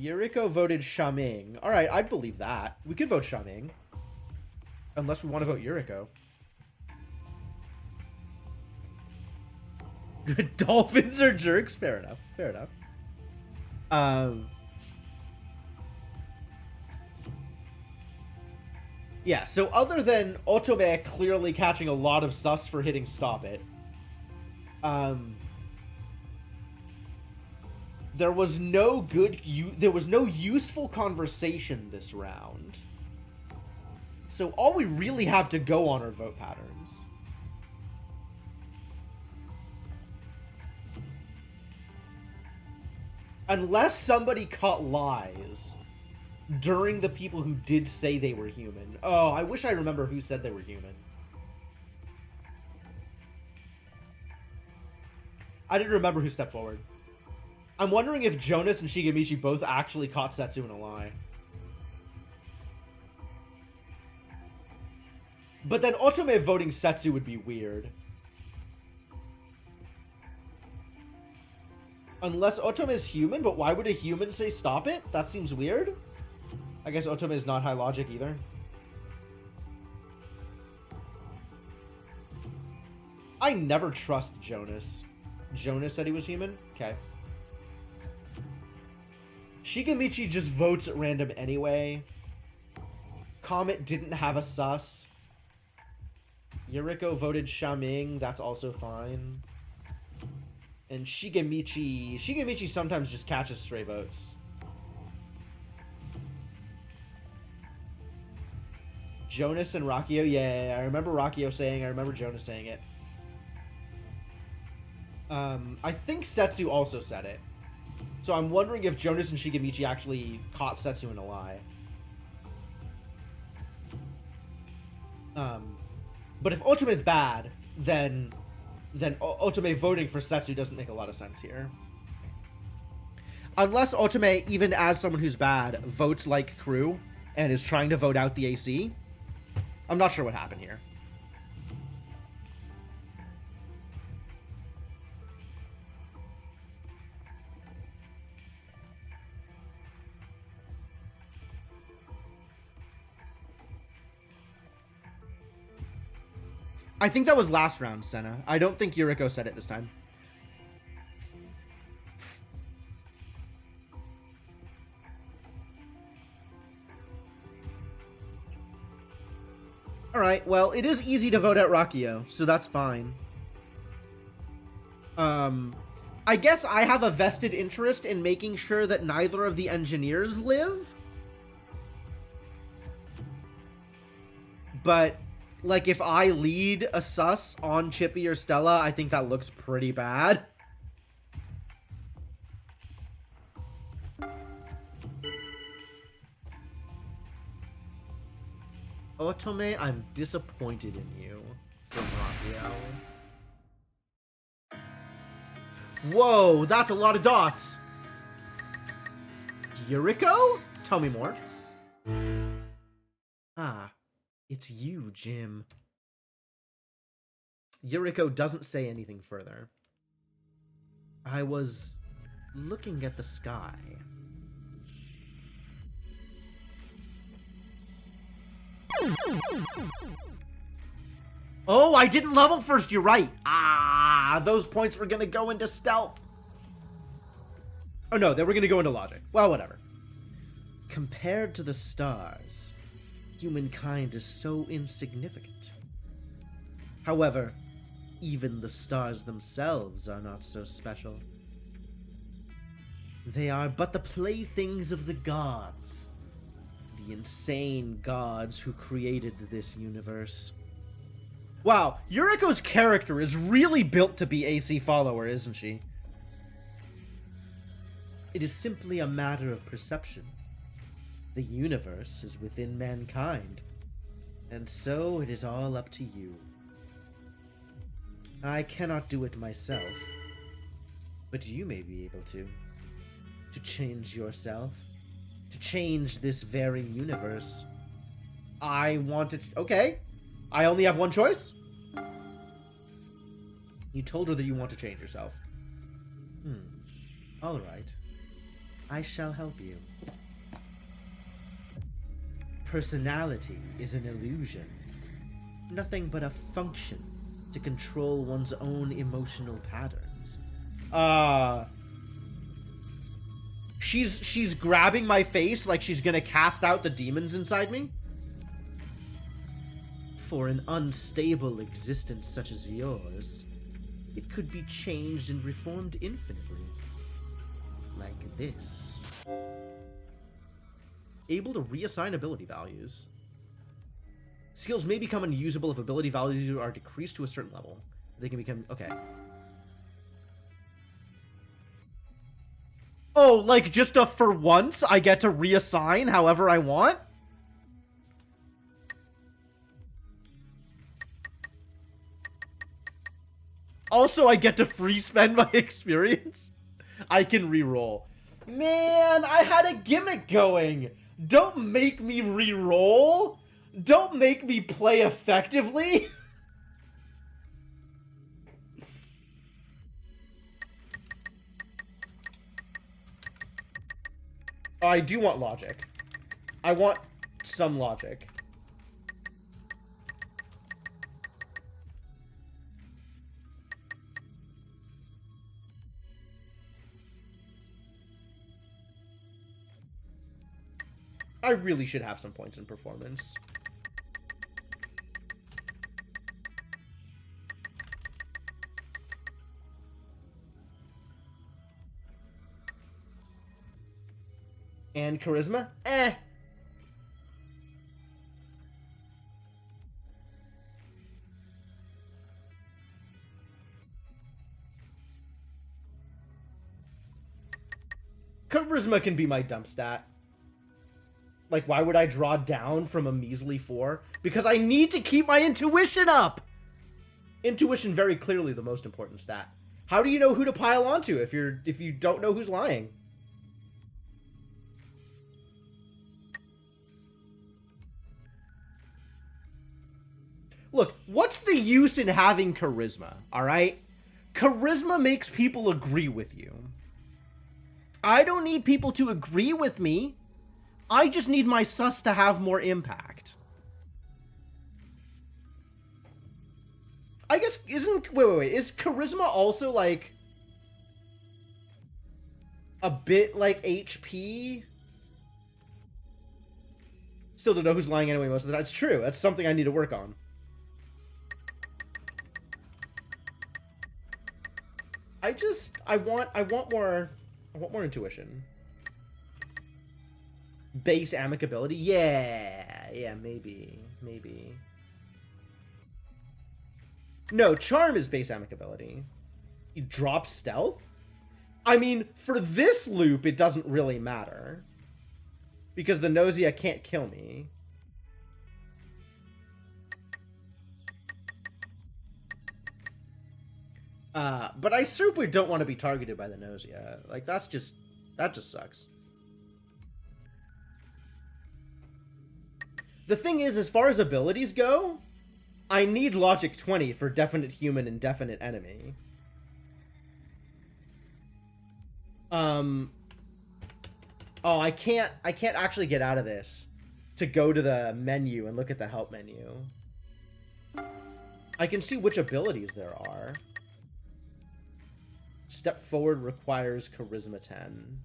A: Yuriko voted Shaming. Alright, I'd believe that. We could vote Shaming. Unless we want to vote Yuriko. Dolphins are jerks? Fair enough. Fair enough. Yeah, so other than Otome clearly catching a lot of sus for hitting stop it, there was no useful conversation this round. So all we really have to go on are vote patterns. Unless somebody caught lies during the people who did say they were human. Oh, I wish I remember who said they were human. I didn't remember who stepped forward. I'm wondering if Jonas and Shigemichi both actually caught Setsu in a lie. But then Otome voting Setsu would be weird. Unless Otome is human, but why would a human say stop it? That seems weird. I guess Otome is not high logic either. I never trust Jonas. Jonas said he was human? Okay. Shigemichi just votes at random anyway. Comet didn't have a sus. Yuriko voted Shaming. That's also fine. And Shigemichi sometimes just catches stray votes. Jonas and Rakio, yeah, I remember Rakio saying, I remember Jonas saying it. I think Setsu also said it. So I'm wondering if Jonas and Shigemichi actually caught Setsu in a lie. But if Otome is bad, then Otome voting for Setsu doesn't make a lot of sense here. Unless Otome, even as someone who's bad, votes like crew and is trying to vote out the AC. I'm not sure what happened here. I think that was last round, Senna. I don't think Yuriko said it this time. Alright, well, it is easy to vote out Rakio, so that's fine. I guess I have a vested interest in making sure that neither of the engineers live. But, like, if I lead a sus on Chippy or Stella, I think that looks pretty bad. Otome, I'm disappointed in you from Rakio. Whoa, that's a lot of dots. Yuriko? Tell me more. Ah, it's you, Jim. Yuriko doesn't say anything further. I was looking at the sky. Oh, I didn't level first, you're right. Ah, those points were gonna go into stealth. Oh no, they were gonna go into logic. Well, whatever. Compared to the stars, humankind is so insignificant. However, even the stars themselves are not so special. They are but the playthings of the gods. The insane gods who created this universe. Wow, Yuriko's character is really built to be AC follower, isn't she? It is simply a matter of perception. The universe is within mankind, and so it is all up to you. I cannot do it myself, but you may be able to change yourself, to change this very universe. I want to... Okay. I only have one choice? You told her that you want to change yourself. Alright. I shall help you. Personality is an illusion. Nothing but a function to control one's own emotional patterns. She's grabbing my face like she's gonna cast out the demons inside me? For an unstable existence such as yours, it could be changed and reformed infinitely. Like this. Able to reassign ability values. Skills may become unusable if ability values are decreased to a certain level. They can become... Okay. Oh, like just a for once I get to reassign however I want? Also, I get to free spend my experience. I can re-roll. Man, I had a gimmick going. Don't make me re-roll. Don't make me play effectively. I do want logic. I want some logic. I really should have some points in performance. And charisma? Eh. Charisma can be my dump stat. Like, why would I draw down from a measly 4? Because I need to keep my intuition up! Intuition, very clearly the most important stat. How do you know who to pile onto if you don't know who's lying? Look, what's the use in having charisma, alright? Charisma makes people agree with you. I don't need people to agree with me. I just need my sus to have more impact. I guess, wait, is charisma also, like, a bit like HP? Still don't know who's lying anyway most of the time. It's true. That's something I need to work on. I want more intuition. Base amicability? Yeah, maybe. No, charm is base amicability. You drop stealth? I mean, for this loop, it doesn't really matter. Because the Gnosia can't kill me. But I super don't want to be targeted by the Gnosia. Like, that just sucks. The thing is, as far as abilities go, I need Logic 20 for definite human and definite enemy. Oh, I can't actually get out of this to go to the menu and look at the help menu. I can see which abilities there are. Step forward requires Charisma 10.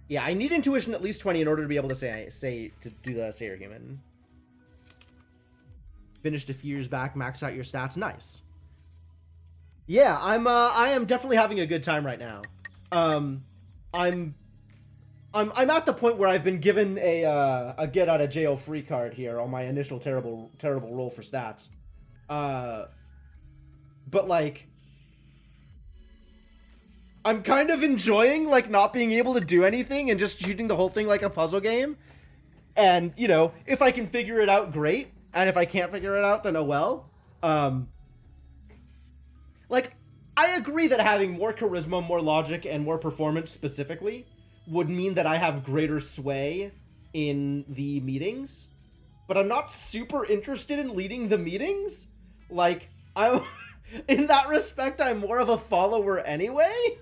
A: Yeah, I need intuition at least 20 in order to be able to to do the Sayer Human. Finished a few years back, max out your stats. Nice. Yeah, I am definitely having a good time right now. I'm at the point where I've been given a get out of jail free card here on my initial terrible roll for stats. But like, I'm kind of enjoying, like, not being able to do anything and just shooting the whole thing like a puzzle game. And, you know, if I can figure it out, great. And if I can't figure it out, then oh well. Like, I agree that having more charisma, more logic, and more performance specifically would mean that I have greater sway in the meetings. But I'm not super interested in leading the meetings. Like, I'm... in that respect, I'm more of a follower anyway.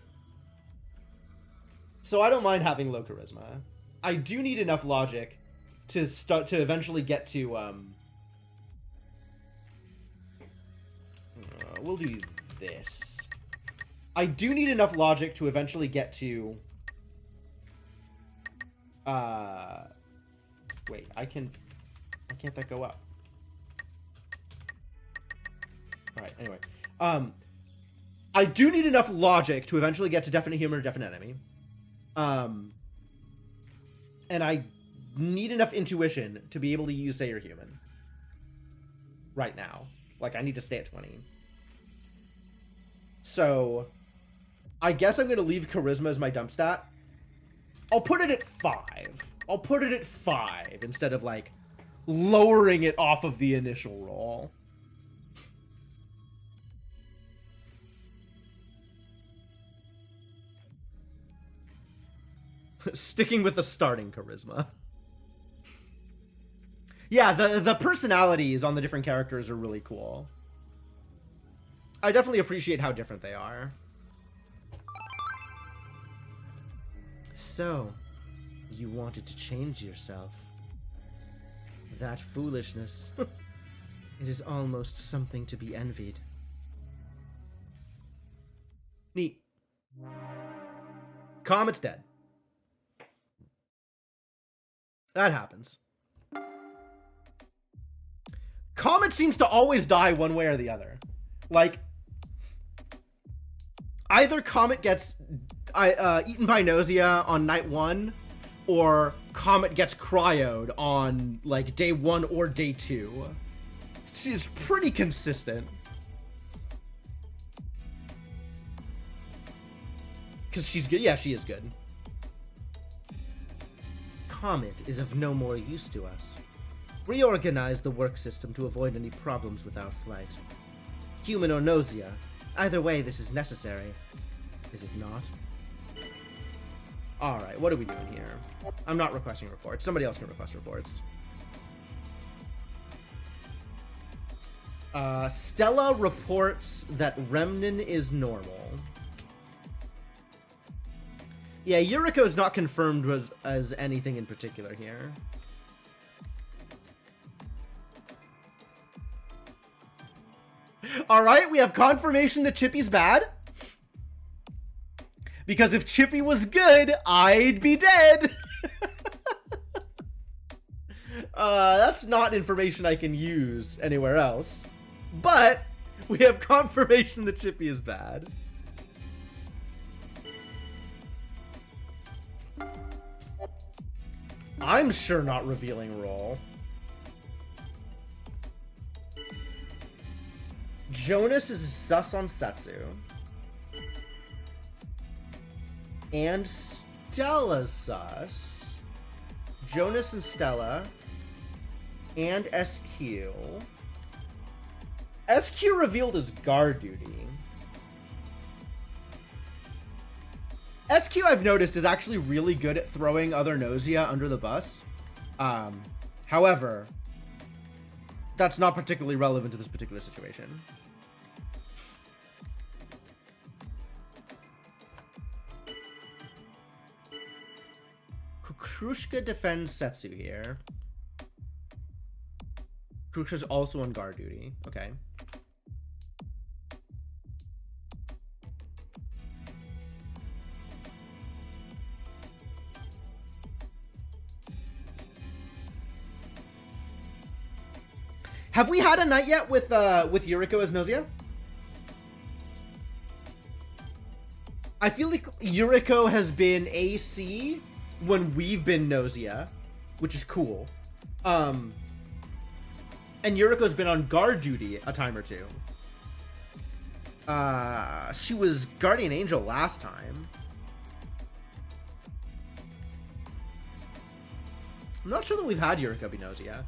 A: So I don't mind having low charisma. I do need enough logic to eventually get to we'll do this. I do need enough logic to eventually get to wait, why can't that go up? Alright, anyway. I do need enough logic to eventually get to definite human or definite enemy. And I need enough intuition to be able to use Sayer Human. Right now. Like, I need to stay at 20. So, I guess I'm going to leave Charisma as my dump stat. I'll put it at 5. I'll put it at 5 instead of, like, lowering it off of the initial roll. Sticking with the starting charisma. Yeah, the personalities on the different characters are really cool. I definitely appreciate how different they are. So, you wanted to change yourself. That foolishness. It is almost something to be envied. Neat. Comet's dead. That happens. Comet seems to always die one way or the other. Like, either Comet gets eaten by Gnosia on night 1, or Comet gets cryoed on, like, day 1 or day 2. It's pretty consistent. Because she's good. Yeah, she is good. Comet is of no more use to us. Reorganize the work system to avoid any problems with our flight. Human or Gnosia. Either way, this is necessary. Is it not? Alright, what are we doing here? I'm not requesting reports. Somebody else can request reports. Stella reports that Remnan is normal. Yeah, Yuriko is not confirmed as anything in particular here. Alright, we have confirmation that Chippy's bad. Because if Chippy was good, I'd be dead. That's not information I can use anywhere else. But we have confirmation that Chippy is bad. I'm sure not revealing role. Jonas is sus on Setsu. And Stella's sus. Jonas and Stella. And SQ. SQ revealed as guard duty. SQ, I've noticed, is actually really good at throwing other Gnosia under the bus. However, that's not particularly relevant to this particular situation. Kukrushka defends Setsu here. Kukrushka's also on guard duty. Okay. Have we had a night yet with Yuriko as Gnosia? I feel like Yuriko has been AC when we've been Gnosia, which is cool. And Yuriko's been on guard duty a time or two. She was Guardian Angel last time. I'm not sure that we've had Yuriko be Gnosia.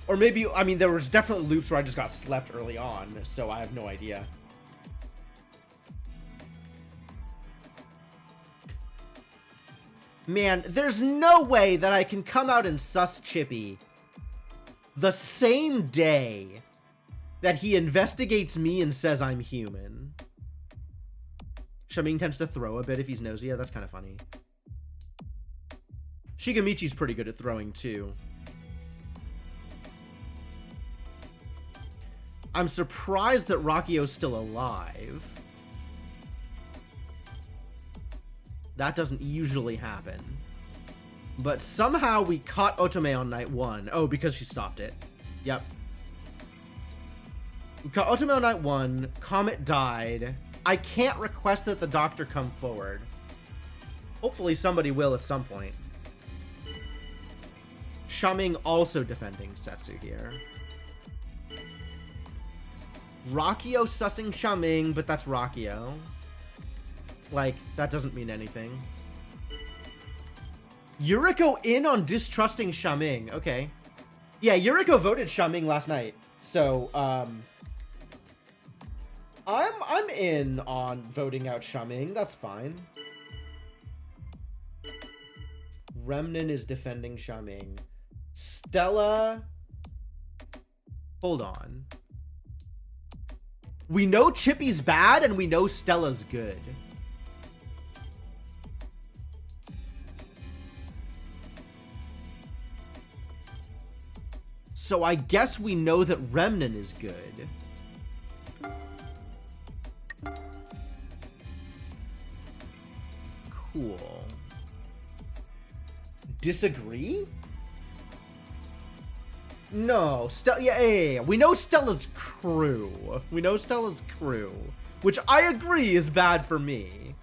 A: Or maybe, I mean, there was definitely loops where I just got slept early on, so I have no idea. Man, there's no way that I can come out and sus Chippy the same day that he investigates me and says I'm human. Shaming tends to throw a bit if he's Gnosia. That's kind of funny. Shigamichi's pretty good at throwing, too. I'm surprised that Rakio's still alive. That doesn't usually happen. But somehow we caught Otome on night 1. Oh, because she stopped it. Yep. We caught Otome on night 1. Comet died. I can't request that the doctor come forward. Hopefully somebody will at some point. Shaming also defending Setsu here. Rakio sussing Shaming, but that's Rakio. Like, that doesn't mean anything. Yuriko in on distrusting Shaming. Okay. Yeah, Yuriko voted Shaming last night. So, I'm in on voting out Shaming. That's fine. Remnan is defending Shaming. Stella. Hold on. We know Chippy's bad and we know Stella's good. So I guess we know that Remnan is good. Cool. Disagree? No, yeah. We know Stella's crew. We know Stella's crew, which I agree is bad for me.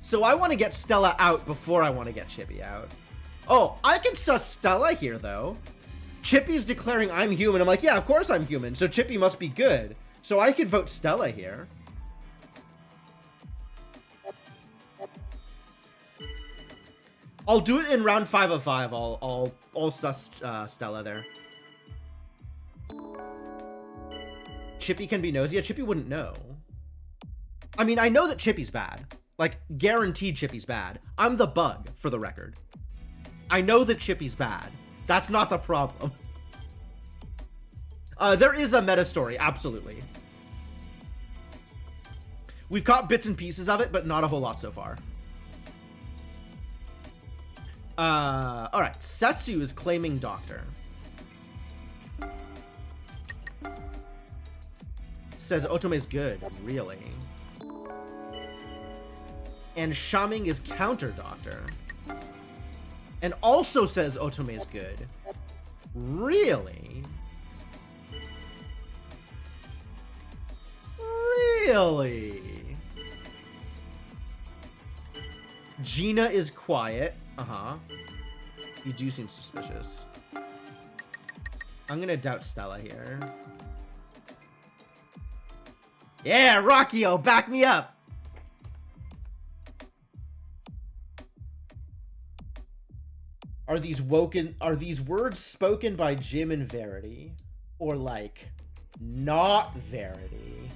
A: So I want to get Stella out before I want to get Chippy out. Oh, I can suss Stella here, though. Chippy's declaring I'm human. I'm like, yeah, of course I'm human. So Chippy must be good. So I could vote Stella here. I'll do it in round 5 of 5. I'll suss Stella there. Chippy can be Gnosia. Chippy wouldn't know. I mean, I know that Chippy's bad. Like, guaranteed Chippy's bad. I'm the bug, for the record. I know that Chippy's bad. That's not the problem. There is a meta story, absolutely. We've caught bits and pieces of it, but not a whole lot so far. Alright. Setsu is claiming doctor. Says Otome's good. Really? And Shaming is counter doctor. And also says Otome is good. Really? Really? Gina is quiet. Uh-huh. You do seem suspicious. I'm gonna doubt Stella here. Yeah, Rockio, back me up! Are these words spoken by Jim and Verity? Or, like, not Verity?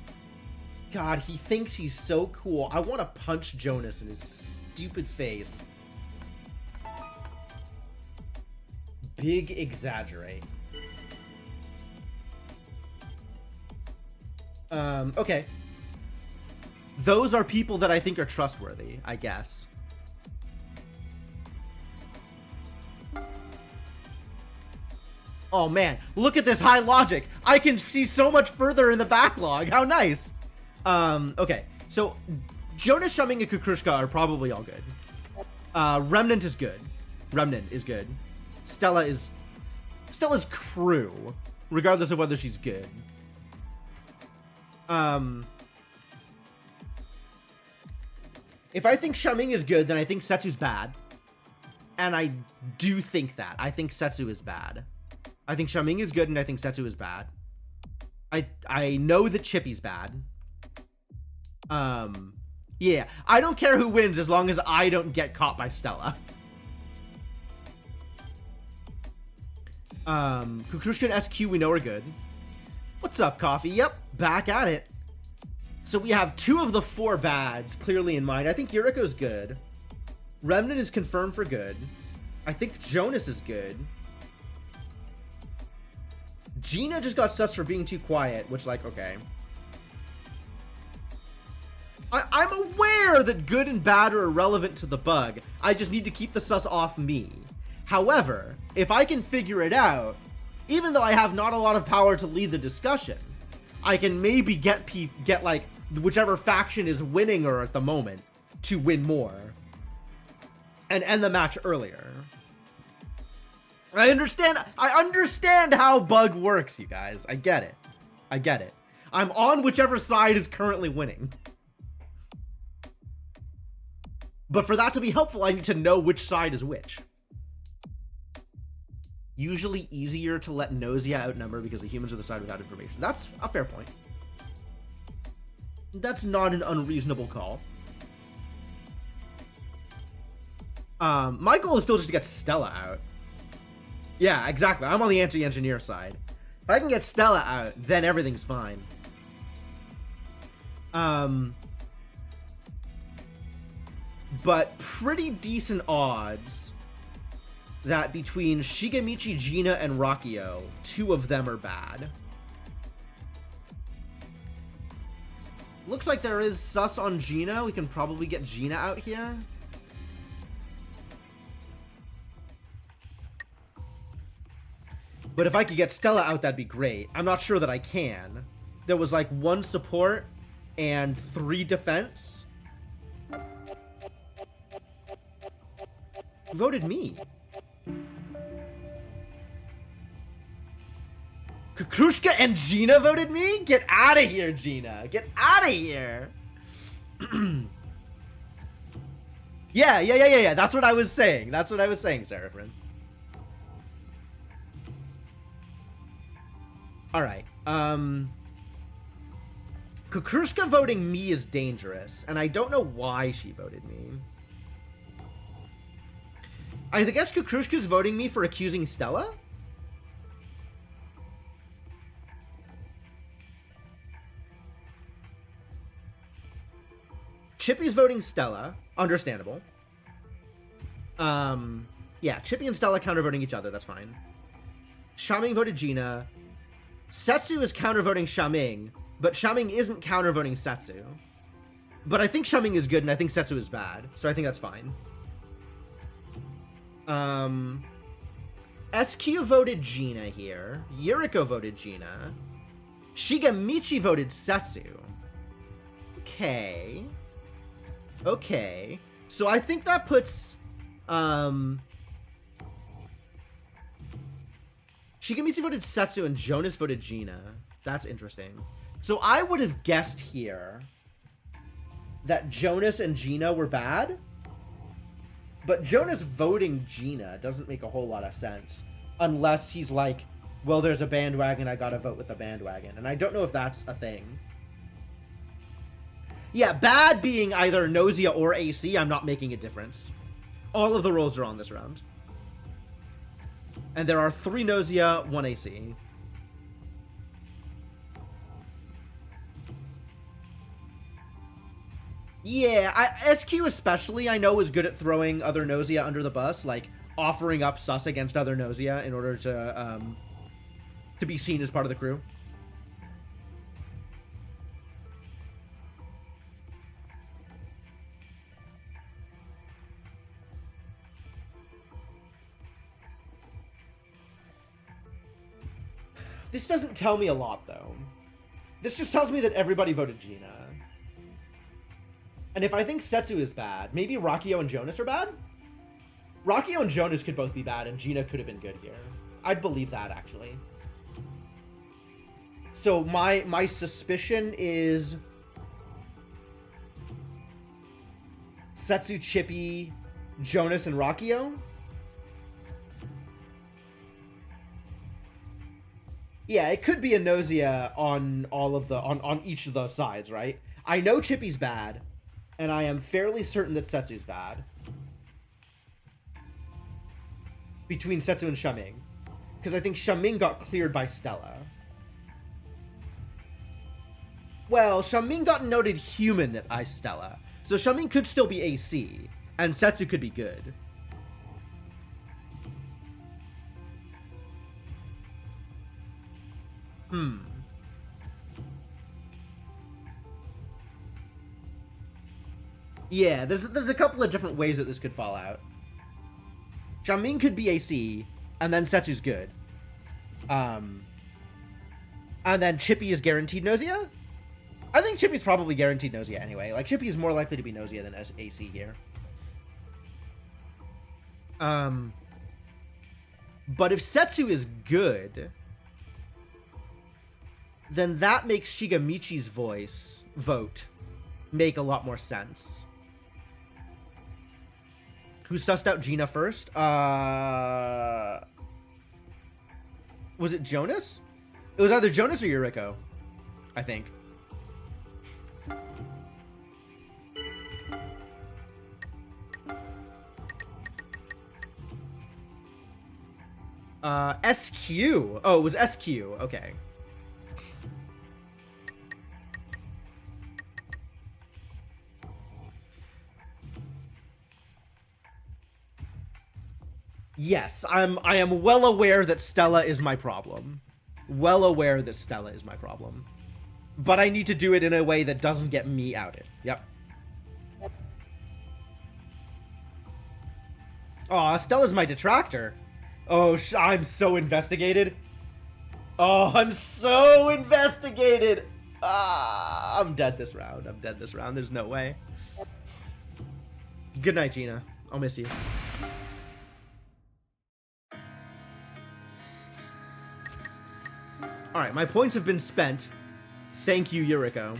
A: God, he thinks he's so cool. I want to punch Jonas in his stupid face. Big exaggerate. Okay. Those are people that I think are trustworthy, I guess. Oh man, look at this high logic. I can see so much further in the backlog. How nice. Okay. So Jonas, Shaming, and Kukrushka are probably all good. Remnant is good. Remnant is good. Stella's crew, regardless of whether she's good. If I think Shaming is good, then I think Setsu's bad. And I do think that. I think Setsu is bad. I think Shaming is good, and I think Setsu is bad. I know that Chippy's bad. Yeah. I don't care who wins as long as I don't get caught by Stella. Kukrushka and SQ we know are good. What's up, Coffee? Yep, back at it. So we have 2 of the 4 bads clearly in mind. I think Yuriko's good. Remnant is confirmed for good. I think Jonas is good. Gina just got sus for being too quiet, which, like, okay. I'm aware that good and bad are irrelevant to the bug. I just need to keep the sus off me. However, if I can figure it out, even though I have not a lot of power to lead the discussion, I can maybe get like whichever faction is winning her at the moment to win more and end the match earlier. I understand how bug works, you guys. I get it. I'm on whichever side is currently winning. But for that to be helpful, I need to know which side is which. Usually easier to let Gnosia outnumber because the humans are the side without information. That's a fair point. That's not an unreasonable call. My goal is still just to get Stella out. Yeah, exactly. I'm on the anti-engineer side. If I can get Stella out, then everything's fine. But pretty decent odds that between Shigemichi, Gina, and Rockio, 2 of them are bad. Looks like there is sus on Gina. We can probably get Gina out here. But if I could get Stella out, that'd be great. I'm not sure that I can. There was like 1 support and 3 defense. Who voted me? Kukrushka and Gina voted me? Get out of here, Gina. Get out of here. Yeah. That's what I was saying. Seraphin. Alright. Kukrushka voting me is dangerous, and I don't know why she voted me. I guess Kukrushka's voting me for accusing Stella? Chippy's voting Stella. Understandable. Yeah, Chippy and Stella counter-voting each other. That's fine. Xiaming voted Gina. Setsu is counter-voting Xiaming, but Xiaming isn't counter-voting Setsu. But I think Xiaming is good, and I think Setsu is bad, so I think that's fine. SQ voted Gina here. Yuriko voted Gina. Shigamichi voted Setsu. Okay. Okay. So I think that puts... Shigamichi voted Setsu and Jonas voted Gina. That's interesting. So I would have guessed here that Jonas and Gina were bad. But Jonas voting Gina doesn't make a whole lot of sense. Unless he's like, well, there's a bandwagon, I gotta vote with the bandwagon. And I don't know if that's a thing. Yeah, bad being either Gnosia or AC, I'm not making a difference. All of the rolls are on this round. And there are 3 Gnosia, 1 AC. Yeah, SQ especially, I know, is good at throwing other Gnosia under the bus, like offering up sus against other Gnosia in order to be seen as part of the crew. This doesn't tell me a lot, though. This just tells me that everybody voted Gina. And if I think Setsu is bad, maybe Rakio and Jonas are bad? Rakio and Jonas could both be bad, and Gina could have been good here. I'd believe that, actually. So my suspicion is... Setsu, Chippy, Jonas, and Rakio? Yeah, it could be a Gnosia on all of the... on each of those sides, right? I know Chippy's bad, and I am fairly certain that Setsu's bad. Between Setsu and Xiaming. Because I think Xiaming got cleared by Stella. Well, Xiaming got noted human by Stella. So Xiaming could still be AC, and Setsu could be good. Yeah, there's a couple of different ways that this could fall out. Xiaming could be AC, and then Setsu's good. And then Chippy is guaranteed Gnosia? I think Chippy's probably guaranteed Gnosia anyway. Like, Chippy is more likely to be Gnosia than AC here. But if Setsu is good, then that makes Shigamichi's vote make a lot more sense. Who sussed out Gina first? Was it Jonas? It was either Jonas or Yuriko, I think. SQ. Oh, it was SQ. Okay. Yes, I am well aware that Stella is my problem. Well aware that Stella is my problem. But I need to do it in a way that doesn't get me outed. Yep. Aw, Stella's my detractor. Oh, I'm so investigated. Oh, I'm so investigated. I'm dead this round. I'm dead this round. There's no way. Good night, Gina. I'll miss you. Alright, my points have been spent. Thank you, Yuriko.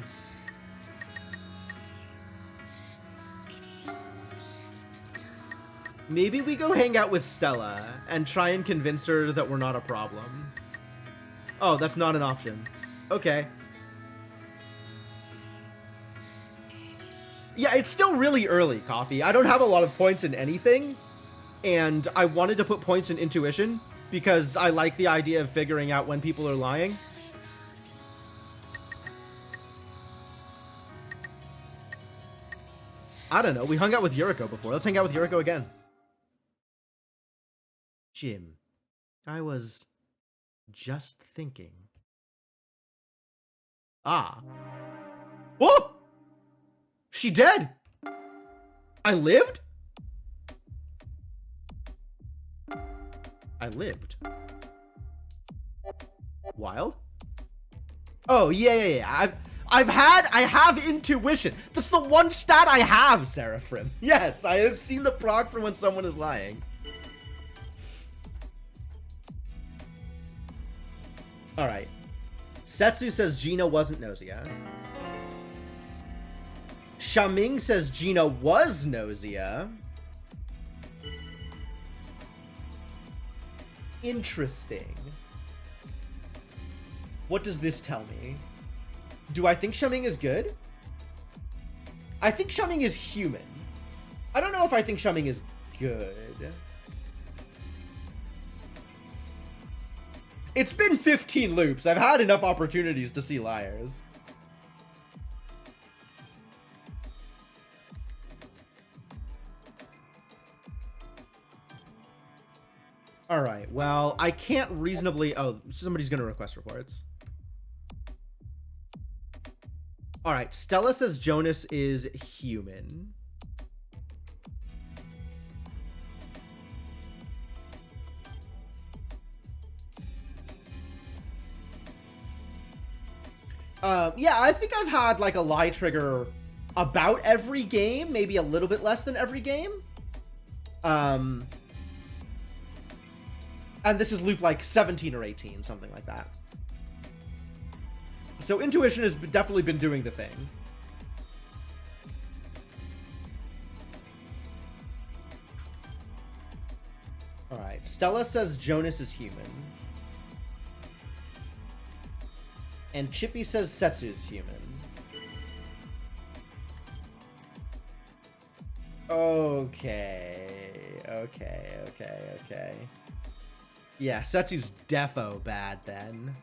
A: Maybe we go hang out with Stella and try and convince her that we're not a problem. Oh, that's not an option. Okay. Yeah, it's still really early, Coffee. I don't have a lot of points in anything, and I wanted to put points in intuition because I like the idea of figuring out when people are lying. I don't know. We hung out with Yuriko before. Let's hang out with Yuriko again. Jim, I was just thinking. Ah. Oh! She dead! I lived? I lived. Wild? Oh, yeah. I have intuition. That's the one stat I have, Seraphim. Yes, I have seen the proc for when someone is lying. Alright. Setsu says Gina wasn't Gnosia. Xiaming says Gina was Gnosia. Interesting. What does this tell me? Do I think Xiaming is good? I think Xiaming is human. I don't know if I think Xiaming is good. It's been 15 loops. I've had enough opportunities to see liars. Alright, well, I can't reasonably... Oh, somebody's gonna request reports. Alright, Stella says Jonas is human. Yeah, I think I've had like a lie trigger about every game, maybe a little bit less than every game. And this is loop like 17 or 18, something like that. So intuition has definitely been doing the thing. Alright, Stella says Jonas is human. And Chippy says Setsu is human. Okay. Yeah, Setsu's defo bad then.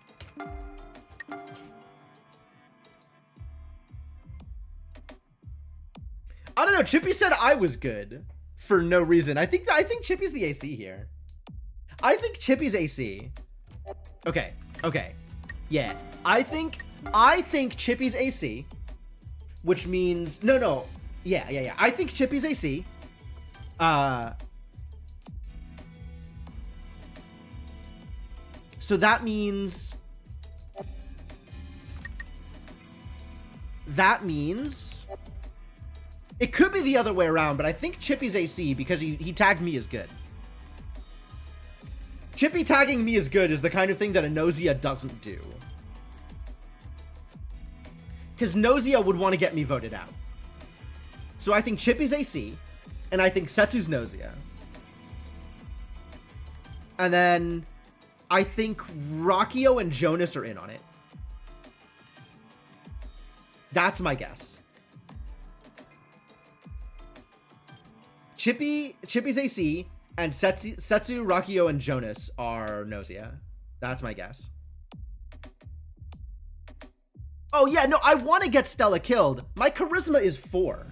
A: I don't know, Chippy said I was good for no reason. I think Chippy's the AC here. I think Chippy's AC. Okay. Yeah. I think Chippy's AC, which means no. Yeah. I think Chippy's AC. So that means it could be the other way around, but I think Chippy's AC because he tagged me as good. Chippy tagging me as good is the kind of thing that a Gnosia doesn't do. Because Gnosia would want to get me voted out. So I think Chippy's AC, and I think Setsu's Gnosia. And then I think Rockio and Jonas are in on it. That's my guess. Chippy's AC, and Setsu, Rockio, and Jonas are Gnosia. That's my guess. Oh, yeah, no, I want to get Stella killed. My charisma is 4.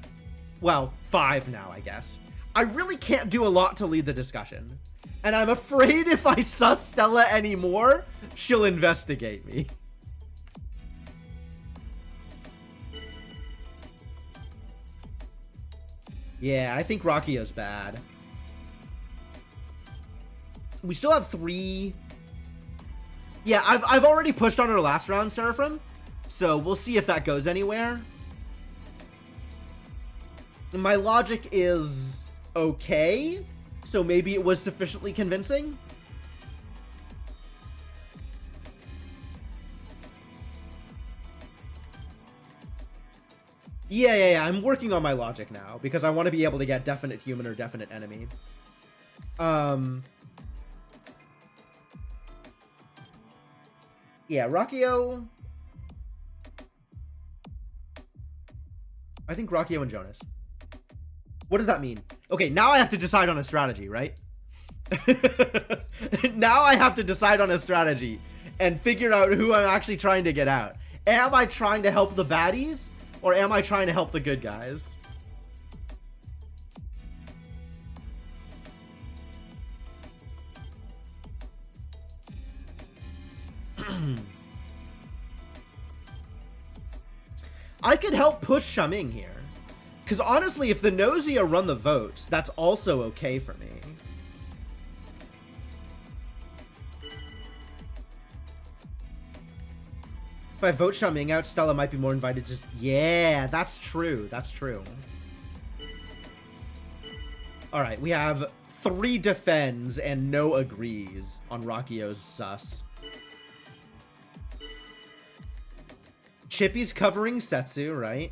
A: Well, 5 now, I guess. I really can't do a lot to lead the discussion. And I'm afraid if I sus Stella anymore, she'll investigate me. Yeah, I think Rockio's bad. We still have 3. Yeah, I've already pushed on her last round, Seraphim. So we'll see if that goes anywhere. My logic is okay. So maybe it was sufficiently convincing. Yeah. I'm working on my logic now because I want to be able to get definite human or definite enemy. Yeah, Rockio. I think Rockio and Jonas. What does that mean? Okay, now I have to decide on a strategy, right? Now I have to decide on a strategy and figure out who I'm actually trying to get out. Am I trying to help the baddies or am I trying to help the good guys? I could help push Shaming here. Because honestly, if the Gnosia run the votes, that's also okay for me. If I vote Shaming out, Stella might be more invited. Just, yeah, that's true. That's true. Alright, we have 3 defends and no agrees on Rakio's sus. Chippy's covering Setsu, right?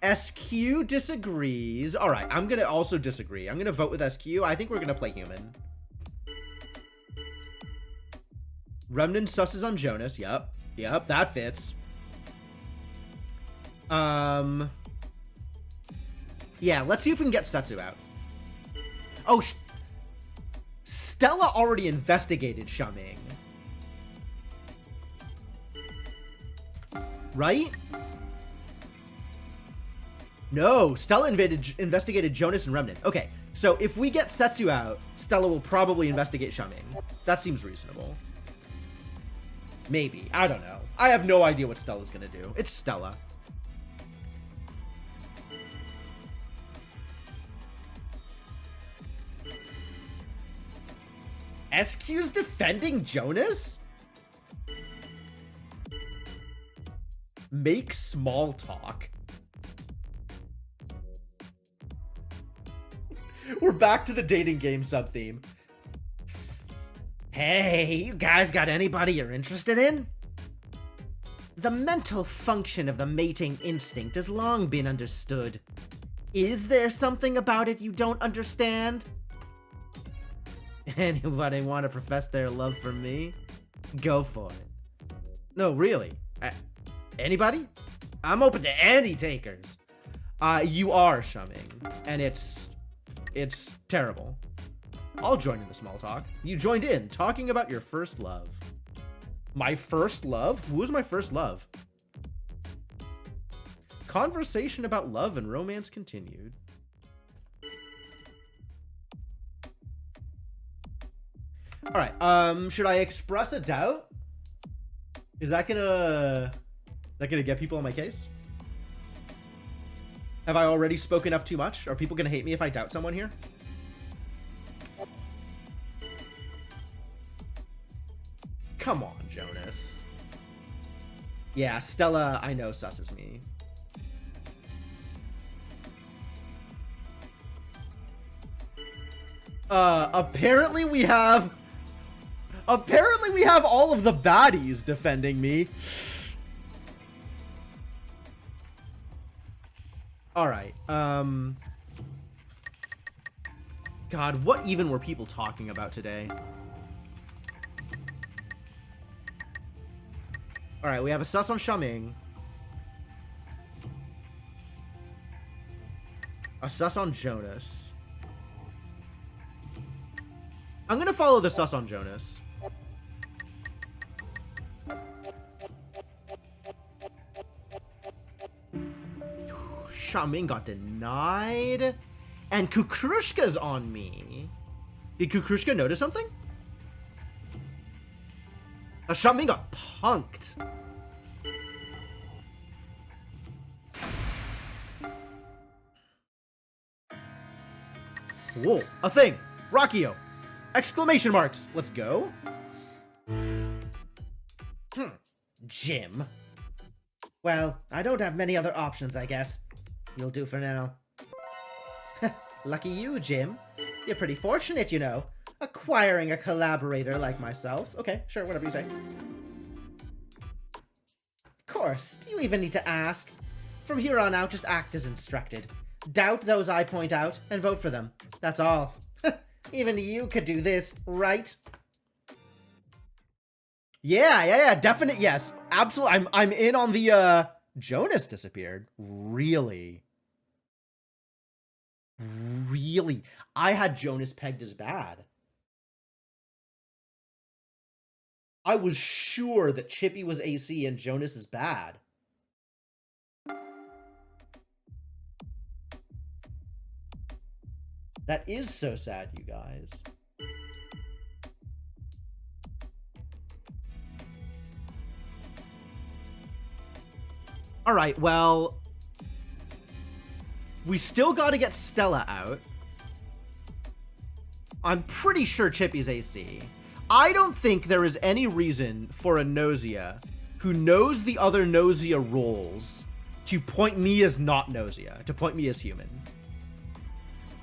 A: SQ disagrees. Alright, I'm gonna also disagree. I'm gonna vote with SQ. I think we're gonna play human. Remnant susses on Jonas. Yep. Yep, that fits. Yeah, let's see if we can get Setsu out. Oh, Stella already investigated Shaming. Right? No, Stella investigated Jonas and Remnant. Okay, so if we get Setsu out, Stella will probably investigate Shaming. That seems reasonable. Maybe. I don't know. I have no idea what Stella's gonna do. It's Stella. SQ's defending Jonas? Make small talk. We're back to the dating game sub-theme. Hey, you guys got anybody you're interested in? The mental function of the mating instinct has long been understood. Is there something about it you don't understand? Anybody want to profess their love for me? Go for it. No, really. Anybody? I'm open to any takers. You are Shaming, and it's terrible. I'll join in the small talk. You joined in, talking about your first love. My first love? Who was my first love? Conversation about love and romance continued. Alright, should I express a doubt? Is that gonna get people on my case? Have I already spoken up too much? Are people gonna hate me if I doubt someone here? Come on, Jonas. Yeah, Stella, I know susses me. Apparently we have all of the baddies defending me. Alright, God, what even were people talking about today? Alright, we have a sus on Shaming. A sus on Jonas. I'm gonna follow the sus on Jonas. Shaming got denied. And Kukrushka's on me. Did Kukrushka notice something? Shaming got punked. Whoa, a thing. Rakio. Exclamation marks. Let's go. Jim. Well, I don't have many other options, I guess. You'll do for now. Lucky you, Jim. You're pretty fortunate, you know, acquiring a collaborator like myself. Okay, sure, whatever you say. Of course, do you even need to ask? From here on out, just act as instructed. Doubt those I point out, and vote for them. That's all. Even you could do this, right? Yeah, definite, yes. Absolutely, I'm in on the, Jonas disappeared. Really? Really? I had Jonas pegged as bad. I was sure that Chippy was AC and Jonas is bad. That is so sad, you guys. Alright, well... we still gotta get Stella out. I'm pretty sure Chippy's AC. I don't think there is any reason for a Gnosia who knows the other Gnosia roles to point me as not Gnosia, to point me as human.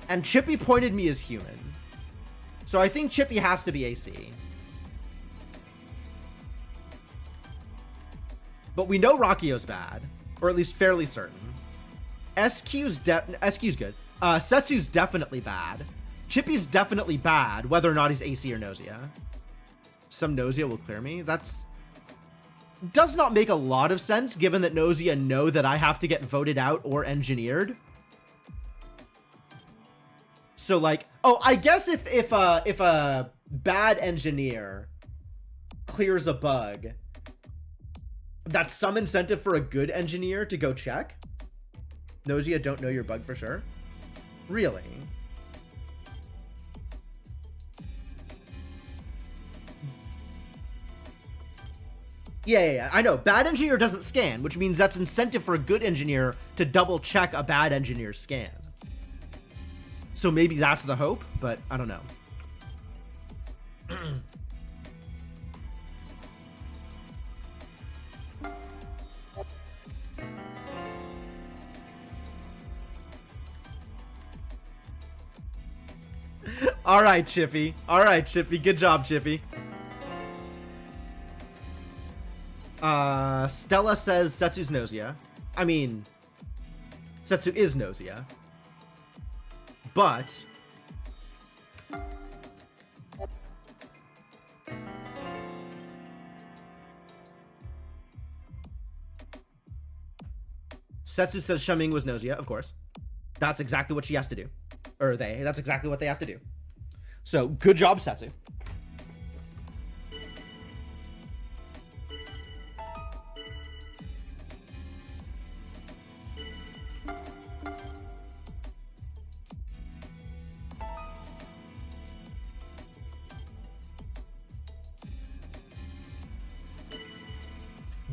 A: And Chippy pointed me as human. So I think Chippy has to be AC. But we know Rakio's bad, or at least fairly certain. SQ's good. Setsu's definitely bad. Chippy's definitely bad, whether or not he's AC or Gnosia. Some Gnosia will clear me. Does not make a lot of sense, given that Gnosia know that I have to get voted out or engineered. So, like, oh, I guess if a bad engineer clears a bug, that's some incentive for a good engineer to go check. Gnosia don't know your bug for sure. Really? Yeah, I know. Bad engineer doesn't scan, which means that's incentive for a good engineer to double check a bad engineer's scan. So maybe that's the hope, but I don't know. All right, Chippy. All right, Chippy. Good job, Chippy. Stella says Setsu's Gnosia. I mean, Setsu is Gnosia. But Setsu says Shaming was Gnosia, of course. That's exactly what she has to do. Or that's exactly what they have to do. So, good job, Setsu.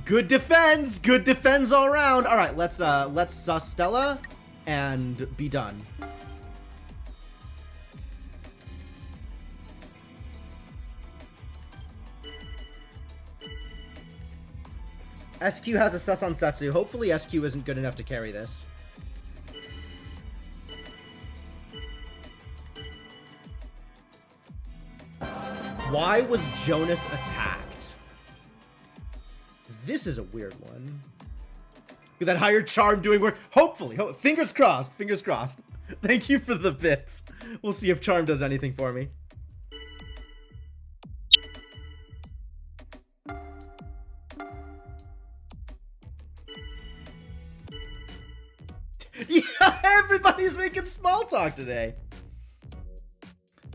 A: Good defense all around. All right, let's Stella and be done. SQ has a sus on Setsu. Hopefully SQ isn't good enough to carry this. Why was Jonas attacked? This is a weird one. With that higher charm doing work. Hopefully. Fingers crossed. Fingers crossed. Thank you for the bits. We'll see if charm does anything for me. Yeah, everybody's making small talk today.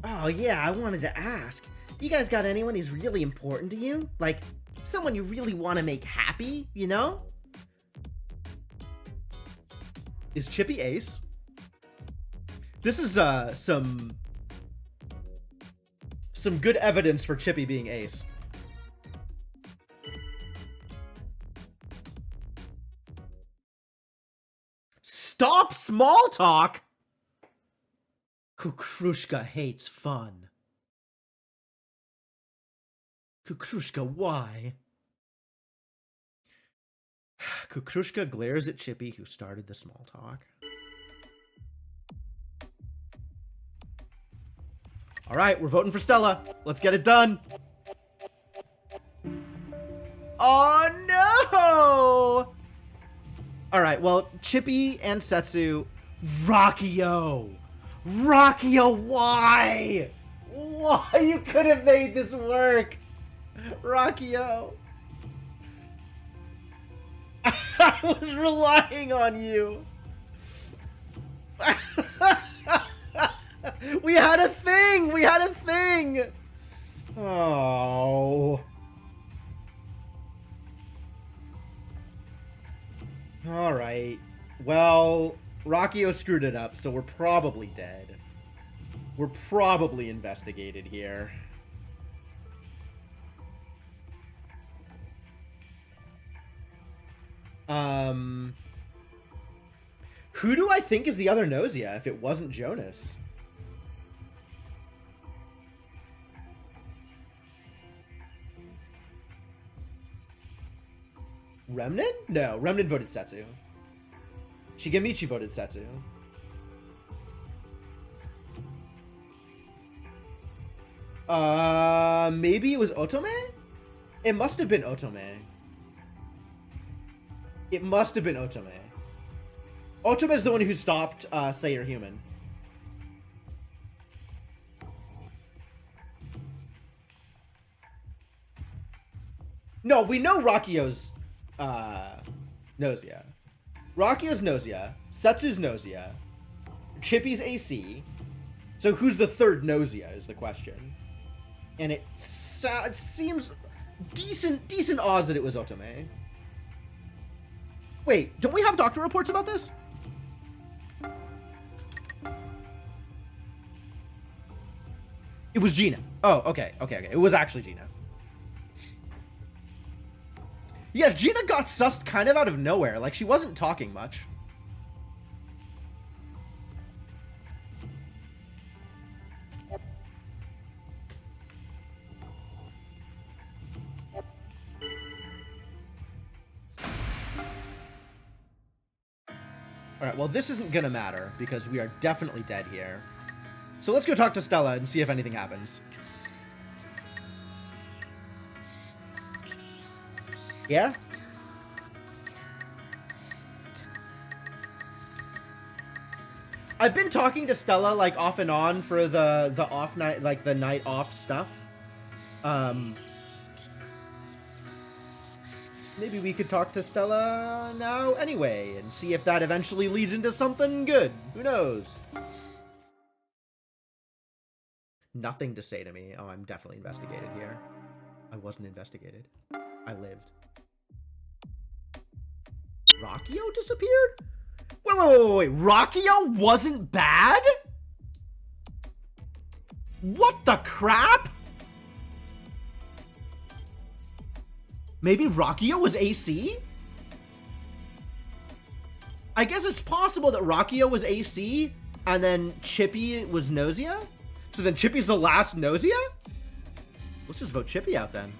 B: Oh yeah, I wanted to ask. You guys got anyone who's really important to you? Like, someone you really want to make happy, you know?
A: Is Chippy ace? This is some good evidence for Chippy being ace. Stop small talk! Kukrushka hates fun. Kukrushka, why? Kukrushka glares at Chippy, who started the small talk. All right, we're voting for Stella. Let's get it done. Oh, no! All right, well, Chippy and Setsu... Rakio! Rakio, why? Why? You could have made this work! Rakio! I was relying on you! We had a thing! We had a thing! Oh... Alright. Well, Rakio screwed it up, so we're probably dead. We're probably investigated here. Who do I think is the other Gnosia if it wasn't Jonas? Remnin? No, Remnin voted Setsu. Shigemichi voted Setsu. Maybe it was Otome? It must have been Otome. It must have been Otome. Otome is the one who stopped Say You're Human. No, we know Rakio's Gnosia. Rakio's Gnosia. Setsu's Gnosia. Chippy's AC. So who's the third Gnosia is the question. And it seems decent odds that it was Otome. Wait, don't we have doctor reports about this? It was Gina. Oh, okay. It was actually Gina. Yeah, Gina got sussed kind of out of nowhere. Like, she wasn't talking much. Alright, well, this isn't gonna matter, because we are definitely dead here. So let's go talk to Stella and see if anything happens. Yeah? I've been talking to Stella, like, off and on for the off night, like, the night off stuff. Maybe we could talk to Stella now anyway, and see if that eventually leads into something good. Who knows? Nothing to say to me. Oh, I'm definitely investigated here. I wasn't investigated. I lived. Rakio disappeared? Wait. Rakio wasn't bad? What the crap? Maybe Rakio was AC? I guess it's possible that Rakio was AC and then Chippy was Gnosia? So then Chippy's the last Gnosia? Let's just vote Chippy out then.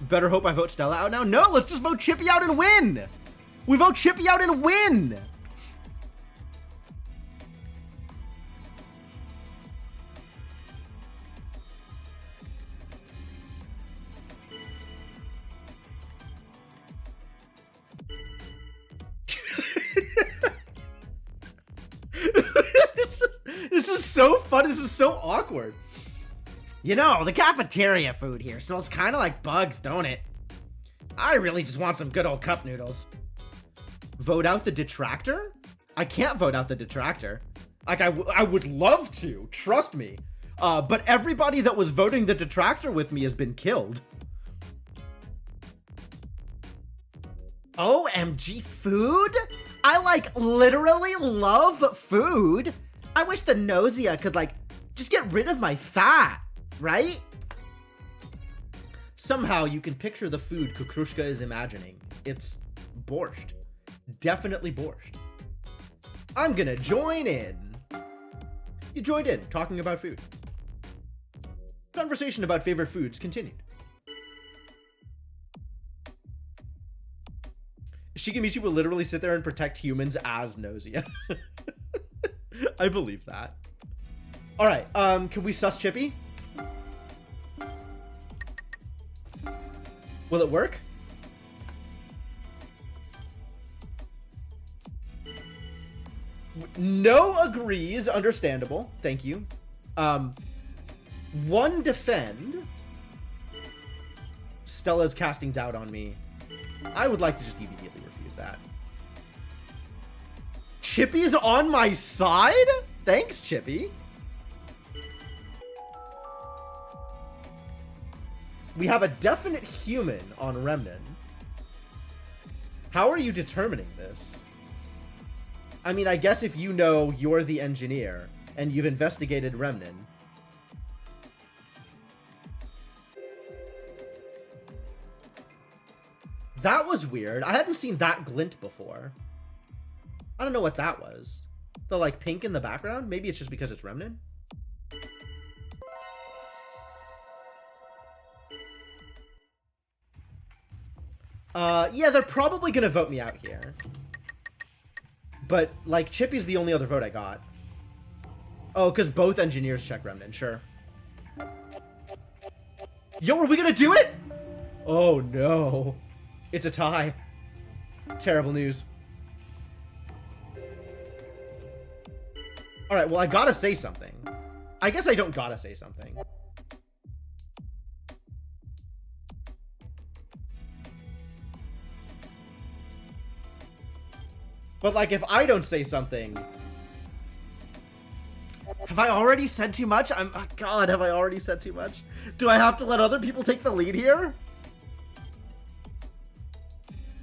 A: Better hope I vote Stella out now. No, let's just vote Chippy out and win. We vote Chippy out and win. This is so funny. This is so awkward. You know, the cafeteria food here smells kind of like bugs, don't it? I really just want some good old cup noodles. Vote out the detractor? I can't vote out the detractor. Like, I would love to, trust me. But everybody that was voting the detractor with me has been killed. OMG food? I, like, literally love food. I wish the Gnosia could, like, just get rid of my fat, right? Somehow you can picture the food Kukrushka is imagining. It's borscht. Definitely borscht. I'm gonna join in. You joined in, talking about food. Conversation about favorite foods continued. Shigemichi will literally sit there and protect humans as Gnosia. I believe that. Alright, can we suss Chippy? Will it work? No agrees, understandable. Thank you. One defend. Stella's casting doubt on me. I would like to just immediately refute that. Chippy's on my side? Thanks, Chippy. We have a definite human on Remnin. How are you determining this? I mean, I guess if you know you're the engineer and you've investigated Remnin. That was weird. I hadn't seen that glint before. I don't know what that was. The, like, pink in the background? Maybe it's just because it's Remnant? Yeah, they're probably gonna vote me out here. But, like, Chippy's the only other vote I got. Oh, because both engineers check Remnant, sure. Yo, are we gonna do it? Oh, no. It's a tie. Terrible news. Alright, well, I gotta say something. I guess I don't gotta say something. But, like, if I don't say something... Have I already said too much? Oh, God, have I already said too much? Do I have to let other people take the lead here?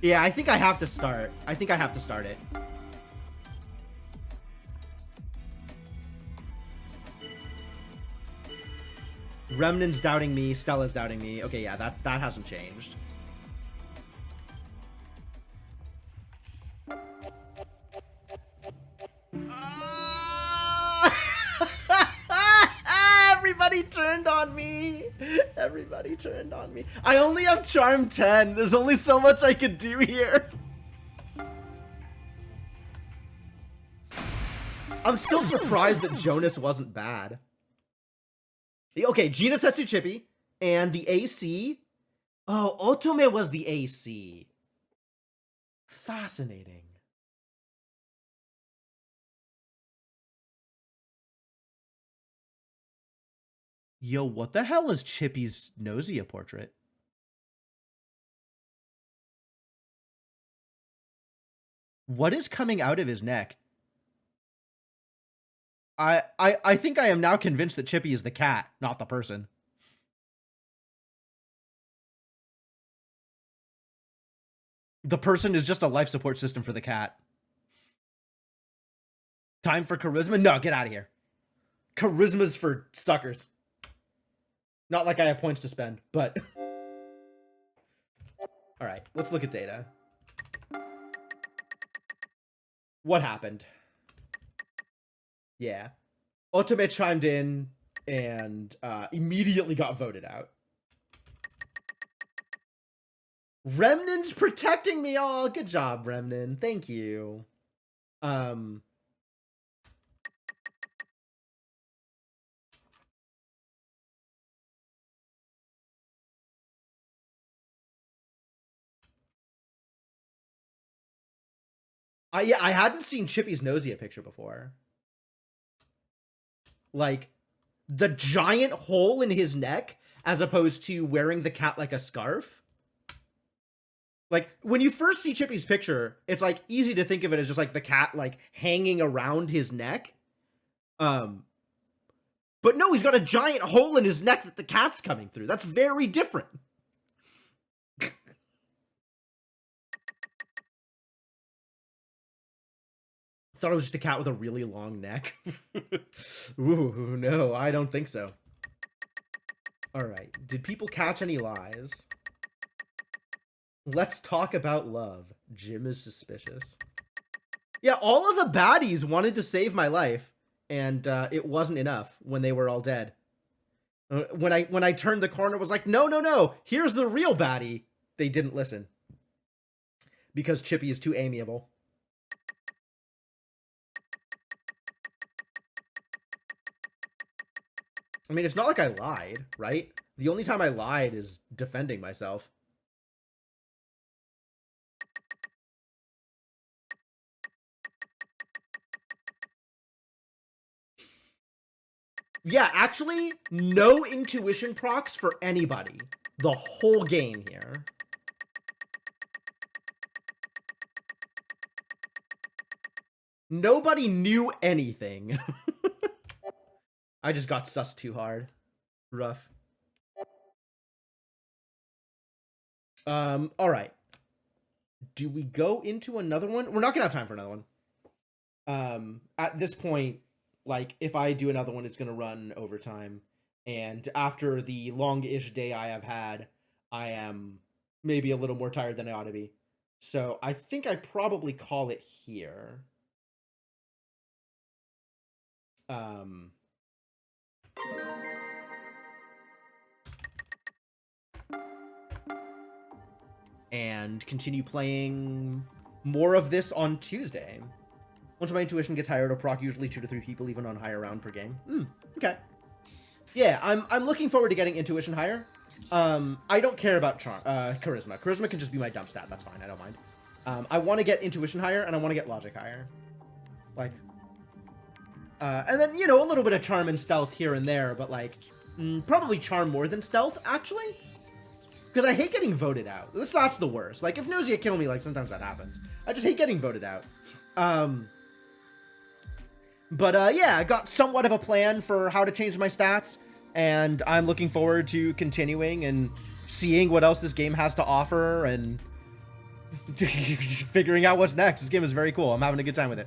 A: Yeah, I think I have to start. I think I have to start it. Remnant's doubting me. Stella's doubting me. Okay, yeah, that hasn't changed. Everybody turned on me. Everybody turned on me. I only have Charm 10. There's only so much I could do here. I'm still surprised that Jonas wasn't bad. Okay, Gina Setsu Chippy. And the AC. Oh, Otome was the AC. Fascinating. Yo, what the hell is Chippy's Gnosia portrait? What is coming out of his neck? I think I am now convinced that Chippy is the cat, not the person. The person is just a life support system for the cat. Time for charisma? No, get out of here. Charisma's for suckers. Not like I have points to spend, but... Alright, let's look at data. What happened? Yeah. Otome chimed in and immediately got voted out. Remnant's protecting me all. Good job, Remnant. Thank you. Yeah, I hadn't seen Chippy's Gnosia picture before. Like, the giant hole in his neck as opposed to wearing the cat like a scarf. Like, when you first see Chippy's picture, it's, like, easy to think of it as just, like, the cat, like, hanging around his neck. But no, he's got a giant hole in his neck that the cat's coming through. That's very different. Thought it was just a cat with a really long neck. Ooh, no, I don't think so. Alright, did people catch any lies? Let's talk about love. Jim is suspicious. Yeah, all of the baddies wanted to save my life, and it wasn't enough when they were all dead. When I turned the corner, was like, no, no, no, here's the real baddie. They didn't listen. Because Chippy is too amiable. I mean, it's not like I lied, right? The only time I lied is defending myself. Yeah, actually, no intuition procs for anybody. The whole game here. Nobody knew anything. I just got sussed too hard. Rough. Alright. Do we go into another one? We're not gonna have time for another one. At this point, like, if I do another one, it's gonna run overtime. And after the long-ish day I have had, I am maybe a little more tired than I ought to be. So I think I'd probably call it here. And continue playing more of this on Tuesday. Once my intuition gets higher, it'll proc usually 2 to 3 people, even on higher round per game. Okay. Yeah, I'm looking forward to getting intuition higher. I don't care about charisma. Charisma can just be my dump stat. That's fine. I don't mind. I want to get intuition higher, and I want to get logic higher. Like, and then, you know, a little bit of charm and stealth here and there, but like, probably charm more than stealth, actually. Because I hate getting voted out. That's the worst. Like, if Gnosia kill me, like, sometimes that happens. I just hate getting voted out. Yeah, I got somewhat of a plan for how to change my stats, and I'm looking forward to continuing and seeing what else this game has to offer and figuring out what's next. This game is very cool. I'm having a good time with it.